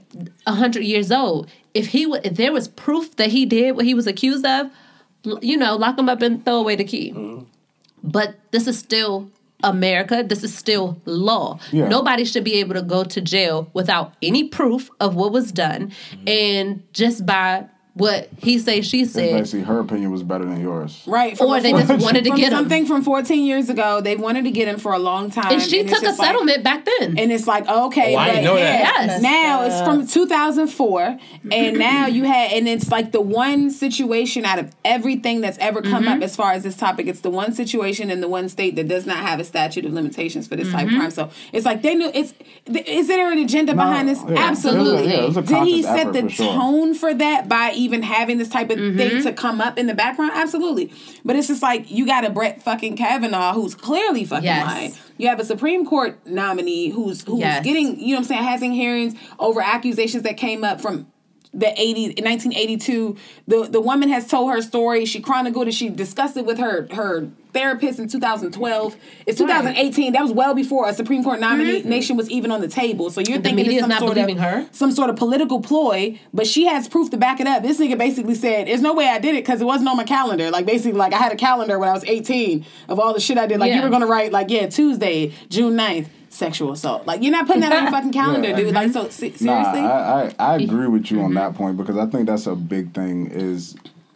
[SPEAKER 1] 100 years old. If there was proof that he did what he was accused of, lock him up and throw away the key. But this is still America. This is still law.
[SPEAKER 5] Yeah.
[SPEAKER 1] Nobody should be able to go to jail without any proof of what was done, and just by what he say, she said.
[SPEAKER 5] Basically, her opinion was better than yours.
[SPEAKER 2] Right.
[SPEAKER 1] Or they just wanted to get him.
[SPEAKER 2] Something from 14 years ago, they wanted to get him for a long time.
[SPEAKER 1] And she took a settlement back then.
[SPEAKER 2] And it's like, okay.
[SPEAKER 3] I didn't know that.
[SPEAKER 1] Yes.
[SPEAKER 2] Now it's from 2004. And now and it's like the one situation out of everything that's ever come up as far as this topic, it's the one situation in the one state that does not have a statute of limitations for this type of crime. So it's like they knew is there an agenda behind this?
[SPEAKER 5] Yeah.
[SPEAKER 1] Absolutely.
[SPEAKER 5] It was a
[SPEAKER 2] Did he
[SPEAKER 5] conscious
[SPEAKER 2] set
[SPEAKER 5] effort
[SPEAKER 2] the
[SPEAKER 5] for sure.
[SPEAKER 2] tone for that by even having this type of thing to come up in the background? Absolutely. But it's just like, you got a Brett fucking Kavanaugh who's clearly fucking lying. You have a Supreme Court nominee who's getting, you know what I'm saying, having hearings over accusations that came up from the 80s, 1982. The woman has told her story. She chronicled it. She discussed it with her therapist in 2012. It's 2018. That was well before a Supreme Court nomination was even on the table. So you're thinking it's some sort of political ploy, but she has proof to back it up. This nigga basically said, there's no way I did it because it wasn't on my calendar. Like, basically, like, I had a calendar when I was 18 of all the shit I did. Like, you were going to write, like, Tuesday, June 9th. Sexual assault. Like, you're not putting that on your fucking calendar, dude. Like, so seriously?
[SPEAKER 5] I agree with you on that point, because I think that's a big thing.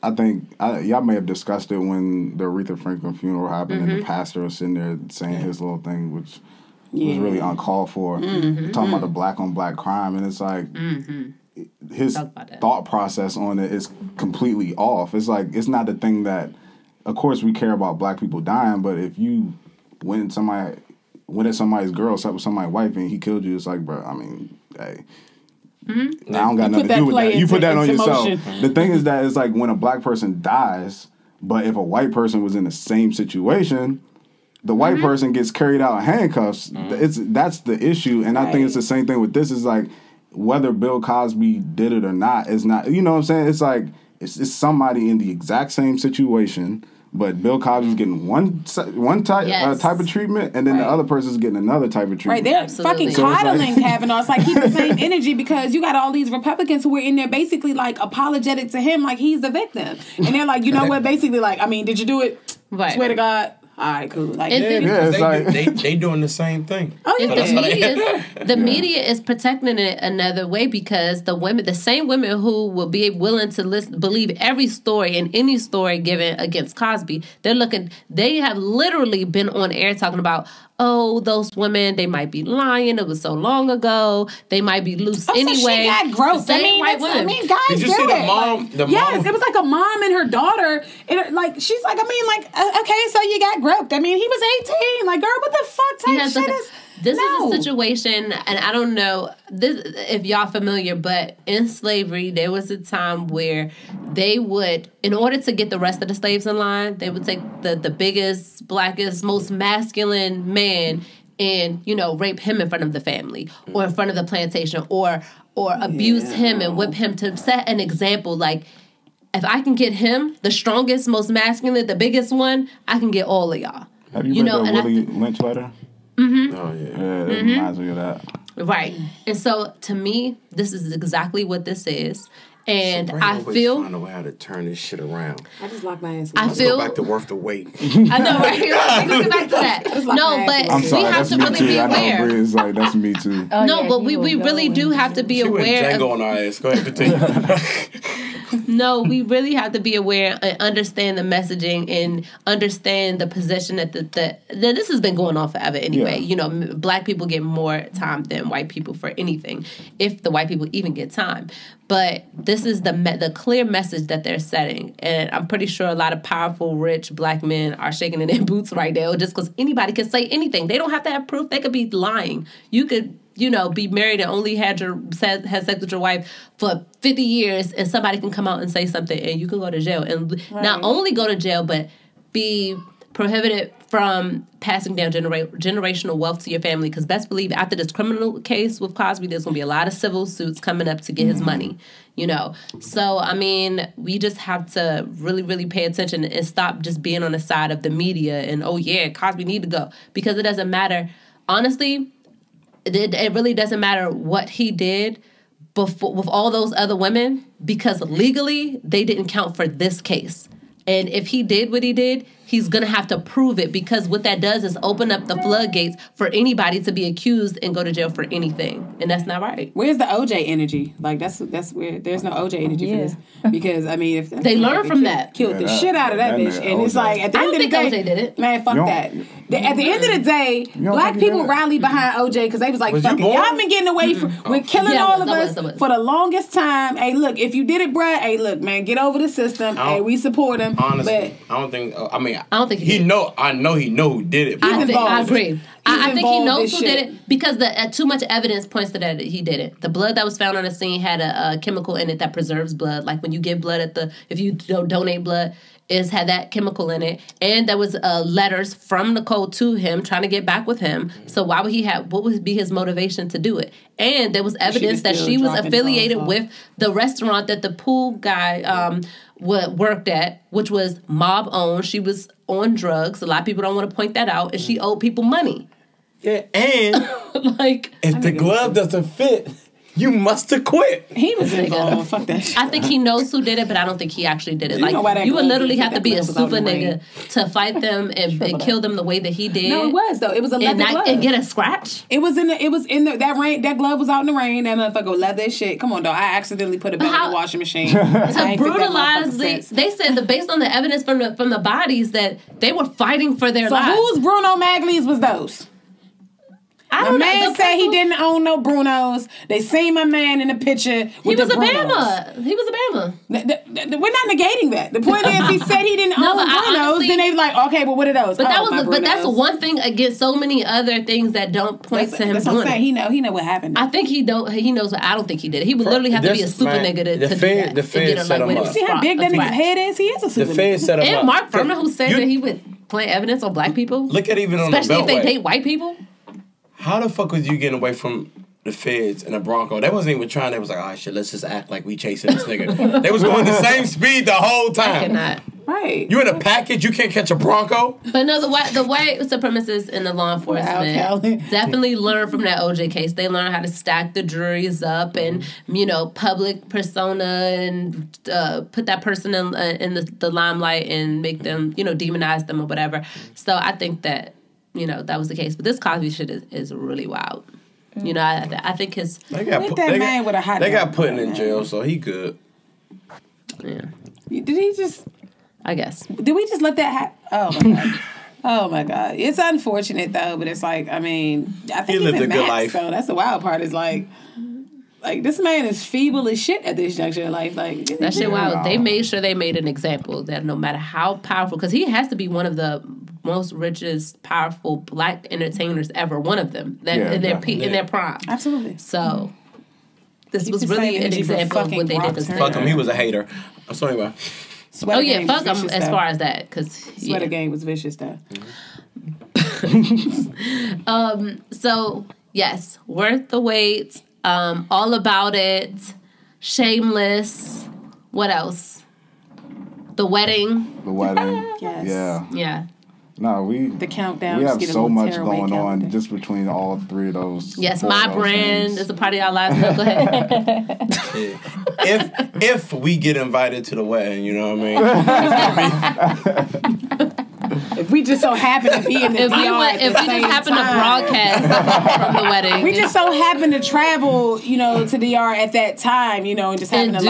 [SPEAKER 5] Y'all may have discussed it when the Aretha Franklin funeral happened and the pastor was sitting there saying his little thing, which was really uncalled for. Talking about the black on black crime, and it's like his thought process on it is completely off. It's like, it's not the thing that, of course, we care about black people dying, but if you went at somebody's girl, slept with somebody's wife, and he killed you, it's like, bro, I mean, hey. I don't got nothing to do with that. You put that on yourself. The thing is that it's like, when a black person dies, but if a white person was in the same situation, the white person gets carried out in handcuffs. That's the issue. And I think it's the same thing with this. Is like, whether Bill Cosby did it or not is not, you know what I'm saying? It's like, it's somebody in the exact same situation, but Bill Cosby's getting one type of treatment, and then the other person's getting another type of treatment.
[SPEAKER 2] Right, they're fucking coddling Kavanaugh. It's like, keep the same energy, because you got all these Republicans who were in there basically like apologetic to him, like he's the victim. And they're like, you know what, basically like, I mean, did you do it?
[SPEAKER 1] Right.
[SPEAKER 2] Swear to God. All right, cool. Like,
[SPEAKER 3] they doing the same thing.
[SPEAKER 2] Oh, yeah.
[SPEAKER 1] The media is protecting it another way, because the same women who will be willing to believe every story and any story given against Cosby, they have literally been on air talking about, oh, those women, they might be lying. It was so long ago. They might be loose anyway.
[SPEAKER 2] So she got gross. Guys
[SPEAKER 3] Did you see the mom?
[SPEAKER 2] Yes, it was like a mom and her daughter. And she's like, okay, so you got groped. I mean, he was 18. Like, girl, what the fuck type shit is...
[SPEAKER 1] This is a situation, and I don't know if y'all familiar, but in slavery, there was a time where they would, in order to get the rest of the slaves in line, they would take the biggest, blackest, most masculine man and, rape him in front of the family or in front of the plantation or abuse him and whip him to set an example. Like, if I can get him, the strongest, most masculine, the biggest one, I can get all of y'all.
[SPEAKER 5] Have you read the Willie Lynch letter?
[SPEAKER 1] Mm-hmm.
[SPEAKER 5] Oh, yeah. That reminds me of that.
[SPEAKER 1] Right. And so, to me, this is exactly what this is. And
[SPEAKER 3] so
[SPEAKER 1] I feel...
[SPEAKER 3] find a way how to turn this shit around.
[SPEAKER 2] I just locked my ass.
[SPEAKER 3] Let's go back to worth the wait.
[SPEAKER 1] I know, right? Let's get back to that. No, but
[SPEAKER 5] I'm sorry,
[SPEAKER 1] we have to really be aware.
[SPEAKER 5] I know, it's like, that's me too.
[SPEAKER 1] But we really do have to be aware.
[SPEAKER 3] Django on our ass. Go ahead, continue.
[SPEAKER 1] No, we really have to be aware and understand the messaging and understand the position that this has been going on forever anyway. Yeah. Black people get more time than white people for anything, if the white people even get time. But this is the clear message that they're setting. And I'm pretty sure a lot of powerful, rich black men are shaking in their boots right now just because anybody can say anything. They don't have to have proof. They could be lying. You could, be married and only had sex with your wife for 50 years and somebody can come out and say something and you can go to jail. And not only go to jail, but be prohibited from passing down generational wealth to your family, because best believe after this criminal case with Cosby, there's going to be a lot of civil suits coming up to get his money, So, I mean, we just have to really, really pay attention and stop just being on the side of the media and, Cosby need to go. Because it doesn't matter. Honestly, it really doesn't matter what he did before with all those other women, because legally they didn't count for this case. And if he did what he did, he's going to have to prove it, because what that does is open up the floodgates for anybody to be accused and go to jail for anything. And that's not right.
[SPEAKER 2] Where's the OJ energy? Like, that's where there's no OJ energy for this. Because, I mean, if
[SPEAKER 1] they learn from that.
[SPEAKER 2] Killed the shit out of that bitch. And it's like, at the end of the day,
[SPEAKER 1] OJ did it.
[SPEAKER 2] Man, fuck that. At the end of the day, black people rallied behind OJ because they was like, fuck it. Y'all been getting away with killing all of us for the longest time. Hey, look, if you did it, bruh, hey, look, man, get over the system. Hey, we support him.
[SPEAKER 3] Honestly, I don't think,
[SPEAKER 1] I don't think
[SPEAKER 3] he know. I know he know who did it.
[SPEAKER 1] I agree. I think he knows who did it because too much evidence points to that he did it. The blood that was found on the scene had a chemical in it that preserves blood. Like when you give blood if you donate blood, had that chemical in it. And there was letters from Nicole to him trying to get back with him. So what would be his motivation to do it? And there was evidence that she was affiliated with the restaurant that the pool guy worked at, which was mob owned. She was on drugs. A lot of people don't want to point that out. And she owed people money.
[SPEAKER 3] Yeah, and
[SPEAKER 1] like
[SPEAKER 3] if the glove doesn't fit, you must have quit.
[SPEAKER 2] He was involved. Fuck that shit.
[SPEAKER 1] I think he knows who did it, but I don't think he actually did it. Like you would literally have to be a super nigga to fight them and kill them the way that he did.
[SPEAKER 2] No, it was though. It was a leather glove.
[SPEAKER 1] And get a scratch.
[SPEAKER 2] It was in that rain. That glove was out in the rain. That motherfucker leather as shit. Come on, dog. I accidentally put it back in the washing machine.
[SPEAKER 1] To brutalize they said that based on the evidence from the bodies that they were fighting for their lives.
[SPEAKER 2] So whose Bruno Magli's was those? The man said he didn't own no Brunos. They seen my man in the picture with the Brunos.
[SPEAKER 1] He was a Bama.
[SPEAKER 2] We're not negating that. The point is, he said he didn't own Brunos. Then they was like, okay, well, what are those?
[SPEAKER 1] But that's one thing against so many other things that don't point to him.
[SPEAKER 2] That's what I'm saying. He know what happened.
[SPEAKER 1] I think he knows. I don't think he did it. He would literally have to be a super nigga to do that.
[SPEAKER 3] The feds set him up.
[SPEAKER 2] See how big that nigga's head is? He is a super nigga.
[SPEAKER 3] The feds set him up.
[SPEAKER 1] And Mark Furman, who said that he would plant evidence on black people.
[SPEAKER 3] Look at even on the Beltway.
[SPEAKER 1] Especially if they date white people.
[SPEAKER 3] How the fuck was you getting away from the feds in a Bronco? They wasn't even trying. They was like, all right, shit, let's just act like we chasing this nigga. They was going the same speed the whole time.
[SPEAKER 1] I cannot.
[SPEAKER 2] Right.
[SPEAKER 3] You in a package, you can't catch a Bronco?
[SPEAKER 1] But no, the white supremacists in the law enforcement definitely learned from that OJ case. They learned how to stack the juries up and, public persona and put that person in the limelight and make them, demonize them or whatever. So I think that, that was the case. But this Cosby shit is really wild. I think his...
[SPEAKER 2] They got
[SPEAKER 3] put in jail, so he good.
[SPEAKER 1] Yeah.
[SPEAKER 2] Did he just...
[SPEAKER 1] I guess.
[SPEAKER 2] Did we just let that happen? Oh, my God. Oh, my God. It's unfortunate, though, but it's like, I think
[SPEAKER 3] he lived a good life.
[SPEAKER 2] Though. That's the wild part is like, this man is feeble as shit at this juncture in life. Like,
[SPEAKER 1] that shit wild. They made sure they made an example that no matter how powerful... Because he has to be one of the most richest, powerful black entertainers ever. One of them. In their prime.
[SPEAKER 2] Absolutely.
[SPEAKER 1] So... This was really an example of what they did to
[SPEAKER 3] Fuck him. He was a hater. So anyway...
[SPEAKER 1] Fuck him as far as that, because
[SPEAKER 2] Sweater Game was vicious though.
[SPEAKER 1] So yes, Worth the Wait, All About It, Shameless. What else? The Wedding.
[SPEAKER 2] Yes.
[SPEAKER 1] Yeah.
[SPEAKER 5] No,
[SPEAKER 2] the countdown.
[SPEAKER 5] We have so much going on just between all three of those.
[SPEAKER 1] Yes, My Brand is a part of our lives. Go ahead.
[SPEAKER 3] If we get invited to the wedding, you know what I mean?
[SPEAKER 2] If we just so happen to be in the DR
[SPEAKER 1] if we just happen to broadcast from the wedding,
[SPEAKER 2] we just so happen to travel, to DR at that time, and just happen to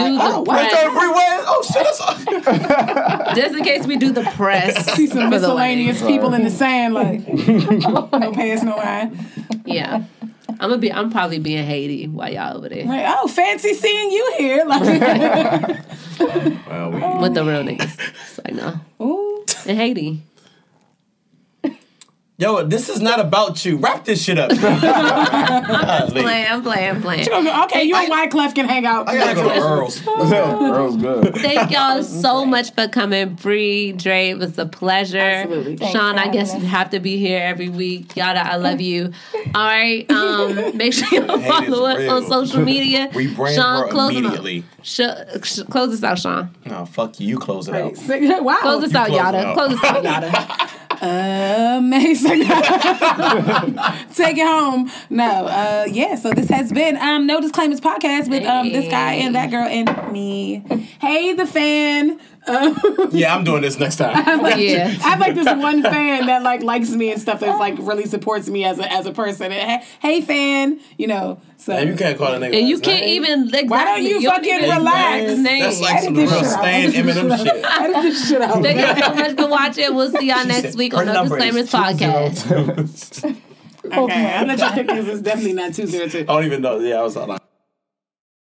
[SPEAKER 1] just in case we do the press.
[SPEAKER 2] See some miscellaneous people in the sand, like no pants, no eye.
[SPEAKER 1] Yeah. I'm probably being Haiti while y'all over there.
[SPEAKER 2] Like, fancy seeing you here. Like,
[SPEAKER 1] with the real niggas. It's like, no.
[SPEAKER 2] Ooh.
[SPEAKER 1] In Haiti.
[SPEAKER 3] Yo, this is not about you. Wrap this shit up.
[SPEAKER 1] I'm playing.
[SPEAKER 2] Okay, you and Wyclef can hang out.
[SPEAKER 3] I gotta go to Earl's.
[SPEAKER 5] Earl's good.
[SPEAKER 1] Thank y'all so much for coming. Bri, Dre, it was a pleasure.
[SPEAKER 2] Absolutely.
[SPEAKER 1] Sean, I guess you have to be here every week. Yatta, I love you. All right. Make sure y'all follow us on social media.
[SPEAKER 3] We brand
[SPEAKER 1] Sean, close
[SPEAKER 3] immediately.
[SPEAKER 1] Close this out, Sean.
[SPEAKER 3] No, fuck you. You close it out.
[SPEAKER 2] Wow.
[SPEAKER 1] Close this out, Yatta. Close this out, Yatta.
[SPEAKER 2] Amazing. Take it home. No, so this has been No Disclaimers podcast with this guy and that girl and me. Hey, the fan.
[SPEAKER 3] Yeah, I'm doing this next time.
[SPEAKER 1] Yeah.
[SPEAKER 2] I have like this one fan that like likes me and stuff that's like really supports me as a person. And, hey fan, you know. So
[SPEAKER 3] And you can't call a nigga.
[SPEAKER 1] And you can't even. Exactly,
[SPEAKER 2] why don't you fucking relax?
[SPEAKER 1] His name.
[SPEAKER 3] That's like some real Stan Eminem shit.
[SPEAKER 2] Edit this shit out.
[SPEAKER 1] Thank y'all so much for watching. We'll see y'all next week on No Disclaimers Podcast.
[SPEAKER 2] Okay, I'm gonna let you pick this. It's definitely not 202.
[SPEAKER 3] I don't even know. Yeah, I was like.